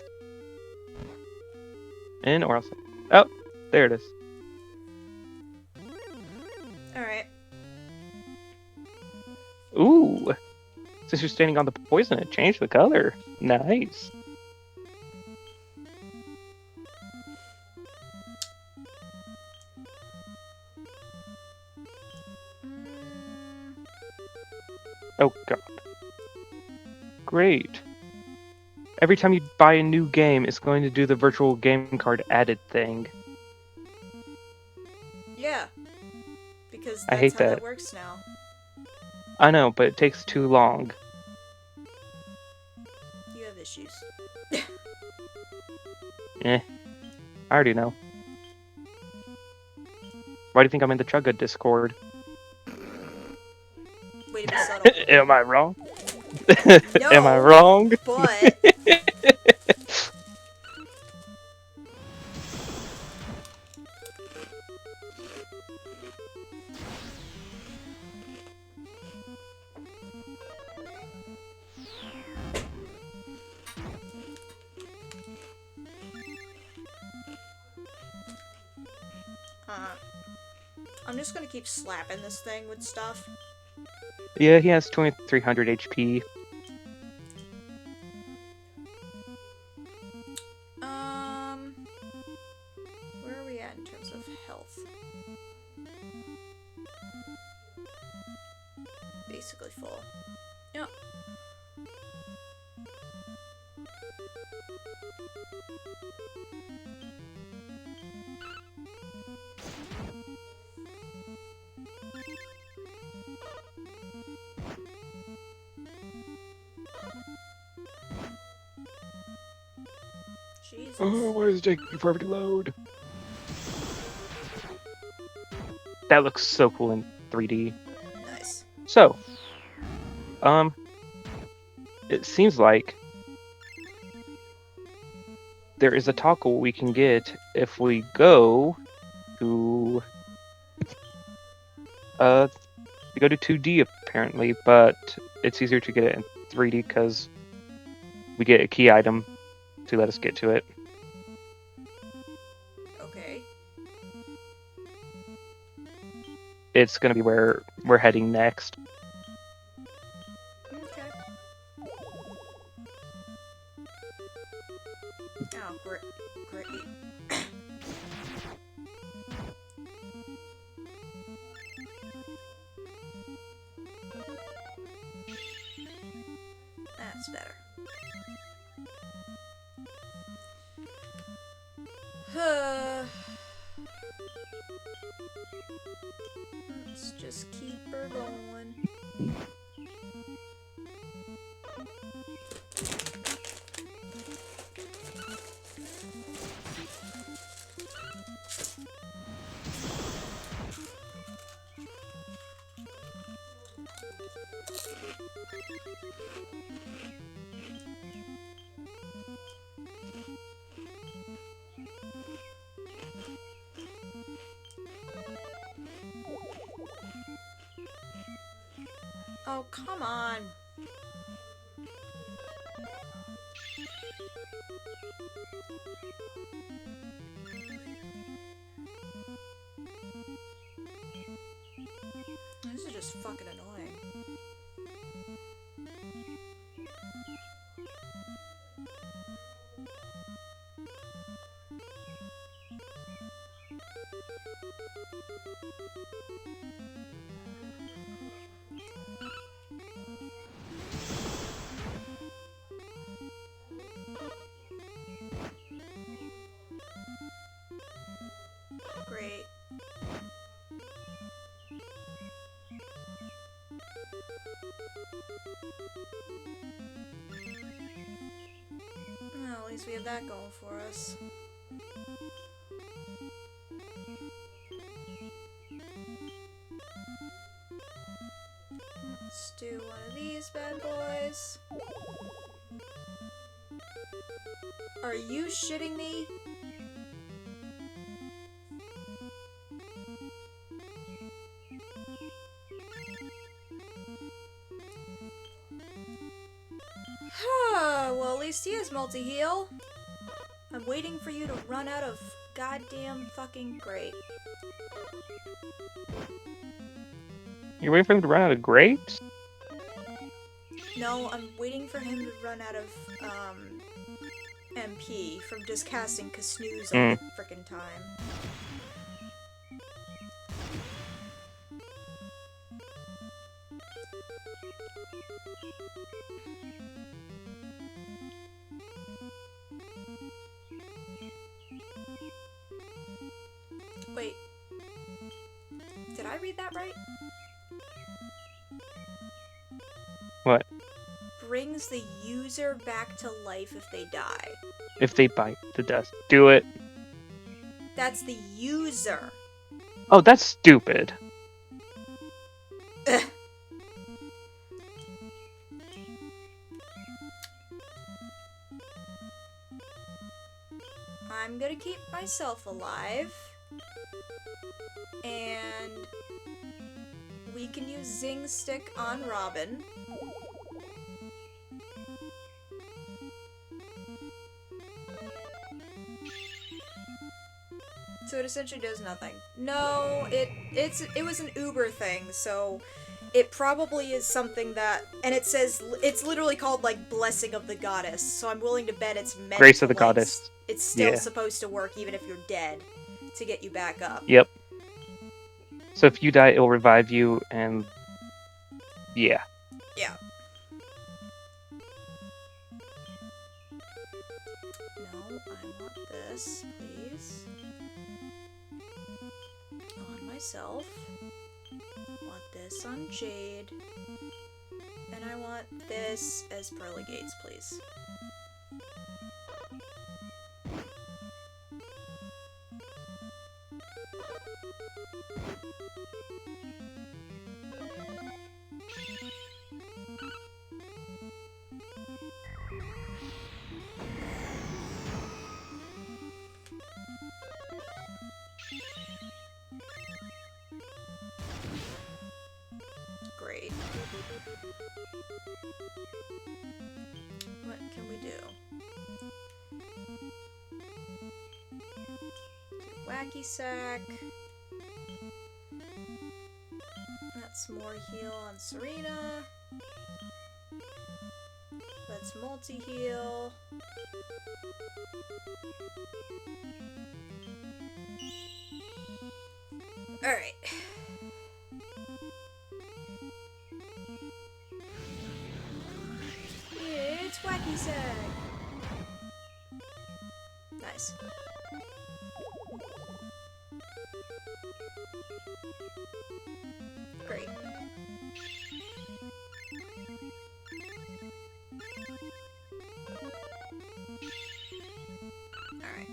In or else. Oh, there it is. Alright. Ooh. Since you're standing on the poison, it changed the color. Nice. Oh god. Great. Every time you buy a new game, it's going to do the virtual game card added thing. Yeah. Because I that's hate how that. that works now. I know, but it takes too long. You have issues. I already know. Why do you think I'm in the Chugga Discord? Way to be subtle. Am I wrong? No, Am I wrong? But... I'm just gonna keep slapping this thing with stuff. Yeah, he has 2300 HP. basically full. Yep. Jesus. Oh, why is it taking forever to load? That looks so cool in 3D. Nice. So, it seems like there is a toggle we can get if we go to we go to 2D apparently, but it's easier to get it in 3D because we get a key item to let us get to it. Okay. It's gonna be where we're heading next. Okay. Oh, great. That's better. Let's just keep her going. Oh, come on. This is just fucking annoying. Great. Well, at least we have that going for us. Let's do one of these bad boys. Are you shitting me? Well, at least he has multi-heal. I'm waiting for you to run out of goddamn fucking great. You're waiting for him to run out of grapes? No, I'm waiting for him to run out of, MP from just casting Kasnooze all the frickin' time. Wait. Did I read that right? What? Brings the user back to life if they die. If they bite the dust. Do it. That's the user. Oh, that's stupid. Ugh. I'm gonna keep myself alive. And we can use Zing Stick on Robin. So it essentially does nothing. No, it was an Uber thing, so it probably is something that, and it says it's literally called like Blessing of the Goddess. So I'm willing to bet it's meant Grace to, of the like, Goddess. It's still Yeah. supposed to work even if you're dead to get you back up. Yep. So if you die, it'll revive you, and Yeah. Yeah. No, I want this, please. On myself. I want this on Jade. And I want this as pearly gates, please. Great. What can we do? Wacky sack. That's more heal on Serena. Let's multi-heal. Alright. It's Wacky Sack! Nice. Great. Alright.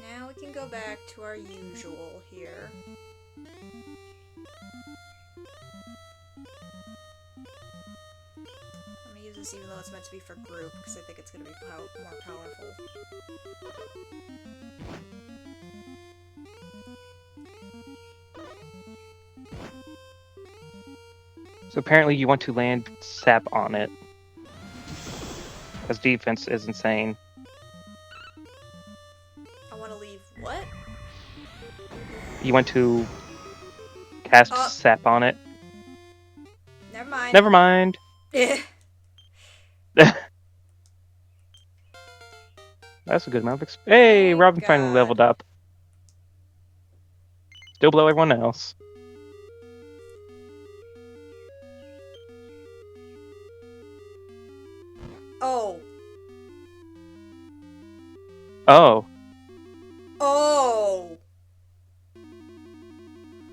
Now we can go back to our usual here. I'm gonna use this even though it's meant to be for group, because I think it's gonna be more powerful. So apparently you want to land sap on it. Because defense is insane. I want to leave what? You want to cast sap on it. Never mind. Never mind. That's a good amount of Hey, Robin finally leveled up. Still below everyone else. Oh. Oh. Oh.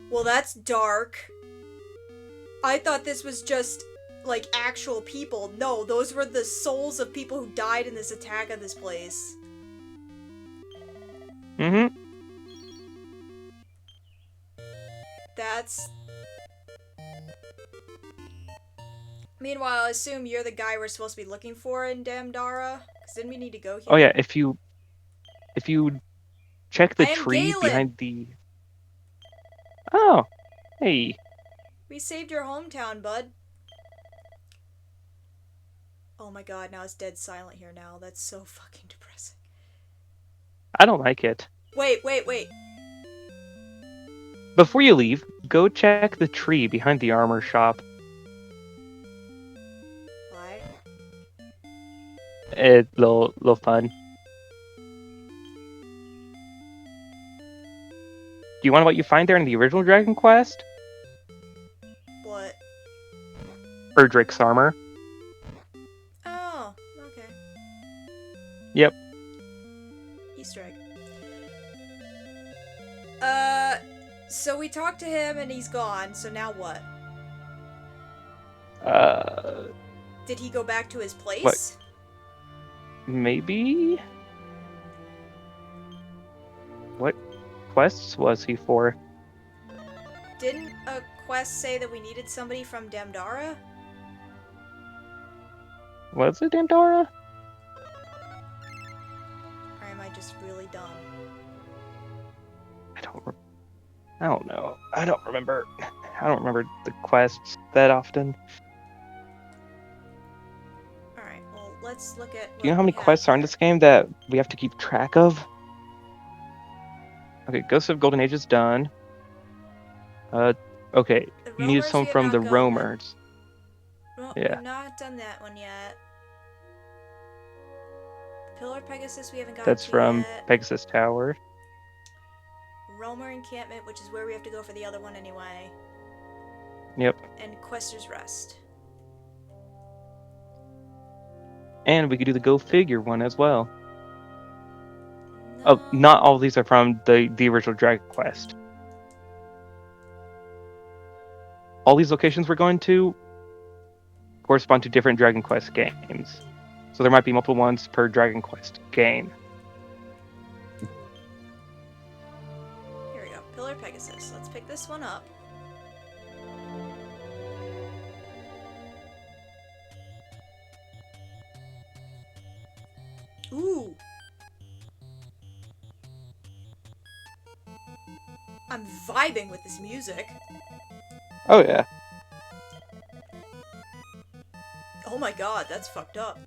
Well, that's dark. I thought this was just, like, actual people. No, those were the souls of people who died in this attack on this place. Mm-hmm. That's... Meanwhile, I assume you're the guy we're supposed to be looking for in Damdara? Because didn't we need to go here? Oh yeah, if you check the I am tree Galen. behind the... Oh, hey. We saved your hometown, bud. Oh my god, now it's dead silent here now. That's so fucking depressing. I don't like it. Wait. Before you leave, go check the tree behind the armor shop. Why? It's a little fun. Do you want what you find there in the original Dragon Quest? What? Erdrick's armor. Oh, okay. Yep. Easter egg. So we talked to him and he's gone, so now what? Did he go back to his place? What? Maybe? What quests was he for? Didn't a quest say that we needed somebody from Damdara? Was it Damdara? Or am I just really dumb? I don't know. I don't remember the quests that often. Alright, well, let's look at... Do you know how many quests are in this game that we have to keep track of? Okay, Ghost of Golden Age is done. Okay. you need Roamers, some we have from not the gone yet. roamers. Yeah. We've not done that one yet. Pillar Pegasus, we haven't gotten That's to from yet. Pegasus Tower. Roamer Encampment, which is where we have to go for the other one anyway. Yep. And Quester's Rest. And we could do the Go Figure one as well. Oh, not all of these are from the original Dragon Quest. All these locations we're going to correspond to different Dragon Quest games. So there might be multiple ones per Dragon Quest game. Here we go. Pillar Pegasus. Let's pick this one up. Ooh. I'm vibing with this music. Oh yeah. Oh my god, that's fucked up.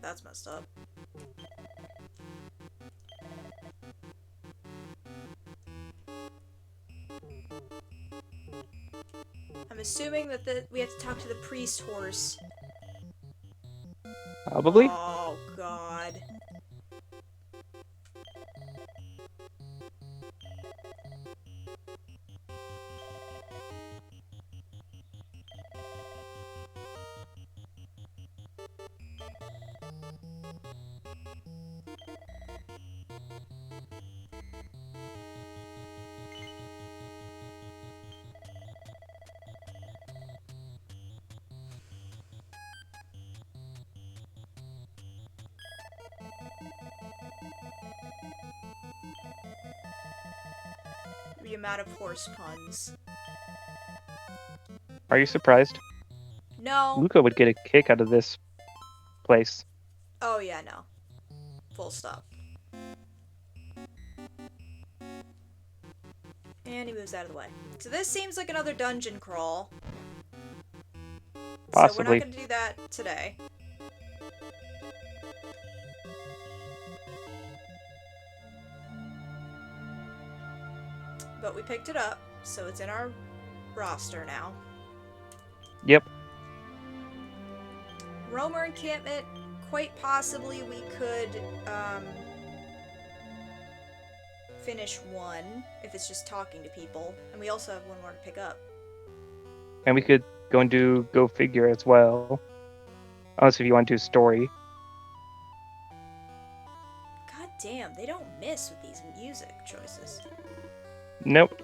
That's messed up. I'm assuming that we have to talk to the priest horse. Probably. Oh god. The amount of horse puns. Are you surprised? No. Luca would get a kick out of this place. Oh yeah, no. Full stop. And he moves out of the way. So this seems like another dungeon crawl. So we're Possibly. not going to do that today. But we picked it up, so it's in our roster now. Yep. Roamer Encampment, quite possibly we could finish one if it's just talking to people. And we also have one more to pick up. And we could go and do Go Figure as well. Unless if you want to do story. God damn, they don't miss with these music choices. Nope.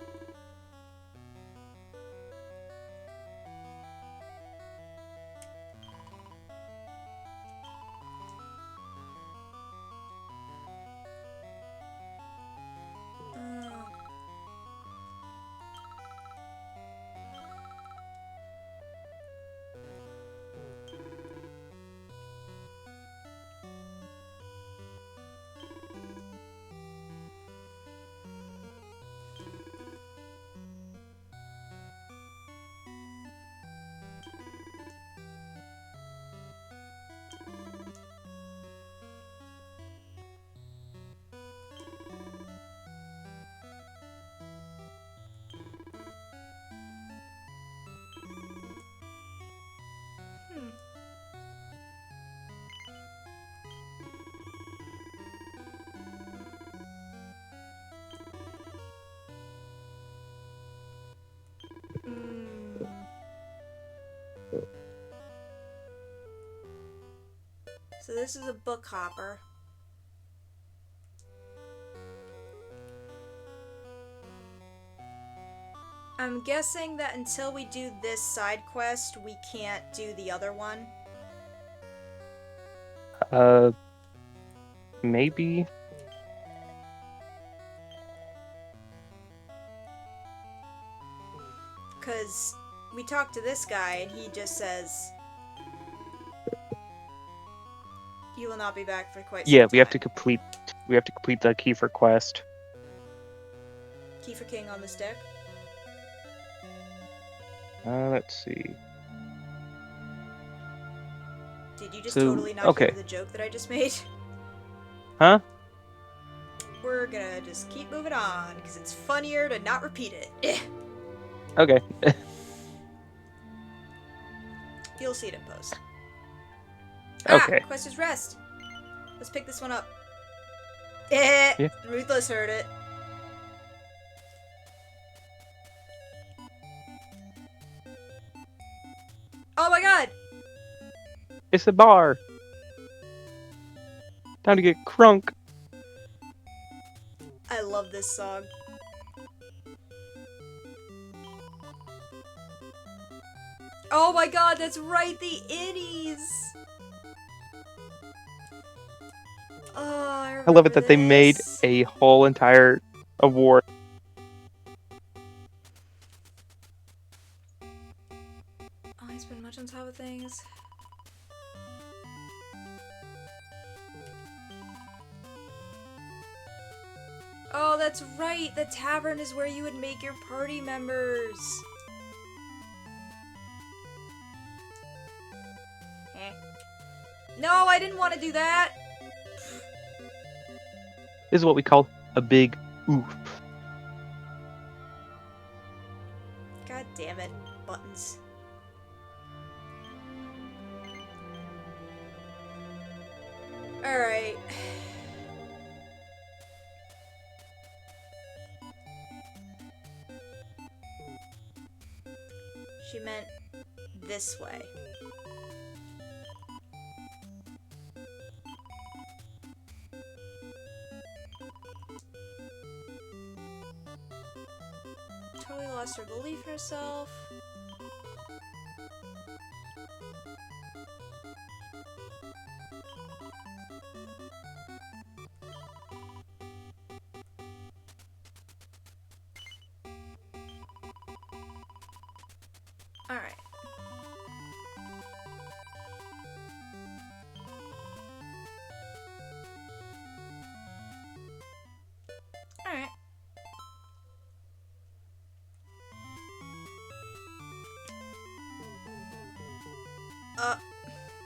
So this is a book hopper. I'm guessing that until we do this side quest, we can't do the other one. Maybe. Because we talked to this guy and he just says, you will not be back for quite some Yeah, time. we have to complete the Kiefer quest. Kiefer King on the stick. Let's see. Did you just So, totally not okay. hear the joke that I just made? Huh? we're gonna just keep moving on, because it's funnier to not repeat it. Okay. You'll see it in post. Okay. Ah, quest is rest. Let's pick this one up. Yeah. Ruthless heard it. Oh my god! It's a bar. Time to get crunk. I love this song. Oh my god, that's right, the innies! Oh, I love it that they made a whole entire award. Oh, he's been much on top of things. Oh, that's right! The tavern is where you would make your party members! No, I didn't want to do that! This is what we call a big oof. God damn it. Buttons. Alright. She meant this way. Totally lost her belief in herself. Alright. Alright.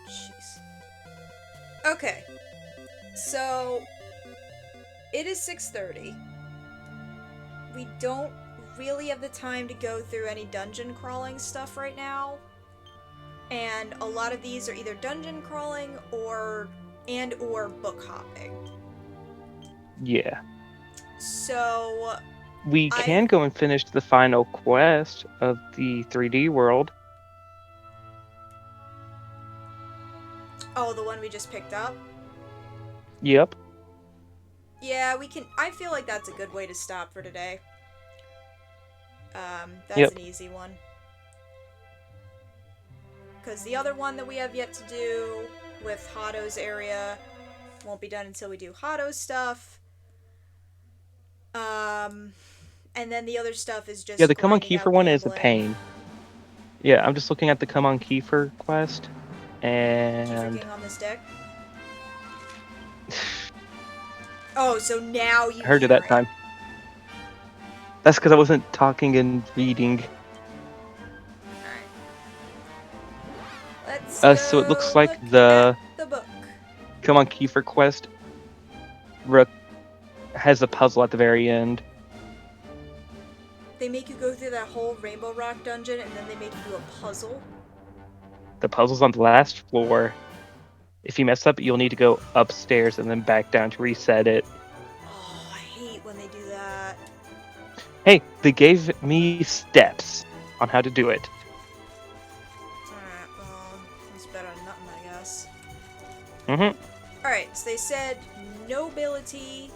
Jeez. Okay. So, it is 6:30. We don't really have the time to go through any dungeon crawling stuff right now. And a lot of these are either dungeon crawling or book hopping. Yeah. So We can go and finish the final quest of the 3D world. Oh, the one we just picked up? Yep. Yeah, we can. I feel like that's a good way to stop for today. That's Yep. an easy one. Because the other one that we have yet to do with Hato's area won't be done until we do Hato's stuff. And then the other stuff is just Yeah, the Come on grinding Kiefer out one is a gambling. pain. Yeah, I'm just looking at the Come on Kiefer quest, Kiefer and King on this deck. Oh, so now you I heard it hear that time. That's because I wasn't talking and reading. Let's So it looks go like look the at the book. Come on Kiefer quest has a puzzle at the very end. They make you go through that whole Rainbow Rock dungeon, and then they make you do a puzzle. The puzzle's on the last floor. If you mess up, you'll need to go upstairs and then back down to reset it. Oh, I hate when they do that. Hey, they gave me steps on how to do it. Alright, well, that's better than nothing, I guess. Mm-hmm. Alright, so they said nobility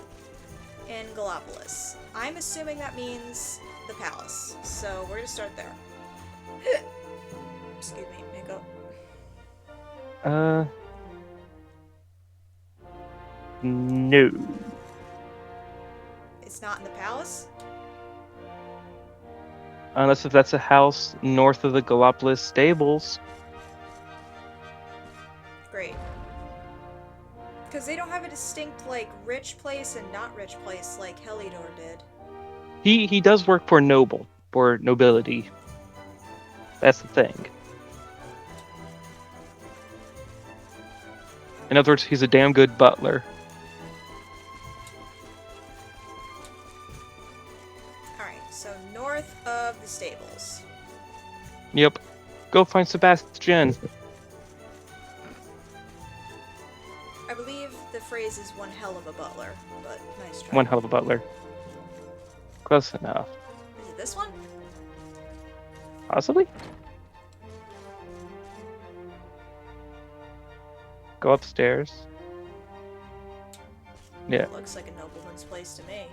in Gallopolis. I'm assuming that means the palace, so we're gonna start there. Excuse me, makeup. No. It's not in the palace? Unless if that's a house north of the Gallopolis stables. Great. Because they don't have a distinct, like, rich place and not rich place like Helidor did. He does work for nobility. That's the thing. In other words, he's a damn good butler. Yep. Go find Sebastian. I believe the phrase is one hell of a butler, but nice try. One hell of a butler. Close enough. Is it this one? Possibly? Go upstairs. Yeah. Looks like a nobleman's place to me.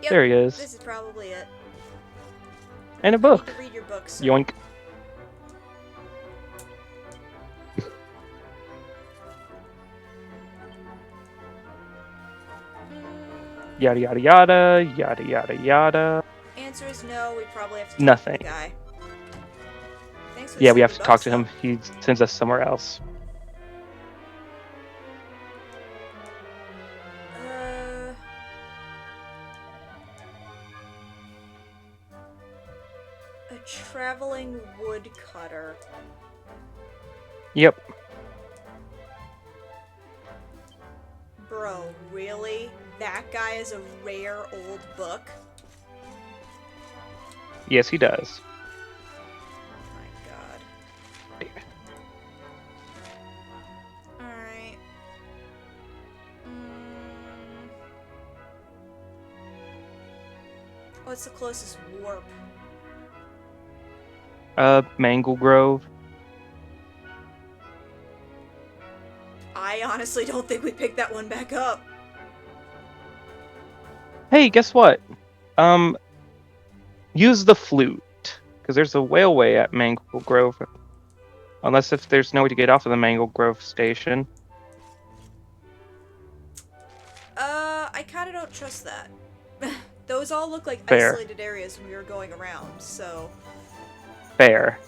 Yep, There he is. This is probably it. And a You book. can read your book, sir. Yoink. Yada yada yada, yada yada yada. Answer is no. We probably have to talk Nothing. to the guy. Thanks for the Yeah, we have 60 to talk bucks, to him. though. He sends us somewhere else. A traveling woodcutter. Yep. Bro, really? That guy is a rare old book? Yes, he does. My god. Alright. What's the closest warp? Mangle Grove. I honestly don't think we picked that one back up. Hey, guess what? Use the flute, because there's a whaleway at Mangle Grove. Unless if there's no way to get off of the Mangle Grove station. I kinda don't trust that. Those all look like Fair. isolated areas when we were going around, so... Fair.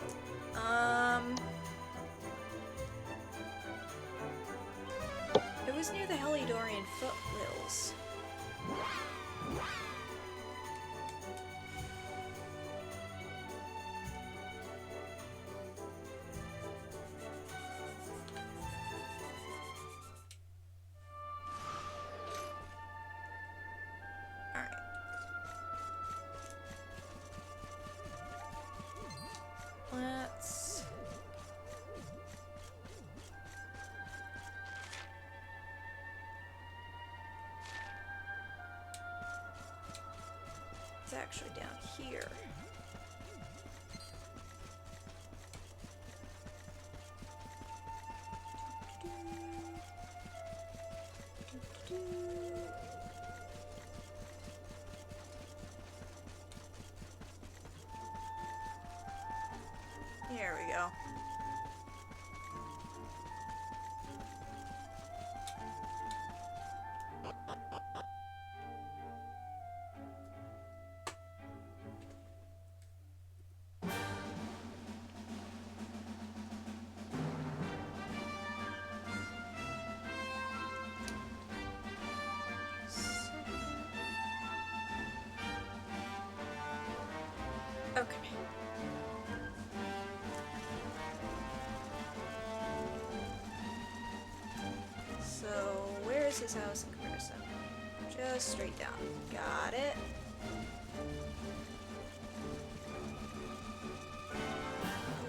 It was near the Helidorian foothills. Alright. Let's... It's actually down here. There we go. Okay. So, where is his house in comparison? Just straight down. Got it.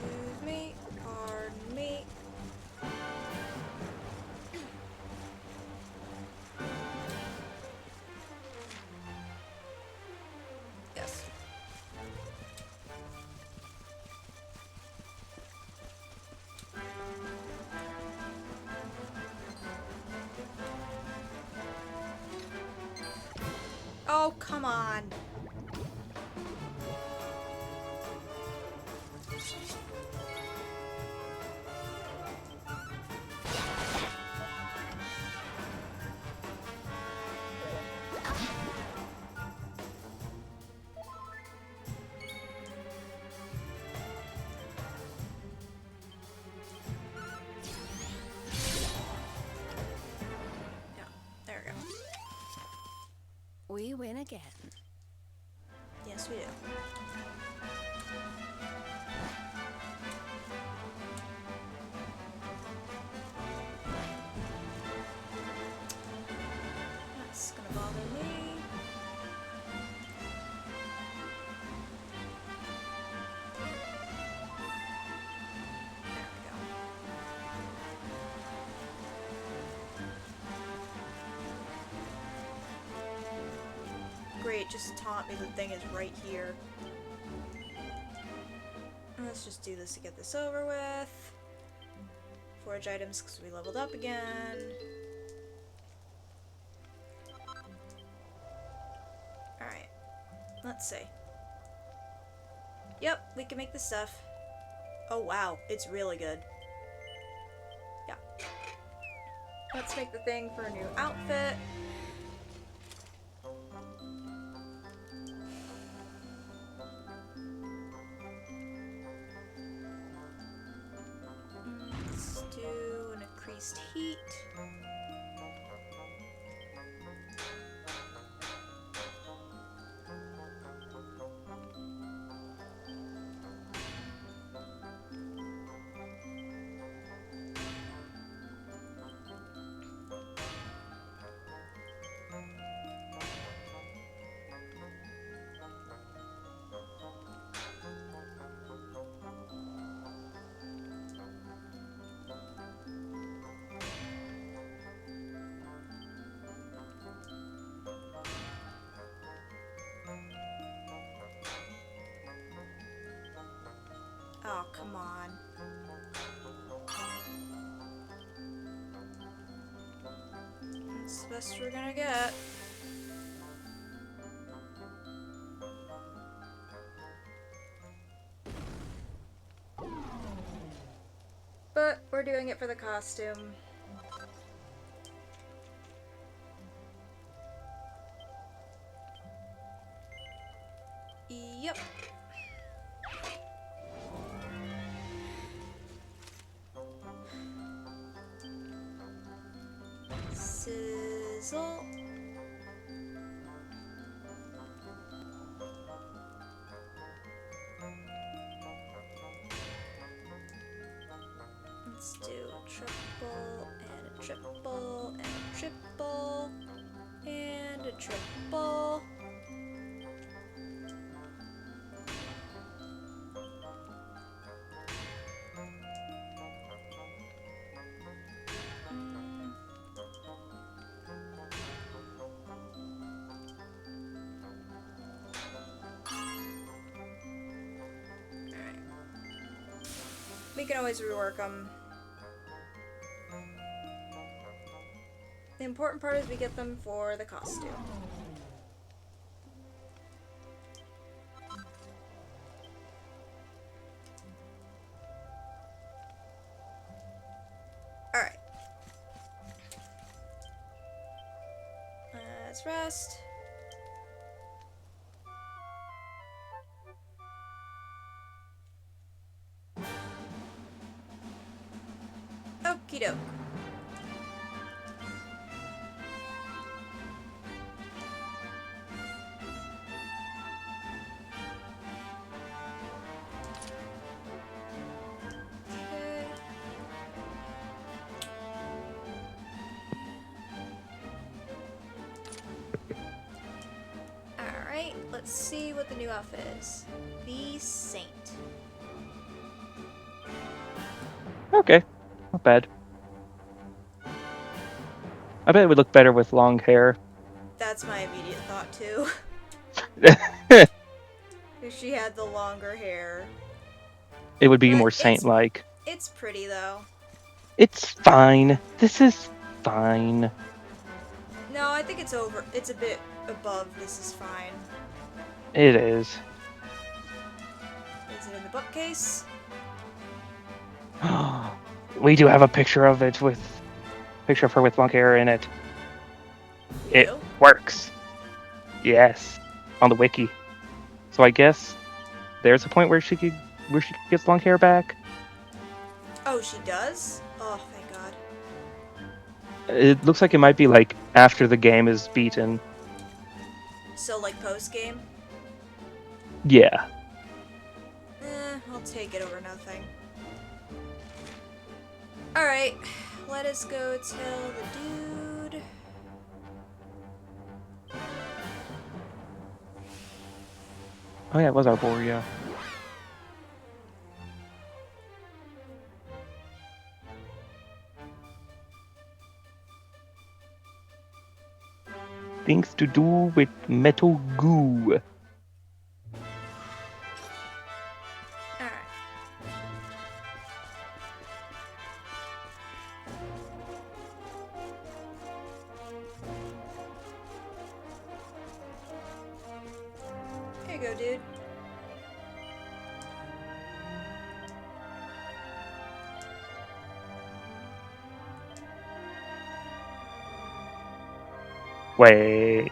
Excuse me. Pardon me. Yes. Oh, come on. Yeah, there we go. We win again. Yes, we do. That's gonna bother me. Wait, just taunt me. The thing is right here. Let's just do this to get this over with. Forge items because we leveled up again. Alright. Let's see. Yep, we can make this stuff. Oh wow, it's really good. Yeah. Let's make the thing for a new outfit. Let's do an increased heat. Oh, come on. That's the best we're gonna get. But we're doing it for the costume. Yep. Sizzle. Let's do a triple and a triple and a triple and a triple. We can always rework them. The important part is we get them for the costume. Alright. Let's rest. Okie doke. Okay. Alright, let's see what the new outfit is. The Saint. Okay, not bad. I bet it would look better with long hair. That's my immediate thought too. If she had the longer hair. It would be But more it's- saint-like. It's pretty though. It's fine. This is fine. No, I think it's over. It's a bit above. This is fine. It is. Is it in the bookcase? We do have a picture of it with picture of her with long hair in it. It do? works. Yes, on the wiki. So I guess there's a point where she gets long hair back. Oh, she does? Oh, thank God. It looks like it might be like after the game is beaten. So, like post game? Yeah. I'll take it over nothing. Alright, let us go tell the dude. Oh yeah, it was Arborea. Things to do with metal goo. Alright. Here you go, dude. Wait.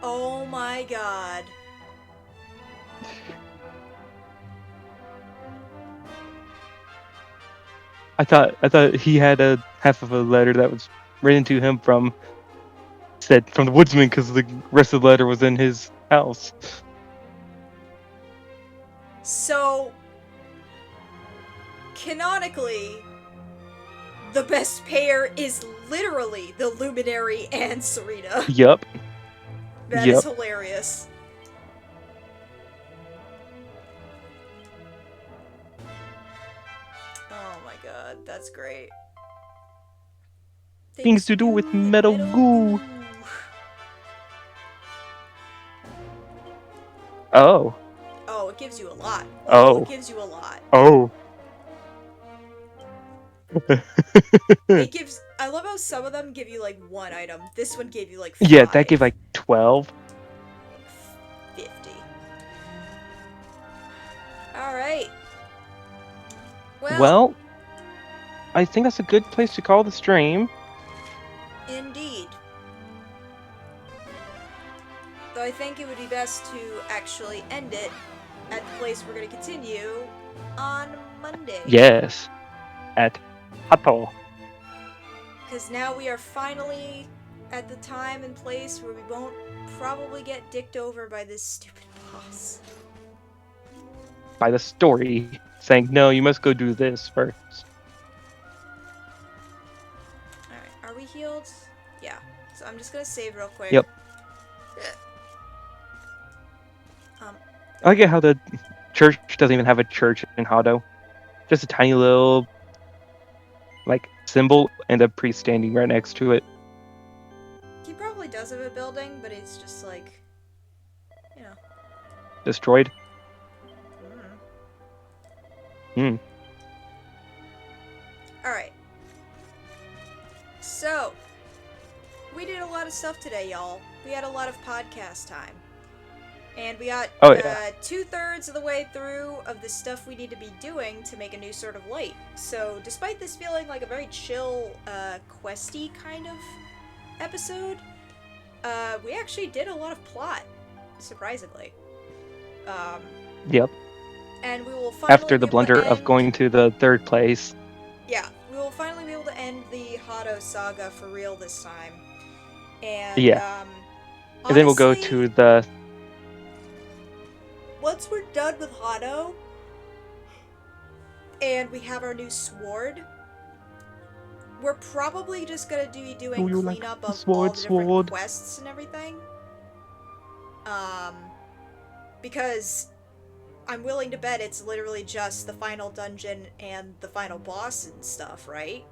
Oh my god. I thought he had a half of a letter that was written to him from the woodsman because the rest of the letter was in his house. So, canonically, the best pair is literally the Luminary and Serena. Yup. That is hilarious. Oh my god, that's great. Things to do with metal goo. Oh. Oh, it gives you a lot. Oh. It gives you a lot. Oh. It gives. I love how some of them give you like one item. This one gave you like 5. Yeah, that gave like 12. 50. Alright. Well, I think that's a good place to call the stream. Indeed. Though I think it would be best to actually end it at the place we're going to continue on Monday. Yes. At Hato. Because now we are finally at the time and place where we won't probably get dicked over by this stupid boss. By the story saying, no, you must go do this first. Alright, are we healed? Yeah. So I'm just gonna save real quick. Yep. I get how the church doesn't even have a church in Hado. Just a tiny little, like, symbol and a priest standing right next to it. He probably does have a building, but it's just like, you know. Destroyed. Hmm. Alright. So, we did a lot of stuff today, y'all. We had a lot of podcast time. And we got 2/3 of the way through of the stuff we need to be doing to make a new Sword of Light. So, despite this feeling like a very chill, questy kind of episode, we actually did a lot of plot, surprisingly. Yep. And we will finally After the blunder of going to the 3rd place. Yeah, we will finally be able to end the Hado saga for real this time. And, Yeah. honestly, And then we'll go to the... once we're done with Hado, and we have our new sword, we're probably just gonna be doing cleanup of all the different quests and everything. Because I'm willing to bet it's literally just the final dungeon and the final boss and stuff, right?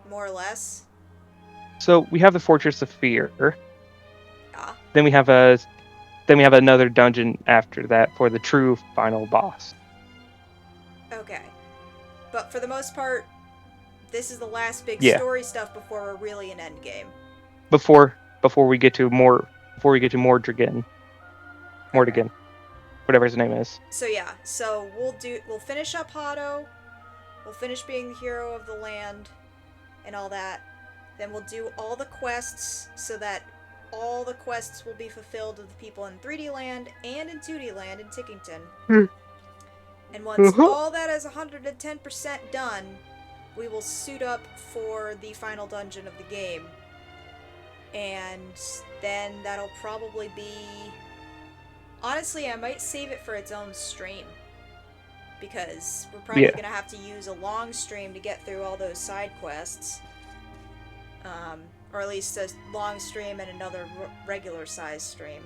More or less. So we have the Fortress of Fear. Yeah. Then we have another dungeon after that for the true final boss. Okay. But for the most part, this is the last big story stuff before we're really in endgame. Before we get to Mordegon. Mordegon. Whatever his name is. So yeah, we'll finish up Hado, we'll finish being the hero of the land and all that. Then we'll do all the quests so that all the quests will be fulfilled of the people in 3D land and in 2D land in Tickington. And once all that is 110% done, we will suit up for the final dungeon of the game. And then that'll probably be honestly, I might save it for its own stream. Because we're probably Yeah. gonna have to use a long stream to get through all those side quests. Or at least a long stream and another regular size stream.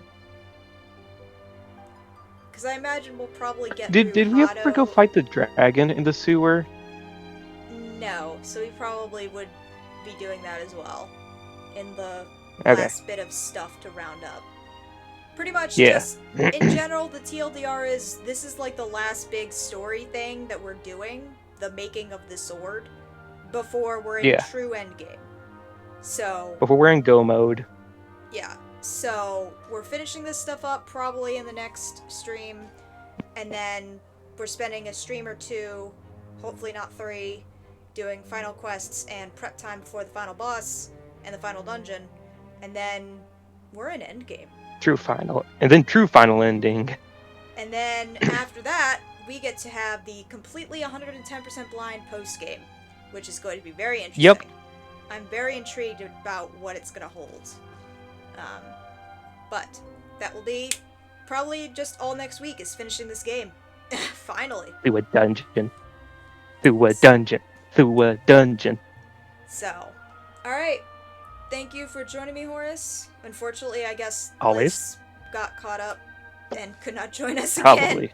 Because I imagine we'll probably get through Did we ever go Hado- fight the dragon in the sewer? No, so we probably would be doing that as well. In the Okay. last bit of stuff to round up. Pretty much Yeah. just, in general, the TLDR is, this is like the last big story thing that we're doing, the making of the sword, before we're in Yeah. true endgame. So, Before we're in go mode. yeah. So, we're finishing this stuff up probably in the next stream, and then we're spending a stream or two, hopefully not 3, doing final quests and prep time before the final boss and the final dungeon, and then we're in endgame. True final. And then true final ending. And then after that, we get to have the completely 110% blind post game, which is going to be very interesting. Yep. I'm very intrigued about what it's going to hold. But that will be probably just all next week is finishing this game. Finally. Through a dungeon. Through a dungeon. Through a dungeon. So, alright. Thank you for joining me, Horace. Unfortunately, I guess Always. Liz got caught up and could not join us again. Probably.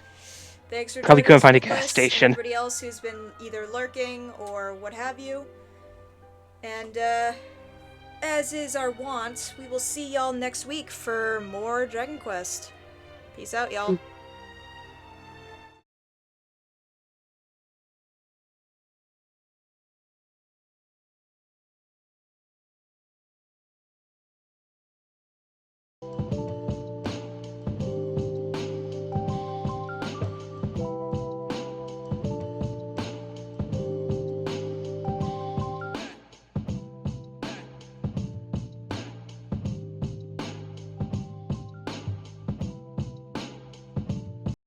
Thanks for Probably joining couldn't us, find a Liz, gas and station. everybody else who's been either lurking or what have you. And, as is our wont, we will see y'all next week for more Dragon Quest. Peace out, y'all.